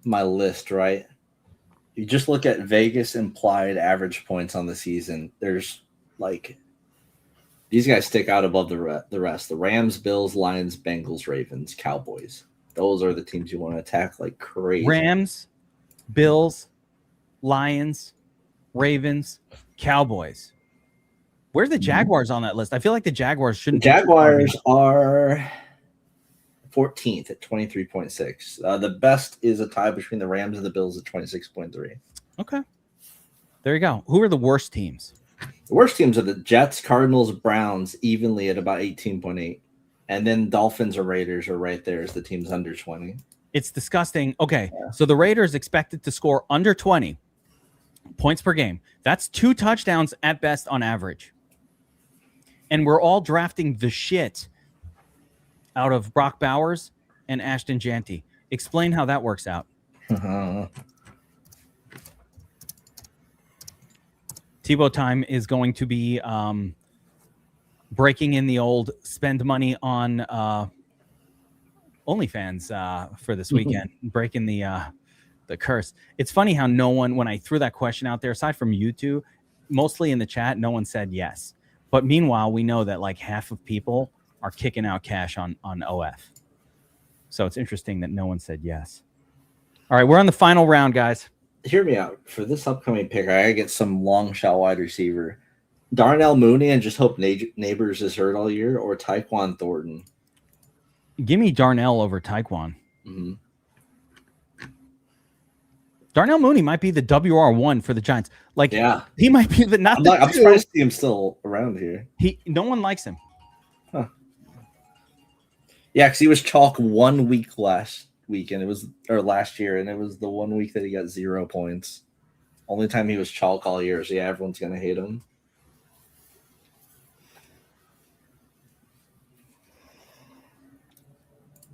my list, right? You just look at Vegas implied average points on the season. There's like these guys stick out above the rest. The Rams, Bills, Lions, Bengals, Ravens, Cowboys. Those are the teams you want to attack like crazy. Rams, Bills, Lions, Ravens, Cowboys. Where's the Jaguars on that list? I feel like the Jaguars shouldn't. The Jaguars are 14th at 23.6. The best is a tie between the Rams and the Bills at 26.3. Okay. There you go. Who are the worst teams? The worst teams are the Jets, Cardinals, Browns, evenly at about 18.8. And then Dolphins or Raiders are right there as the teams under 20. It's disgusting. Okay. Yeah. So the Raiders expected to score under 20 points per game. That's 2 touchdowns at best on average. And we're all drafting the shit out of Brock Bowers and Ashton Janty. Explain how that works out. Tebow time is going to be breaking in the old spend money on OnlyFans for this weekend, breaking the curse. It's funny how no one, when I threw that question out there, aside from you two, mostly in the chat, no one said yes. But meanwhile, we know that like half of people are kicking out cash on OF. So it's interesting that no one said yes. All right, we're on the final round, guys. Hear me out. For this upcoming pick, I gotta get some long shot wide receiver. Darnell Mooney and just hope Neighbors is hurt all year, or Tyquan Thornton. Give me Darnell over Tyquan. Mm-hmm. Darnell Mooney might be the WR1 for the Giants. Like, yeah, he might be the not. I'm surprised to see him still around here. No one likes him. Huh. Yeah, because he was chalk 1 week last week, and it was last year, and it was the 1 week that he got 0 points. Only time he was chalk all year. So yeah, everyone's gonna hate him.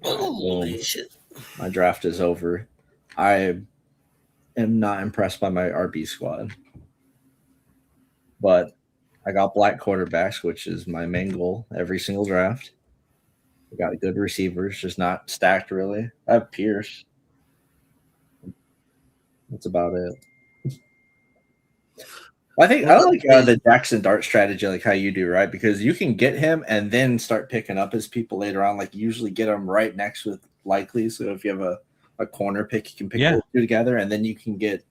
Holy shit! My draft is over. I am not impressed by my RB squad, but I got black quarterbacks, which is my main goal every single draft. I got good receivers, just not stacked really. I have Pierce. That's about it. I like the Jackson Dart strategy, like how you do, right? Because you can get him and then start picking up his people later on. Like you usually get them right next with likely. So if you have a corner pick, you can pick those two together, and then you can get.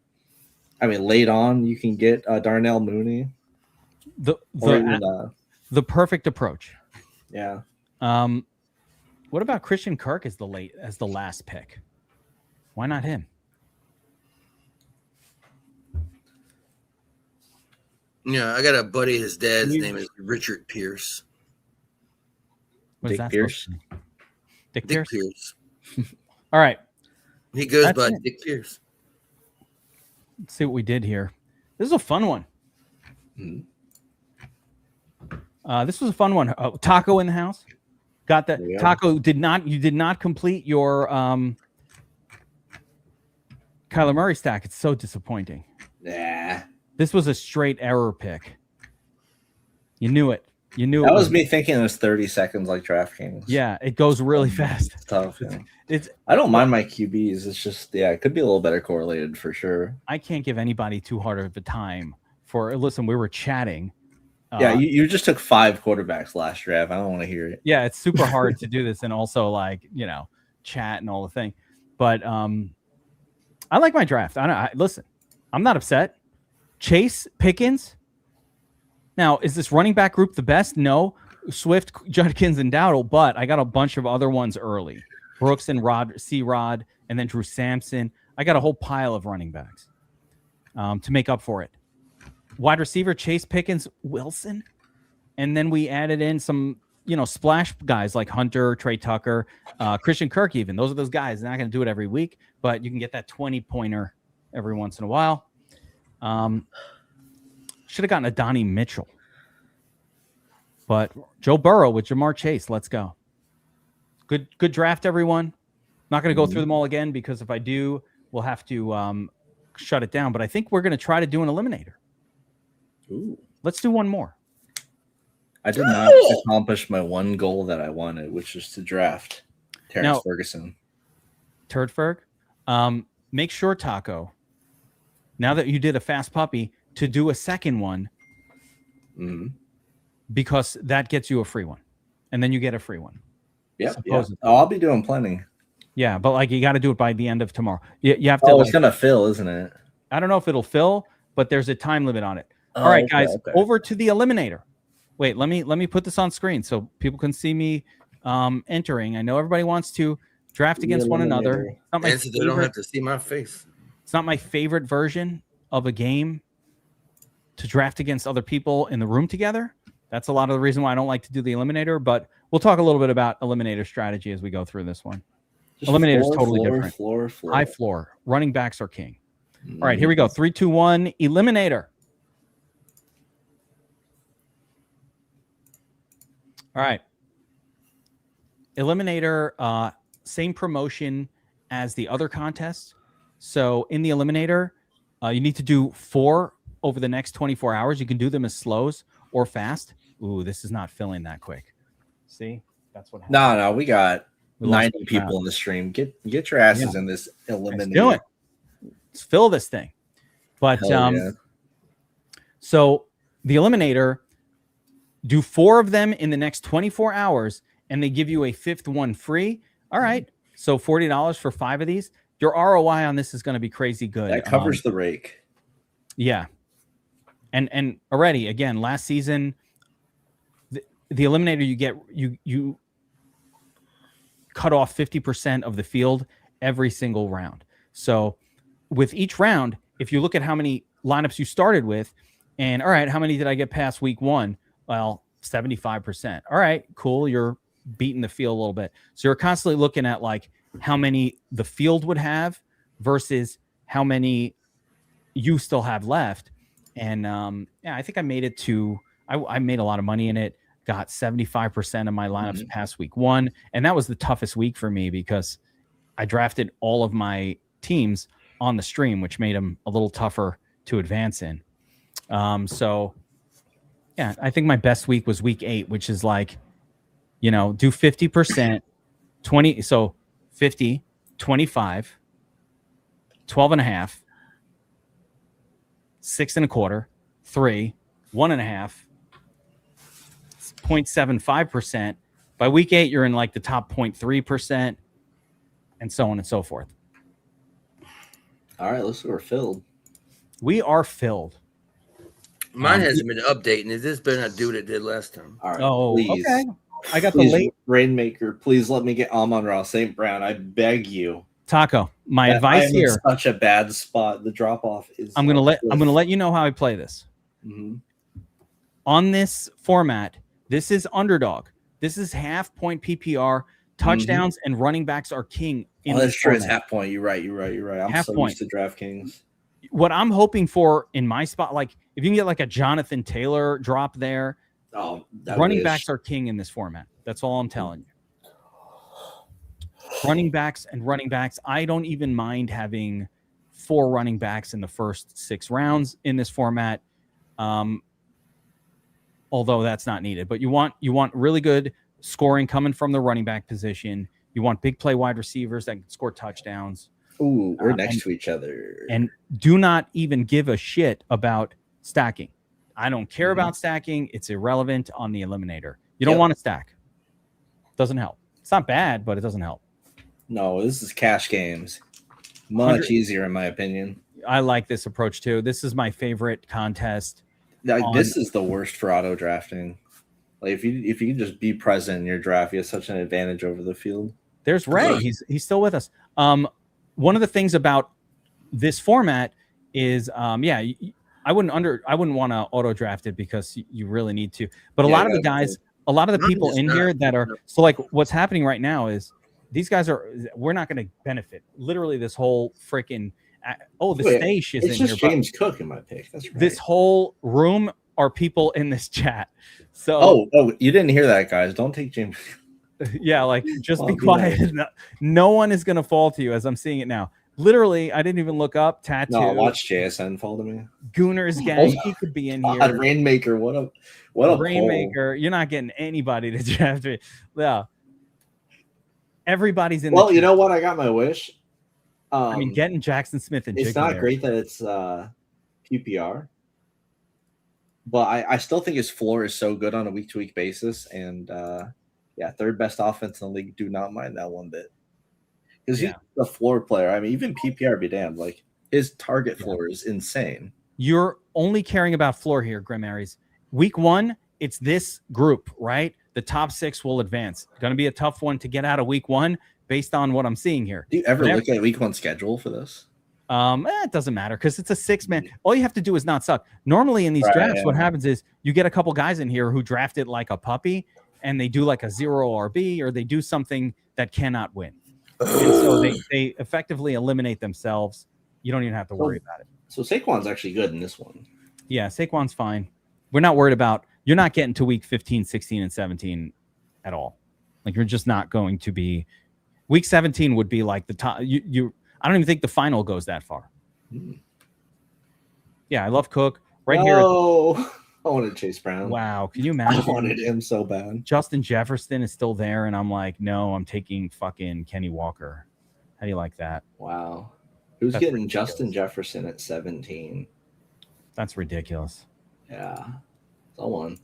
I mean, late on, you can get Darnell Mooney. The perfect approach. Yeah. What about Christian Kirk as the last pick? Why not him? Yeah, I got a buddy. His dad's name is Richard Pierce. What is that? Pierce. Dick Pierce. All right. He goes by Dick Pierce. Let's see what we did here. This is a fun one. Mm-hmm. This was a fun one. Taco in the house. Got that. Taco you did not complete your Kyler Murray stack. It's so disappointing. Nah. This was a straight error pick. You knew it. That was me thinking it was 30 seconds like DraftKings. Yeah, it goes really fast. It's tough. Yeah. I don't mind my QBs. It's just, it could be a little better correlated for sure. I can't give anybody too hard of a time listen, we were chatting. You just took 5 quarterbacks last draft. I don't want to hear it. Yeah, it's super hard to do this and also chat and all the thing. But I like my draft. Listen, I'm not upset. Chase, Pickens. Now, is this running back group the best? No. Swift, Judkins, and Dowdle, but I got a bunch of other ones early. Brooks and C-Rod, and then Drew Sampson. I got a whole pile of running backs to make up for it. Wide receiver, Chase, Pickens, Wilson. And then we added in some, splash guys like Hunter, Trey Tucker, Christian Kirk even. Those are those guys. They're not going to do it every week, but you can get that 20-pointer every once in a while. Should have gotten a Donnie Mitchell. But Joe Burrow with Jamar Chase. Let's go. Good draft, everyone. Not going to go through them all again because if I do, we'll have to shut it down. But I think we're going to try to do an eliminator. Ooh. Let's do one more. I did not accomplish my one goal that I wanted, which was to draft Terrence Ferguson. Turd Ferg. Make sure, Taco, now that you did a fast puppy, to do a second one. Mm-hmm. Because that gets you a free one. And then you get a free one. Yep. Yeah. Oh, I'll be doing plenty. Yeah, but you got to do it by the end of tomorrow. You have to. Oh, it's going to fill, isn't it? I don't know if it'll fill, but there's a time limit on it. All right, guys, over to the eliminator. Wait, let me put this on screen so people can see me entering. I know everybody wants to draft against one another. They don't have to see my face. It's not my favorite version of a game to draft against other people in the room together. That's a lot of the reason why I don't like to do the eliminator, but we'll talk a little bit about eliminator strategy as we go through this one. Eliminator is totally different. Floor. High floor. Running backs are king. All right, here we go. 3, 2, 1. Eliminator. All right. Eliminator, same promotion as the other contests. So in the eliminator, you need to do 4 over the next 24 hours. You can do them as slows or fast. Ooh, this is not filling that quick. See, that's what happened. No, we got We lost 90 people in the stream. Get your asses in this eliminator. Let's do it. Let's fill this thing. But so the eliminator, do 4 of them in the next 24 hours, and they give you a 5th one free. All right. So $40 for 5 of these. Your ROI on this is going to be crazy good. That covers the rake. Yeah. And already, again, last season, the eliminator, you cut off 50% of the field every single round. So with each round, if you look at how many lineups you started with, and all right, how many did I get past week 1? Well, 75%. All right, cool. You're beating the field a little bit. So you're constantly looking at like how many the field would have versus how many you still have left. And I think I made it to, I made a lot of money in it. Got 75% of my lineups past week 1. And that was the toughest week for me because I drafted all of my teams on the stream, which made them a little tougher to advance in. So yeah, I think my best week was week 8, which is like, do 50%, 20. So 50, 25, 12 and a half, 6 1/4, 3, 1.5, 0.75%. By week 8, you're in like the top 0.3%, and so on and so forth. All right, let's see, we're filled. We are filled. Mine hasn't been updating. This better not do what it did last time. All right, please. Okay. I got please, the late Rainmaker. Please let me get Amon-Ra St. Brown. I beg you. Taco. My advice here. In such a bad spot. The drop off is. I'm gonna let you know how I play this. Mm-hmm. On this format, this is underdog. This is half point PPR. Touchdowns and running backs are king. That's true. It's half point. You're right. I'm half so point. used to DraftKings. What I'm hoping for in my spot, like if you can get like a Jonathan Taylor drop there, running backs are king in this format. That's all I'm telling you. Running backs. I don't even mind having 4 running backs in the first 6 rounds in this format. Although that's not needed, but you want really good scoring coming from the running back position. You want big play wide receivers that can score touchdowns. Ooh, we're next to each other. And do not even give a shit about stacking. I don't care about stacking. It's irrelevant on the eliminator. You don't want to stack. Doesn't help. It's not bad, but it doesn't help. No, this is cash games. Much easier, in my opinion. I like this approach too. This is my favorite contest. This is the worst for auto drafting. Like if you can just be present in your draft, you have such an advantage over the field. There's Ray. He's still with us. One of the things about this format is, I wouldn't want to auto draft it because you really need to. But a lot of the guys, a lot of the people in here that are so like what's happening right now is these guys we're not going to benefit. Literally, this whole freaking Stash is in here. It's just James Cook in my pick. That's right. This whole room are people in this chat. So you didn't hear that, guys. Don't take James. Yeah, like just be quiet. No one is gonna fall to you as I'm seeing it now. Literally, I didn't even look up. Tattoo. No, watch JSN fall to me. Gooner's gang. He could be in here. Rainmaker. What a Rainmaker. You're not getting anybody to draft me. Yeah. Everybody's in. Well, you know what? I got my wish. I mean, getting Jackson Smith and it's not great that it's PPR, but I still think his floor is so good on a week-to-week basis, and third best offense in the league. Do not mind that one bit because he's a floor player. I mean, even PPR be damned. Like his target floor is insane. You're only caring about floor here, Grim Aries. Week 1, it's this group, right? The top 6 will advance. Going to be a tough one to get out of week 1. Based on what I'm seeing here. Do you ever look at week 1 schedule for this? It doesn't matter because it's a 6-man. All you have to do is not suck. Normally in these drafts, what happens is you get a couple guys in here who drafted like a puppy and they do like a 0 RB or they do something that cannot win. And so they effectively eliminate themselves. You don't even have to worry about it. So Saquon's actually good in this one. Yeah, Saquon's fine. We're not worried about you're not getting to week 15, 16, and 17 at all. Like you're just not going to be. Week 17 would be like the top. I don't even think the final goes that far. Yeah, I love Cook. Right here. I wanted Chase Brown. Wow. Can you I imagine? wanted him so bad. Justin Jefferson is still there, and I'm like, no, I'm taking fucking Kenny Walker. How do you like that? Wow. Who's That's getting ridiculous. Justin Jefferson at 17? That's ridiculous. Yeah. Someone.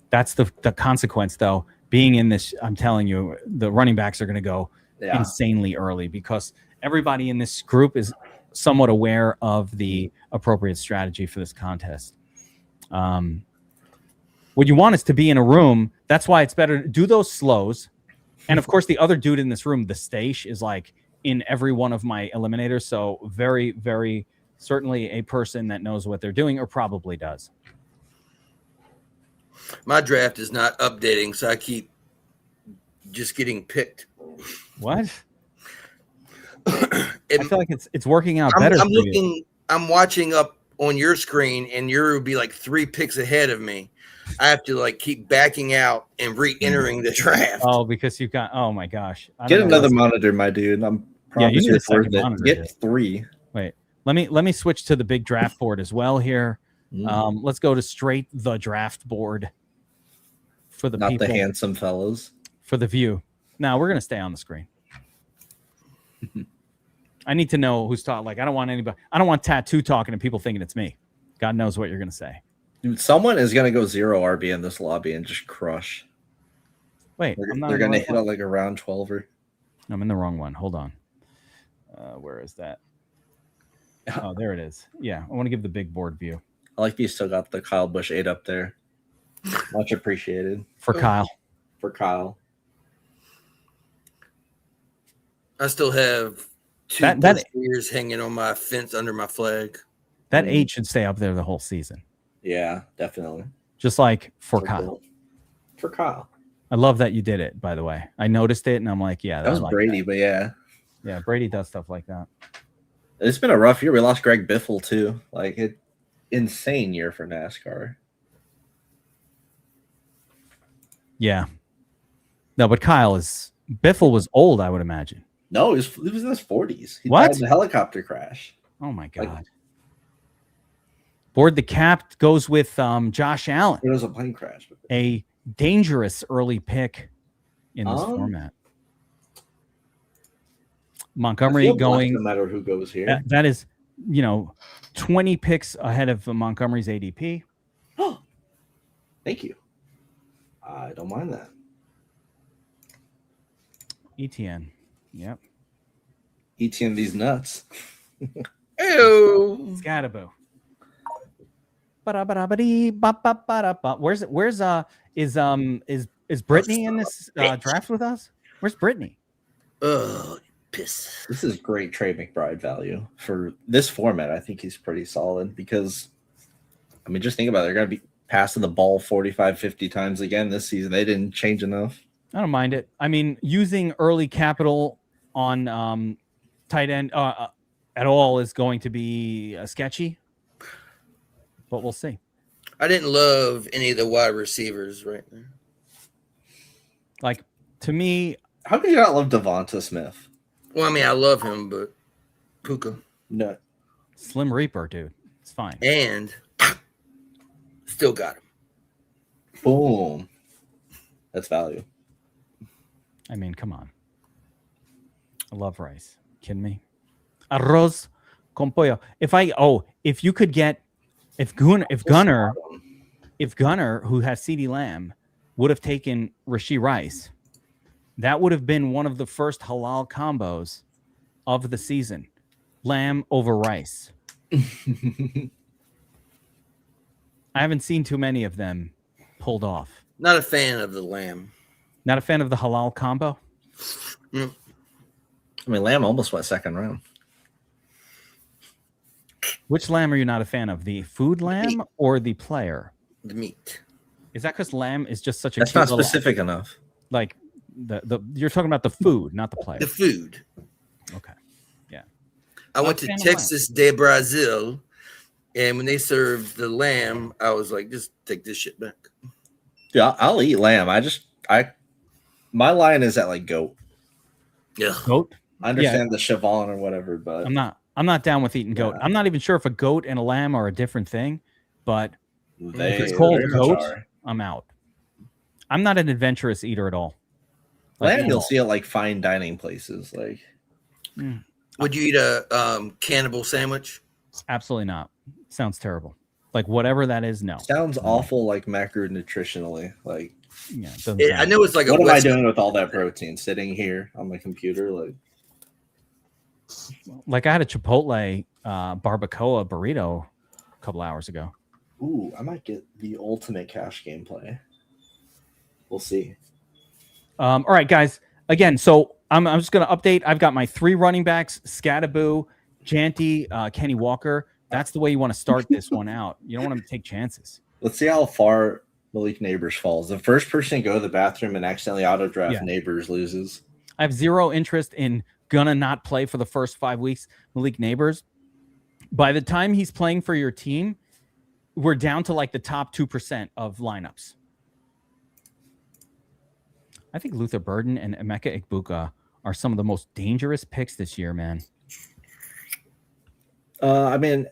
That's the consequence, though. Being in this, I'm telling you, the running backs are going to go insanely early because everybody in this group is somewhat aware of the appropriate strategy for this contest. What you want is to be in a room. That's why it's better to do those slows. And of course, the other dude in this room, the Stache, is like in every one of my eliminators. So very, very certainly a person that knows what they're doing or probably does. My draft is not updating, so I keep just getting picked. What? I feel like it's working out I'm better. looking. I'm watching up on your screen, and you'll be like 3 picks ahead of me. I have to like keep backing out and re-entering the draft. Oh, because you've got. Oh my gosh! Get another monitor, my dude. I'm you need a second monitor. Get 3. Wait, let me switch to the big draft board as well here. Let's go to straight the draft board for the not people, the handsome fellows for the view. Now we're gonna stay on the screen. I need to know who's talking. Like I don't want anybody. I don't want Tattoo talking and people thinking it's me. God knows what you're gonna say. Dude, someone is gonna go 0 RB in this lobby and just crush. Wait, they're gonna hit out like a round 12er. I'm in the wrong one. Hold on. Where is that? Oh, there it is. Yeah, I want to give the big board view. I like you still got the Kyle Busch 8 up there. Much appreciated. For Kyle. For Kyle. I still have 2 years hanging on my fence under my flag. That 8 should stay up there the whole season. Yeah, definitely. Just like for Kyle. For Kyle. I love that you did it, by the way. I noticed it, and I'm like, yeah. That was Brady, but yeah. Yeah, Brady does stuff like that. It's been a rough year. We lost Greg Biffle, too. Like, insane year for NASCAR. Yeah. No, but Biffle was old, I would imagine. No, he was in his 40s. He What? died in a helicopter crash. Oh, my God. Board the cap goes with Josh Allen. It was a plane crash. A dangerous early pick in this format. Montgomery going. No matter who goes here. That is, 20 picks ahead of Montgomery's ADP. Oh, thank you. I don't mind that. ETN. Yep. ETN these nuts. Ew. Scatterboo. Is Brittany in this draft with us? Where's Brittany? Piss. This is great Trey McBride value for this format. I think he's pretty solid because, I mean, just think about it. They're going to be passing the ball 45, 50 times again this season. They didn't change enough. I don't mind it. I mean, using early capital on tight end at all is going to be sketchy, but we'll see. I didn't love any of the wide receivers right there. Like, to me... How could you not love Devonta Smith? Well, I mean, I love him, but Puka. No. Slim Reaper, dude. It's fine. And still got him. Boom. That's value. I mean, come on. I love rice. Kidding me? Arroz con pollo. If you could get, if Gunner, who has CeeDee Lamb, would have taken Rashee Rice, that would have been one of the first halal combos of the season. Lamb over Rice. I haven't seen too many of them pulled off. Not a fan of the lamb. Not a fan of the halal combo? Mm. I mean, Lamb almost went second round. Which lamb are you not a fan of? The food lamb or the player? The meat. Is that because lamb is just such a That's cute not specific enough. Like the you're talking about the food, not the player. The food. Okay. Yeah. I went to Texas de Brazil, and when they served the lamb, I was like, just take this shit back. Yeah, I'll eat lamb. My line is at like goat. Yeah. Goat? I understand the Chevron or whatever, but I'm not I'm not down with eating goat. Yeah. I'm not even sure if a goat and a lamb are a different thing, but They if it's called very much goat, are. I'm out. I'm not an adventurous eater at all. Lamb, at you'll all. see at like fine dining places. Like, Would you eat a cannibal sandwich? Absolutely not. Sounds terrible. Like whatever that is, no. sounds awful, like macronutritionally. Like, Yeah, it doesn't I sound know it's like what a am I West doing with all that protein? Sitting here on my computer, like I had a Chipotle barbacoa burrito a couple hours ago. ooh, I might get the ultimate cash gameplay. We'll see. All right, guys. Again, so I'm just going to update. I've got my 3 running backs: Scadaboo, Janty, Kenny Walker. That's the way you want to start this one out. You don't want to take chances. Let's see how far Malik Neighbors falls. The first person to go to the bathroom and accidentally auto draft Neighbors loses. I have zero interest in gonna not play for the first 5 weeks. Malik Neighbors. By the time he's playing for your team, we're down to like the top 2% of lineups. I think Luther Burden and Emeka Igbuka are some of the most dangerous picks this year, man. I mean,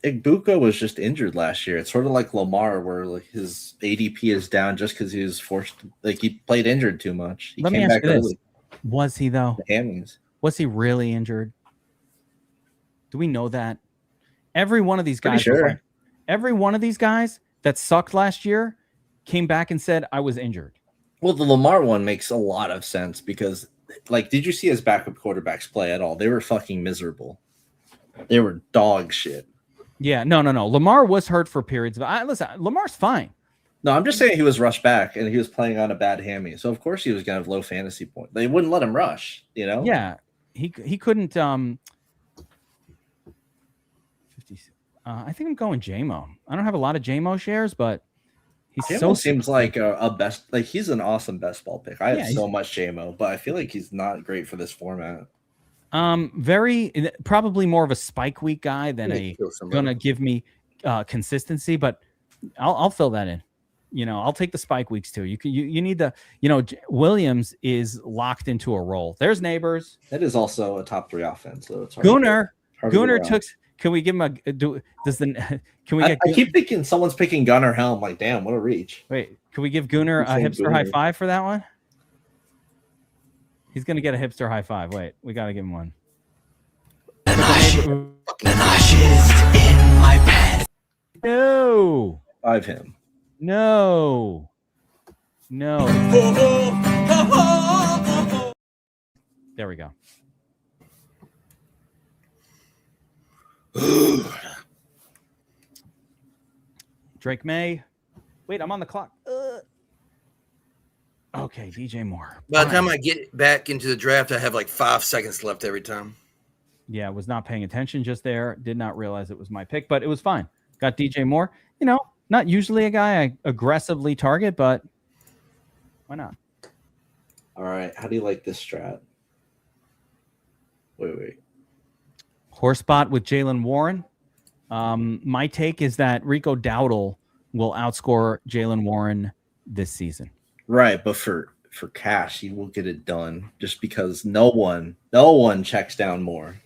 Igbuka was just injured last year. It's sort of like Lamar, where like his ADP is down just because he was forced. Like he played injured too much. He Let me came ask back you this: early. Was he though? The hammies. Was he really injured? Do we know that? Every one of these Pretty guys, sure. every one of these guys that sucked last year came back and said, I was injured. Well, the Lamar one makes a lot of sense because, like, did you see his backup quarterbacks play at all? They were fucking miserable. They were dog shit. Yeah, no. Lamar was hurt for periods, but listen, Lamar's fine. No, I'm just saying he was rushed back and he was playing on a bad hammy. So, of course, he was going to have low fantasy points. They wouldn't let him rush, you know? Yeah, he couldn't. 50, I think I'm going JMO. I don't have a lot of JMO shares, but he's JMO seems like a best. Like, he's an awesome best ball pick. I have so much JMO, but I feel like he's not great for this format. Very probably more of a spike week guy than gonna give me consistency, but I'll fill that in. You know, I'll take the spike weeks too. You need the, Williams is locked into a role. There's Neighbors. That is also a top 3 offense, so it's hard. Gunnar took. Can we give him a do? Does the can we get? I keep thinking someone's picking Gunnar Helm. Like, damn, what a reach! Wait, can we give Gunnar a hipster high five for that one? He's gonna get a hipster high five. Wait, we gotta give him one. And I shift in my bed. No. Five him. No. There we go. Drake May. Wait, I'm on the clock. Okay, DJ Moore. By the time I get back into the draft, I have like 5 seconds left every time. Yeah, was not paying attention just there. Did not realize it was my pick, but it was fine. Got DJ Moore. Not usually a guy I aggressively target, but why not? All right. How do you like this strat? Wait. Horsebot with Jalen Warren. My take is that Rico Dowdle will outscore Jalen Warren this season. Right, but for cash, he will get it done just because no one checks down more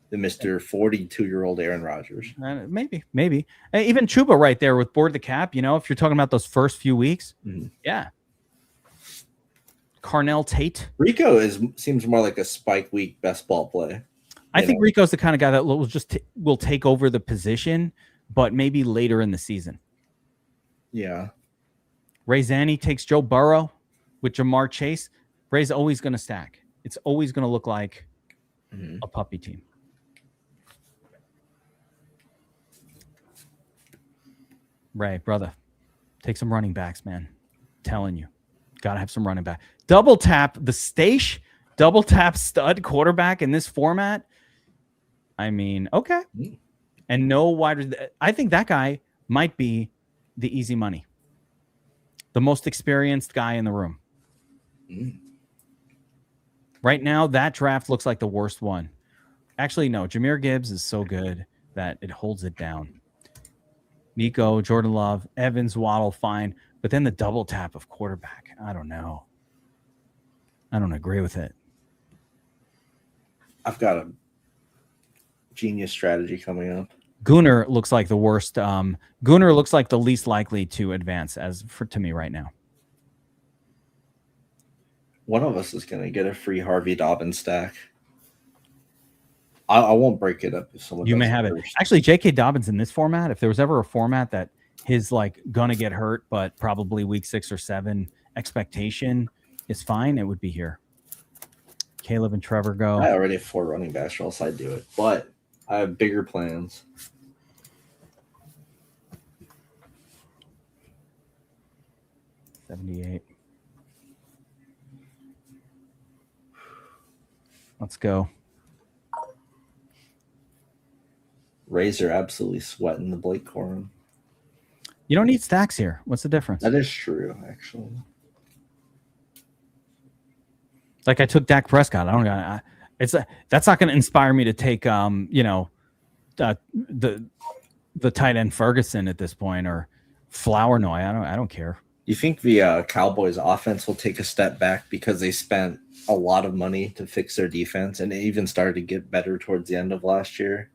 than Mr. 42-year-old Aaron Rodgers. Maybe. Even Chuba right there with board the cap, if you're talking about those first few weeks. Mm-hmm. Yeah. Carnell Tate. Rico seems more like a spike week best ball play. I think Rico's the kind of guy that will take over the position, but maybe later in the season. Yeah. Ray Zanny takes Joe Burrow with Jamar Chase. Ray's always going to stack. It's always going to look like a puppy team. Ray, brother, take some running backs, man. Telling you, got to have some running back. Double tap the double tap stud quarterback in this format. I mean, okay. And no wide. I think that guy might be the easy money. The most experienced guy in the room. Right now, that draft looks like the worst one. Actually, no. Jahmyr Gibbs is so good that it holds it down. Nico, Jordan Love, Evans, Waddle, fine. But then the double tap of quarterback. I don't know. I don't agree with it. I've got genius strategy coming up. Gunnar looks like the worst. Gunnar looks like the least likely to advance to me right now. One of us is going to get a free Harvey Dobbins stack. I won't break it up if someone. You may does have it. first. Actually, J.K. Dobbins in this format, if there was ever a format that his like gonna get hurt, but probably week 6 or 7 expectation is fine, it would be here. Caleb and Trevor go. I already have 4 running backs, or else I'd do it. But I have bigger plans. $78. Let's go. Razor absolutely sweating the Blake Corum. You don't need stacks here. What's the difference? That is true, actually. Like I took Dak Prescott. I don't got. That's not going to inspire me to take the tight end Ferguson at this point or Flournoy. I don't care. You think the Cowboys offense will take a step back because they spent a lot of money to fix their defense, and it even started to get better towards the end of last year?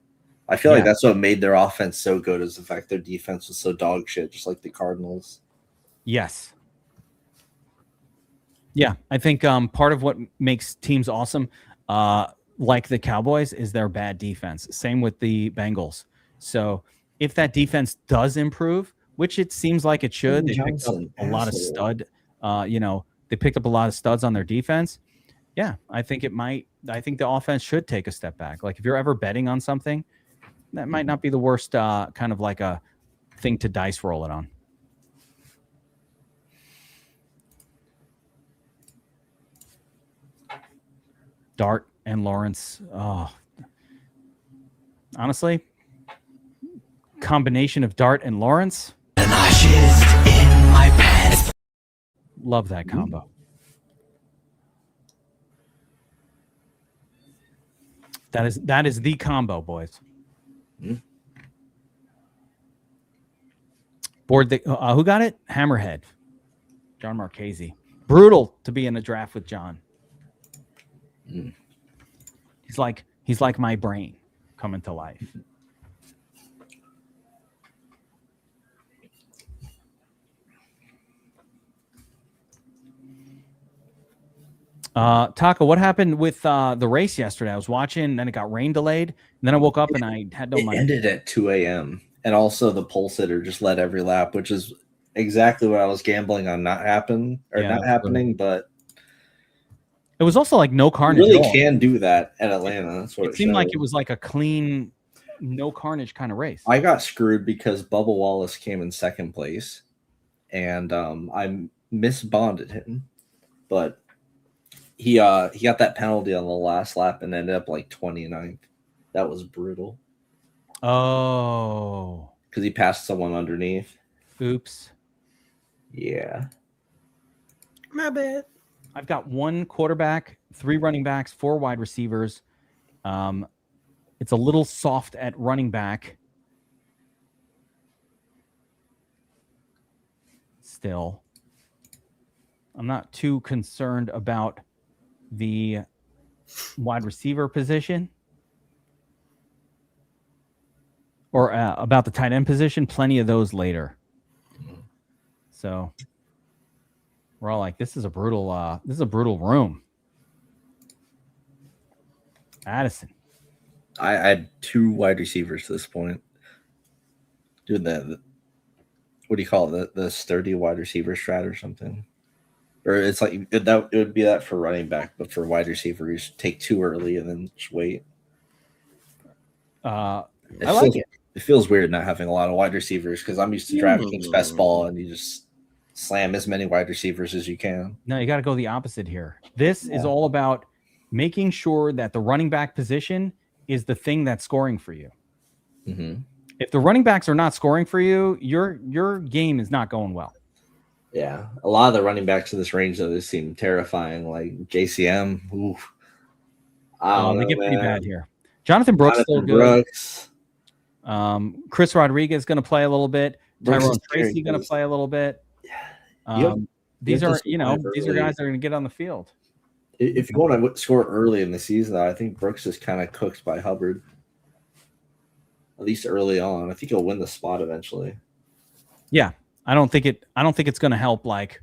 I feel like that's what made their offense so good, is the fact their defense was so dog shit, just like the Cardinals. Yes. Yeah, I think part of what makes teams awesome, like the Cowboys, is their bad defense. Same with the Bengals. So if that defense does improve, which it seems like it should, they picked up a lot of stud. They picked up a lot of studs on their defense. Yeah, I think it might. I think the offense should take a step back. Like if you're ever betting on something, that might not be the worst kind of like a thing to dice roll it on. Dart and Lawrence. Oh, honestly, combination of Dart and Lawrence. And I shift in my pants. Love that combo. That is the combo, boys. Board the who got it? Hammerhead. John Marchese. Brutal to be in a draft with John. He's like my brain coming to life. Taka, what happened with the race yesterday? I was watching, then it got rain delayed, and then I woke up and I had no money. It ended at 2 a.m. And also the pole sitter just led every lap, which is exactly what I was gambling on not happening. But it was also like no carnage. You really can do that at Atlanta. That's what it seemed like. It was like a clean, no carnage kind of race. I got screwed because Bubba Wallace came in second place, and I misbonded him, but he got that penalty on the last lap and ended up like 29th. That was brutal. Oh, because he passed someone underneath. Oops. Yeah. My bad. I've got 1 quarterback, 3 running backs, 4 wide receivers. It's a little soft at running back. Still, I'm not too concerned about the wide receiver position or about the tight end position. Plenty of those later. So we're all like, this is a brutal room. Addison. I had 2 wide receivers to this point. Doing the what do you call it? The sturdy wide receiver strat or something. Or it's like it would be that for running back, but for wide receiver, you should take 2 early and then just wait. I like it. It feels weird not having a lot of wide receivers because I'm used to DraftKings best ball, and you just slam as many wide receivers as you can. No, you got to go the opposite here. This is all about making sure that the running back position is the thing that's scoring for you. Mm-hmm. If the running backs are not scoring for you, your game is not going well. Yeah, a lot of the running backs in this range though, they seem terrifying. Like JCM, oof. They get pretty bad here. Jonathan Brooks still good. Chris Rodriguez going to play a little bit. Tyrone Tracy going to play a little bit. These are guys that are going to get on the field. If you want to score early in the season, though, I think Brooks is kind of cooked by Hubbard. at least early on. I think he'll win the spot eventually. Yeah, I don't think it's going to help like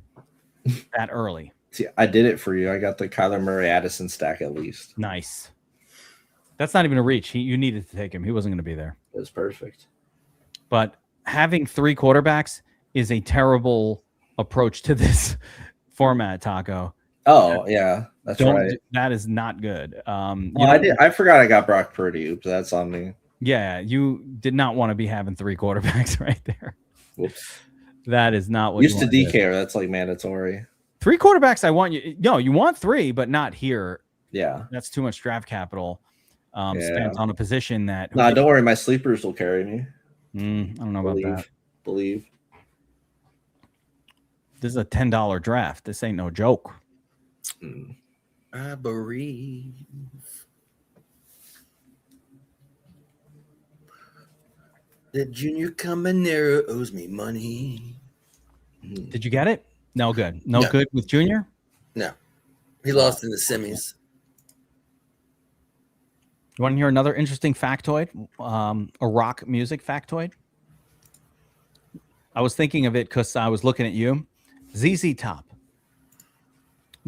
that early. See, I did it for you. I got the Kyler Murray Addison stack at least. Nice. That's not even a reach. You needed to take him. He wasn't going to be there. It was perfect. But having 3 quarterbacks is a terrible approach to this format, Taco. Oh, yeah. That's right. That is not good. I forgot I got Brock Purdy. Oops, that's on me. Yeah, you did not want to be having 3 quarterbacks right there. Whoops. That is not what Used you to want DK, that's like mandatory. 3 quarterbacks, I want you. No, you want 3, but not here. Yeah. That's too much draft capital spent on a position that. Nah, don't worry. My sleepers will carry me. I don't know about that. Believe. This is a $10 draft. This ain't no joke. I believe. The Junior Caminero owes me money. Did you get it? No good. No good with Junior? No. He lost in the semis. You want to hear another interesting factoid? A rock music factoid? I was thinking of it because I was looking at you. ZZ Top.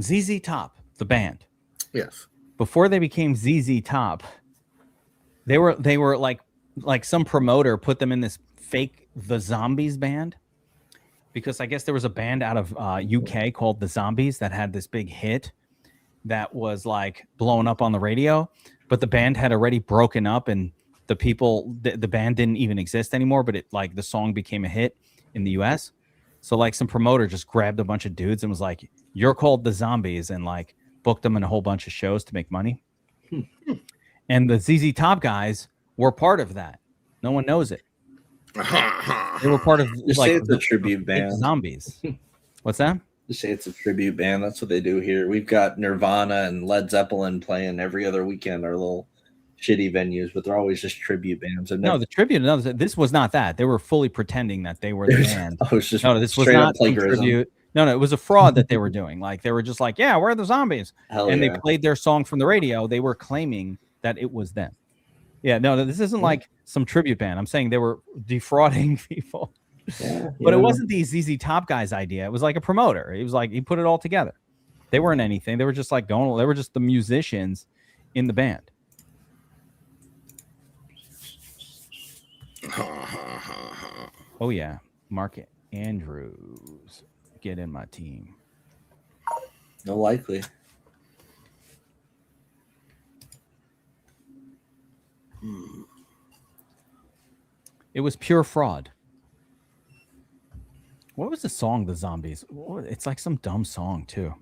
ZZ Top, the band. Yes. Before they became ZZ Top, they were like some promoter put them in this fake The Zombies band, because I guess there was a band out of UK called The Zombies that had this big hit that was like blowing up on the radio, but the band had already broken up and the band didn't even exist anymore, but the song became a hit in the US. So like some promoter just grabbed a bunch of dudes and was like, "You're called The Zombies," and like booked them in a whole bunch of shows to make money. And the ZZ Top guys were part of that. No one knows it. They were part of Just say it's a tribute band. Zombies. What's that? Just say it's a tribute band. That's what they do here. We've got Nirvana and Led Zeppelin playing every other weekend, our little shitty venues, but they're always just tribute bands. No, the tribute. No, this was not that. They were fully pretending that they were the band. Oh, it's just this was not tribute. No, it was a fraud that they were doing. Like they were just like, "Yeah, we're the Zombies," they played their song from the radio. They were claiming that it was them. Yeah, no, this isn't like some tribute band. I'm saying they were defrauding people. Yeah, but it wasn't the ZZ Top guy's idea. It was like a promoter. It was like he put it all together. They weren't anything. They were just like going. They were just the musicians in the band. Oh yeah, Mark Andrews, get in my team. No likely. It was pure fraud. What was the song, The Zombies? It's like some dumb song too.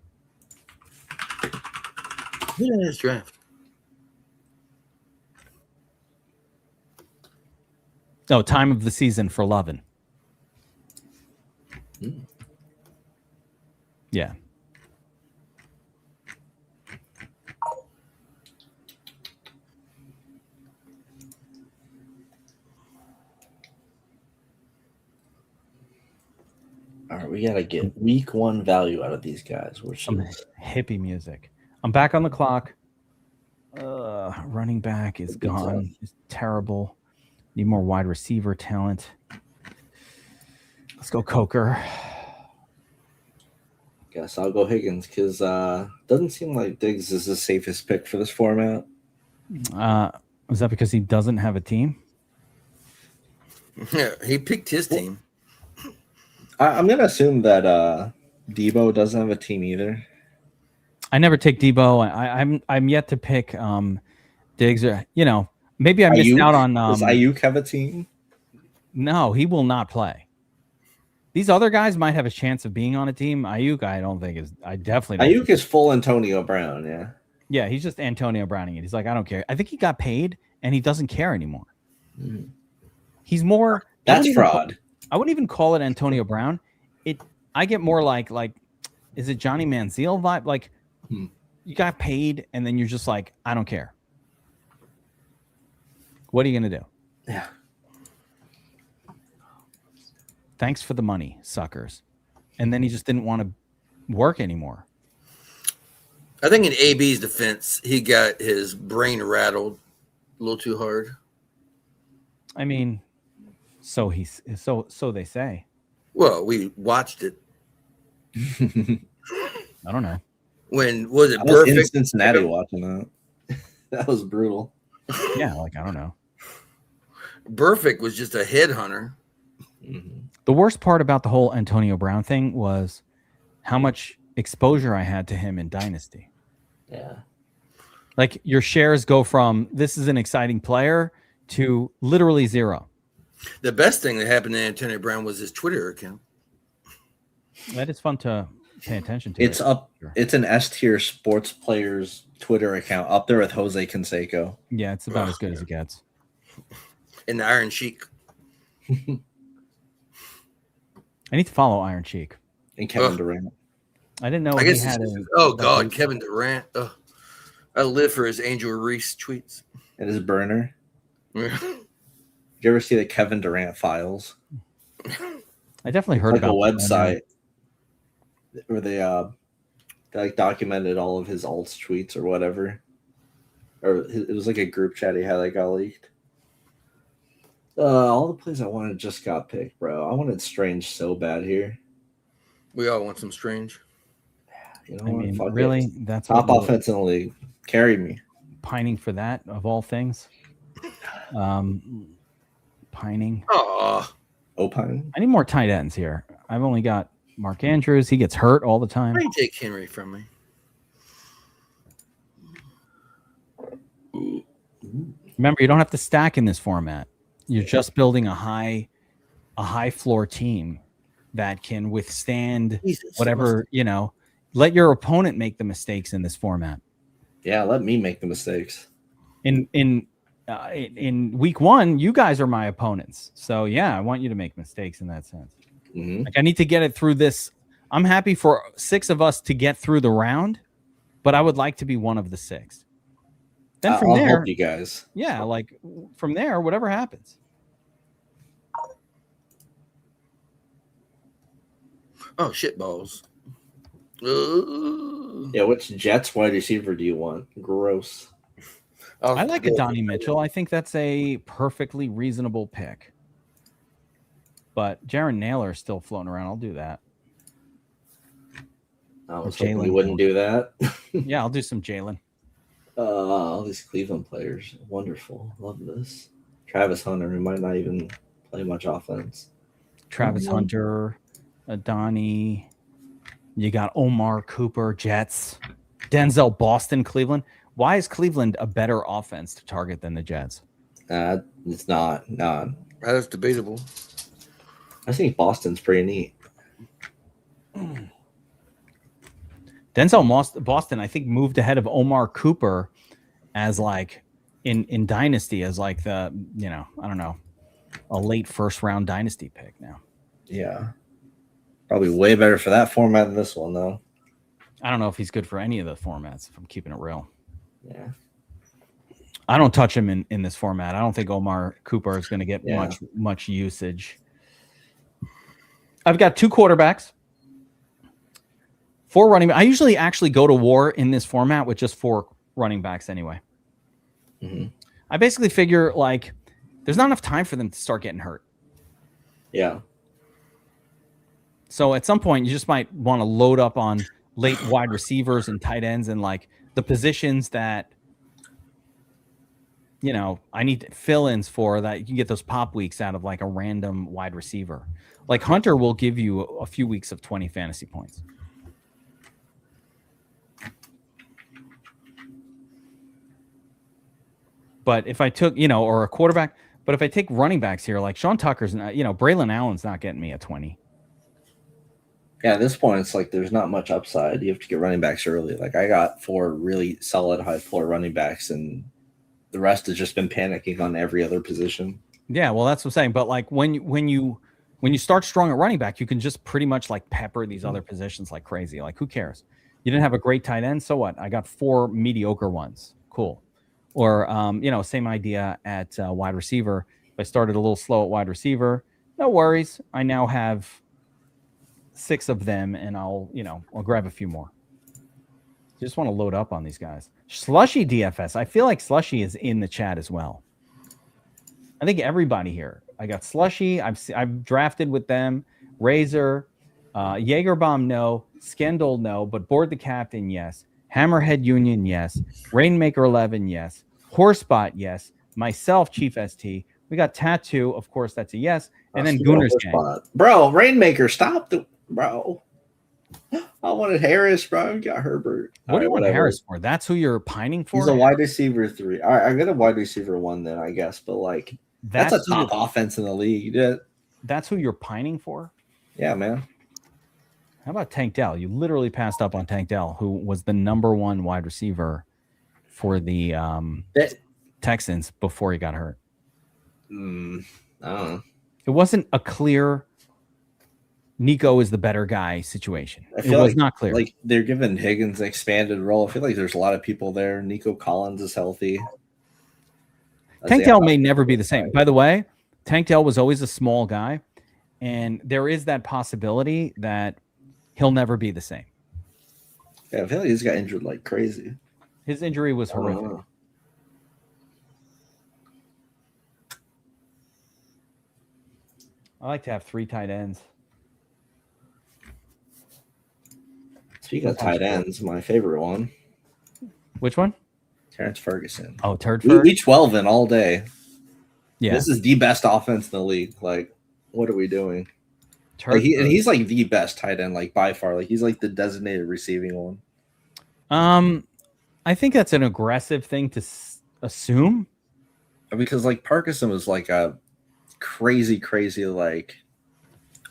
Who did this draft? Oh, Time of the Season for Lovin'. Yeah. All right, we gotta get week 1 value out of these guys. Some hippie music. I'm back on the clock. Running back is gone. It's terrible. Need more wide receiver talent. Let's go Coker. Guess I'll go Higgins because doesn't seem like Diggs is the safest pick for this format. Is that because he doesn't have a team? Yeah, he picked his team. I'm gonna assume that Debo doesn't have a team either. I never take Debo. I'm yet to pick Diggs. Or maybe I missed out on. Does Ayuk have a team? No, he will not play. These other guys might have a chance of being on a team. Ayuk, I don't think is. I definitely don't. Ayuk is full Antonio Brown. Yeah. Yeah, he's just Antonio Browning it. He's like, I don't care. I think he got paid and he doesn't care anymore. He's more. That's fraud. I wouldn't even call it Antonio Brown. I get more like, is it Johnny Manziel vibe? Like, you got paid and then you're just like, I don't care. What are you gonna do? Yeah. Thanks for the money, suckers. And then he just didn't want to work anymore. I think in AB's defense, he got his brain rattled a little too hard. I mean, so they say. Well, we watched it. I don't know. When was it I was in perfect? Cincinnati watching that. That was brutal. Yeah, like I don't know. Perfect was just a headhunter. Mm-hmm. The worst part about the whole Antonio Brown thing was how much exposure I had to him in Dynasty. Yeah. Like your shares go from this is an exciting player to literally zero. The best thing that happened to Antonio Brown was his Twitter account. That is fun to pay attention to. It's up. Sure. It's an S tier sports players Twitter account up there with Jose Canseco. Yeah, it's about as good as it gets. And the Iron Sheik. I need to follow Iron Sheik. And Kevin Durant. I didn't know I guess he had God, Kevin Durant. I live for his Angel Reese tweets. And his burner. Did you ever see the Kevin Durant files? I definitely heard about a website where they like documented all of his alts tweets or whatever. Or it was like a group chat he had that got leaked. All the plays I wanted just got picked, bro. I wanted Strange so bad here. We all want some Strange. You know, I mean, really, it. that's top offense in the league. Carry me. Pining for that of all things. Pining. Pining. I need more tight ends here. I've only got Mark Andrews. He gets hurt all the time. Why do you take Henry from me? Remember, you don't have to stack in this format. You're just building a high floor team that can withstand whatever, you know. Let your opponent make the mistakes in this format. Yeah, let me make the mistakes. In week one, you guys are my opponents. So yeah, I want you to make mistakes in that sense. Mm-hmm. Like I need to get it through this. I'm happy for 6 of us to get through the round, but I would like to be one of the 6. Then from I'll there, help you guys. Yeah, like from there, whatever happens. Oh, shit balls. Yeah, which Jets wide receiver do you want? Gross. I like a Donnie Mitchell. I think that's a perfectly reasonable pick. But Jaron Naylor is still floating around. I'll do that. I was hoping you wouldn't do that. Yeah, I'll do some Jalen. All these Cleveland players. Wonderful. Love this. Travis Hunter, who might not even play much offense. Travis Hunter, Donnie. You got Omar Cooper, Jets. Denzel Boston, Cleveland. Why is Cleveland a better offense to target than the Jets? It's not. No. That's debatable. I think Boston's pretty neat. Denzel Boston, I think, moved ahead of Omar Cooper as like in Dynasty as like the, you know, I don't know, a late first round Dynasty pick now. Yeah. Probably way better for that format than this one, though. I don't know if he's good for any of the formats, if I'm keeping it real. Yeah. I don't touch him in this format. I don't think Omar Cooper is going to get much usage. I've got 2 quarterbacks, 4 running backs. I usually actually go to war in this format with just 4 running backs anyway. Mm-hmm. I basically figure like there's not enough time for them to start getting hurt. Yeah. So at some point you just might want to load up on late wide receivers and tight ends and like the positions that, you know, I need fill-ins for that. You can get those pop weeks out of like a random wide receiver. Like Hunter will give you a few weeks of 20 fantasy points. But if I took, you know, or a quarterback, but if I take running backs here, like Sean Tucker's not, you know, Braylon Allen's not getting me a 20. Yeah, at this point, it's like there's not much upside. You have to get running backs early. Like I got 4 really solid high floor running backs, and the rest has just been panicking on every other position. Yeah, well, that's what I'm saying. But like when you start strong at running back, you can just pretty much like pepper these other positions like crazy. Like who cares? You didn't have a great tight end, so what? I got 4 mediocre ones. Cool. Or you know, same idea at wide receiver. If I started a little slow at wide receiver, no worries. I now have 6 of them, and I'll grab a few more. Just want to load up on these guys. Slushy DFS. I feel like Slushy is in the chat as well. I think everybody here. I got Slushy. I've drafted with them. Razor, Jaegerbomb, no. Skendel, no. But Board the Captain, yes. Hammerhead Union, yes. Rainmaker 11, yes. Horsebot, yes. Myself, Chief ST. We got Tattoo, of course, that's a yes. And then Gooner's Gang. Bro, Rainmaker, stop the bro. I wanted Harris, bro. You got Herbert. What do you want Harris for? That's who you're pining for? He's a wide receiver 3. All right, I got a wide receiver 1 then, I guess. But like, that's a top offense in the league. Yeah. That's who you're pining for? Yeah, man. How about Tank Dell? You literally passed up on Tank Dell, who was the #1 wide receiver for the Texans before he got hurt. I don't know. It wasn't a clear Nico is the better guy situation. It was not clear. Like they're giving Higgins an expanded role. I feel like there's a lot of people there. Nico Collins is healthy. Tank Dell may never be the same. By the way, Tank Dell was always a small guy, and there is that possibility that he'll never be the same. Yeah, I feel like he's got injured like crazy. His injury was horrific. I like to have 3 tight ends. Speaking of tight ends, my favorite one. Which one? Terrence Ferguson. Oh, Ferguson. We 12 in all day. Yeah. This is the best offense in the league. Like, what are we doing? Like he's like the best tight end, like by far. Like he's like the designated receiving one. I think that's an aggressive thing to assume. Because like Parkinson was like a crazy like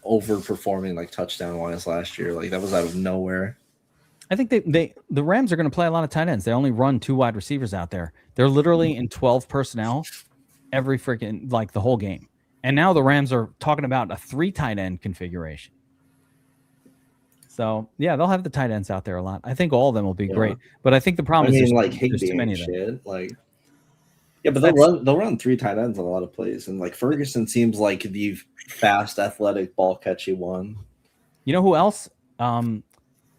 overperforming like touchdown wise last year. Like that was out of nowhere. I think the Rams are going to play a lot of tight ends. They only run 2 wide receivers out there. They're literally in 12 personnel every freaking like the whole game. And now the Rams are talking about a 3 tight end configuration. So yeah, they'll have the tight ends out there a lot. I think all of them will be great. But I think the problem is like there's too many of them. Shit. Like, yeah, but they'll run 3 tight ends on a lot of plays. And like Ferguson seems like the fast, athletic, ball catchy one. You know who else?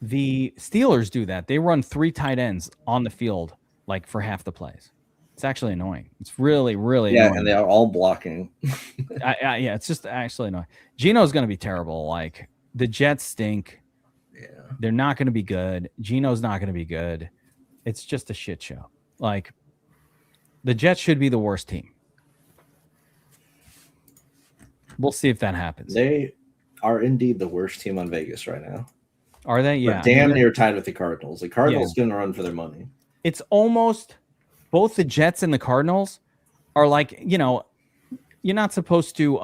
The Steelers do that. They run 3 tight ends on the field, like for half the plays. It's actually annoying. It's really, really annoying. And they are all blocking. Yeah, it's just actually annoying. Gino's going to be terrible. Like the Jets stink. Yeah, they're not going to be good. Gino's not going to be good. It's just a shit show. Like the Jets should be the worst team. We'll see if that happens. They are indeed the worst team on Vegas right now. Are they? Yeah. But damn near tied with the Cardinals. The Cardinals going to run for their money. It's almost both the Jets and the Cardinals are like, you know, you're not supposed to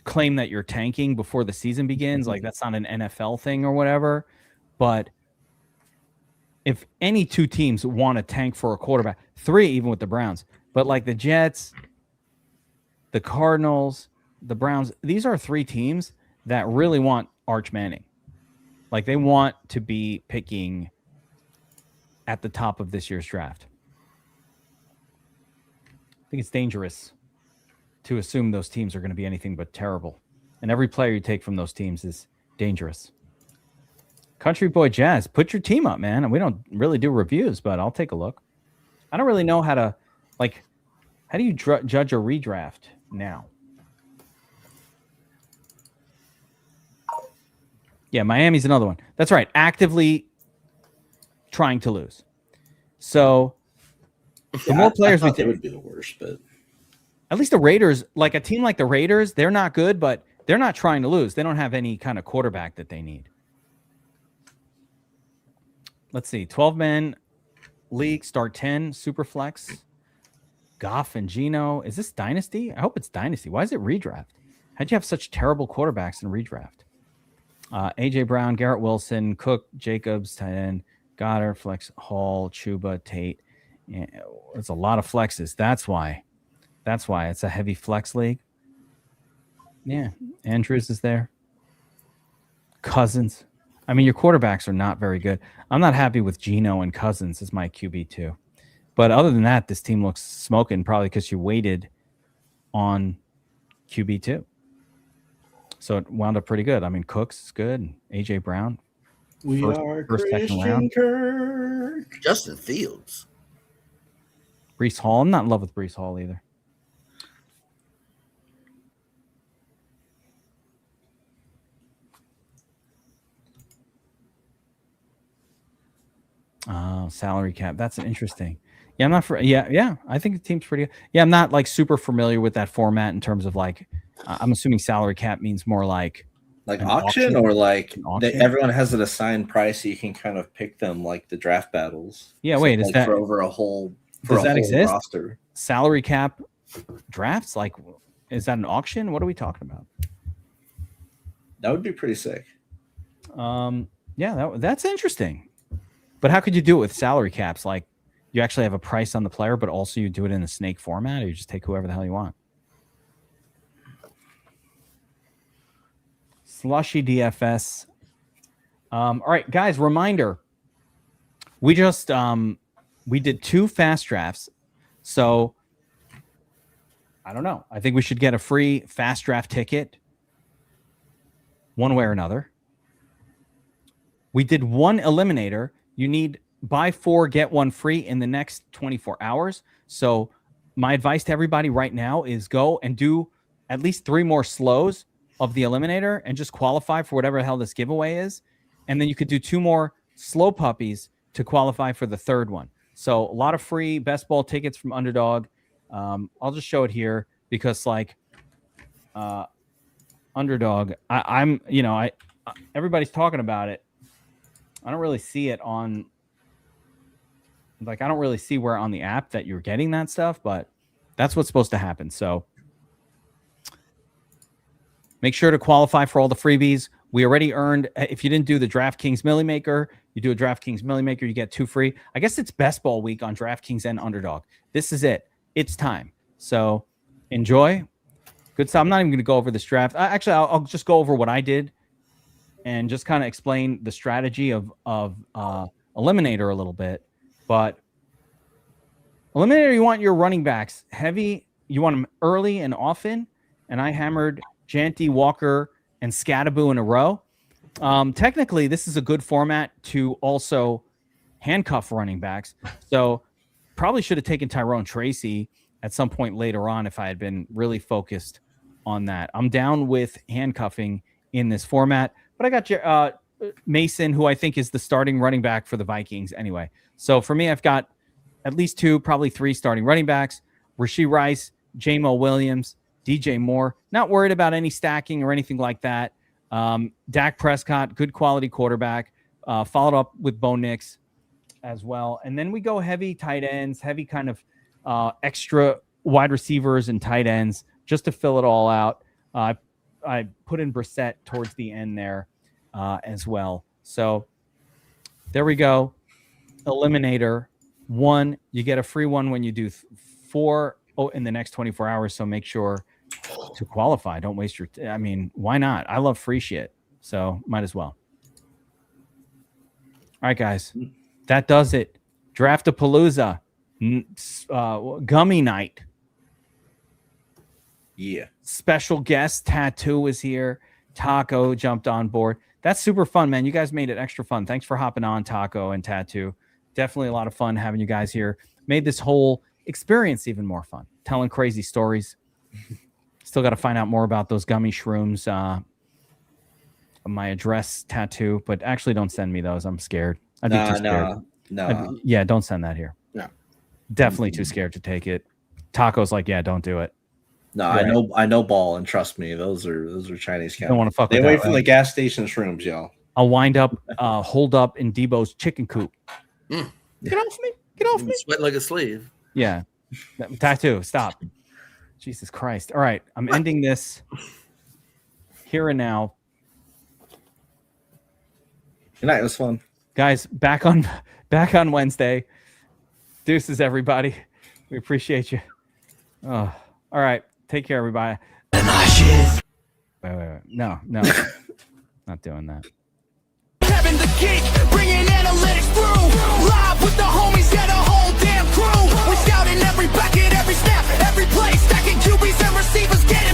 claim that you're tanking before the season begins. Like that's not an NFL thing or whatever. But if any 2 teams want to tank for a quarterback, 3 even with the Browns, but like the Jets, the Cardinals, the Browns, these are 3 teams that really want Arch Manning. Like they want to be picking at the top of this year's draft. I think it's dangerous to assume those teams are going to be anything but terrible. And every player you take from those teams is dangerous. Country Boy Jazz, put your team up, man. And we don't really do reviews, but I'll take a look. I don't really know how to, like, how do you judge a redraft now? Yeah, Miami's another one. That's right. Actively trying to lose. So the more players we take, it would be the worst, but at least the Raiders, like a team like the Raiders, they're not good, but they're not trying to lose. They don't have any kind of quarterback that they need. Let's see. 12-man league, start 10, super flex. Goff and Gino. Is this Dynasty? I hope it's Dynasty. Why is it redraft? How'd you have such terrible quarterbacks in redraft? A.J. Brown, Garrett Wilson, Cook, Jacobs, tight end, Goddard, flex, Hall, Chuba, Tate. Yeah, it's a lot of flexes. That's why it's a heavy flex league. Yeah, Andrews is there. Cousins. I mean, your quarterbacks are not very good. I'm not happy with Gino and Cousins as my QB2. But other than that, this team looks smoking, probably because you waited on QB2. So it wound up pretty good. I mean, Cooks is good. A.J. Brown. First, Christian Kirk. Justin Fields. Brees Hall. I'm not in love with Brees Hall either. Oh, salary cap. That's an interesting. Yeah, I'm not for. Yeah. I think the team's pretty. Yeah, I'm not like super familiar with that format in terms of like. I'm assuming salary cap means more like auction or like auction? everyone has an assigned price, so you can kind of pick them like the draft battles. Yeah, so wait, is like that for over a whole? Does that exist? Roster? Salary cap drafts? Like, is that an auction? What are we talking about? That would be pretty sick. Yeah, that's interesting. But how could you do it with salary caps? Like, you actually have a price on the player, but also you do it in a snake format, or you just take whoever the hell you want. Slushy DFS. All right, guys, reminder. We just we did 2 fast drafts. So I don't know. I think we should get a free fast draft ticket one way or another. We did 1 eliminator. You need buy 4, get 1 free in the next 24 hours. So my advice to everybody right now is go and do at least 3 more slows of the eliminator and just qualify for whatever the hell this giveaway is. And then you could do 2 more slow puppies to qualify for the 3rd one. So a lot of free best ball tickets from Underdog. I'll just show it here because like Underdog, I'm everybody's talking about it. I don't really see it on, like, I don't really see where on the app that you're getting that stuff, but that's what's supposed to happen. So make sure to qualify for all the freebies. We already earned, if you didn't do the DraftKings Millie Maker, you do a DraftKings Millie Maker, you get 2 free. I guess it's best ball week on DraftKings and Underdog. This is it. It's time. So enjoy. Good stuff. I'm not even going to go over this draft. Actually, I'll just go over what I did and just kind of explain the strategy of Eliminator a little bit. But Eliminator, you want your running backs heavy. You want them early and often. And I hammered Janty, Walker, and Scattaboo in a row. Technically, this is a good format to also handcuff running backs. So probably should have taken Tyrone Tracy at some point later on if I had been really focused on that. I'm down with handcuffing in this format. But I got Mason, who I think is the starting running back for the Vikings anyway. So for me, I've got at least 2, probably 3 starting running backs. Rashee Rice, J-Mo Williams, DJ Moore. Not worried about any stacking or anything like that. Dak Prescott, good quality quarterback. Followed up with Bo Nix as well. And then we go heavy tight ends, heavy kind of extra wide receivers and tight ends just to fill it all out. I put in Brissett towards the end there as well. So there we go. Eliminator 1. You get a free one when you do 4 in the next 24 hours. So make sure to qualify. Don't waste your I mean, why not? I love free shit. So might as well. All right, guys. That does it. Draft-a-palooza. Gummy night. Yeah. Special guest Tattoo is here. Taco jumped on board. That's super fun, man. You guys made it extra fun. Thanks for hopping on, Taco and Tattoo. Definitely a lot of fun having you guys here. Made this whole experience even more fun. Telling crazy stories. Still got to find out more about those gummy shrooms. My address tattoo, but actually don't send me those. I'm scared. I'd be too scared. No. Yeah, don't send that here. No. Definitely too scared to take it. Taco's like, yeah, don't do it. No, Right. I know ball, and trust me, those are Chinese cows. Don't want to fuck They with wait that, for right? the gas station shrooms, y'all. I'll wind up, hold up in Debo's chicken coop. Mm. Get off me! Get off me! Sweating like a slave. Yeah, Tattoo, stop! Jesus Christ! All right, I'm ending this here and now, Good night. It was fun. guys. Back on Wednesday. Deuces, everybody. We appreciate you. Oh, all right. Take care, everybody. Wait. No. Not doing that. Kevin the Geek, bringing analytics through. Live with the homies, yeah, the whole damn crew. We scouting every bucket, every snap, every play, stacking QBs and receivers, getting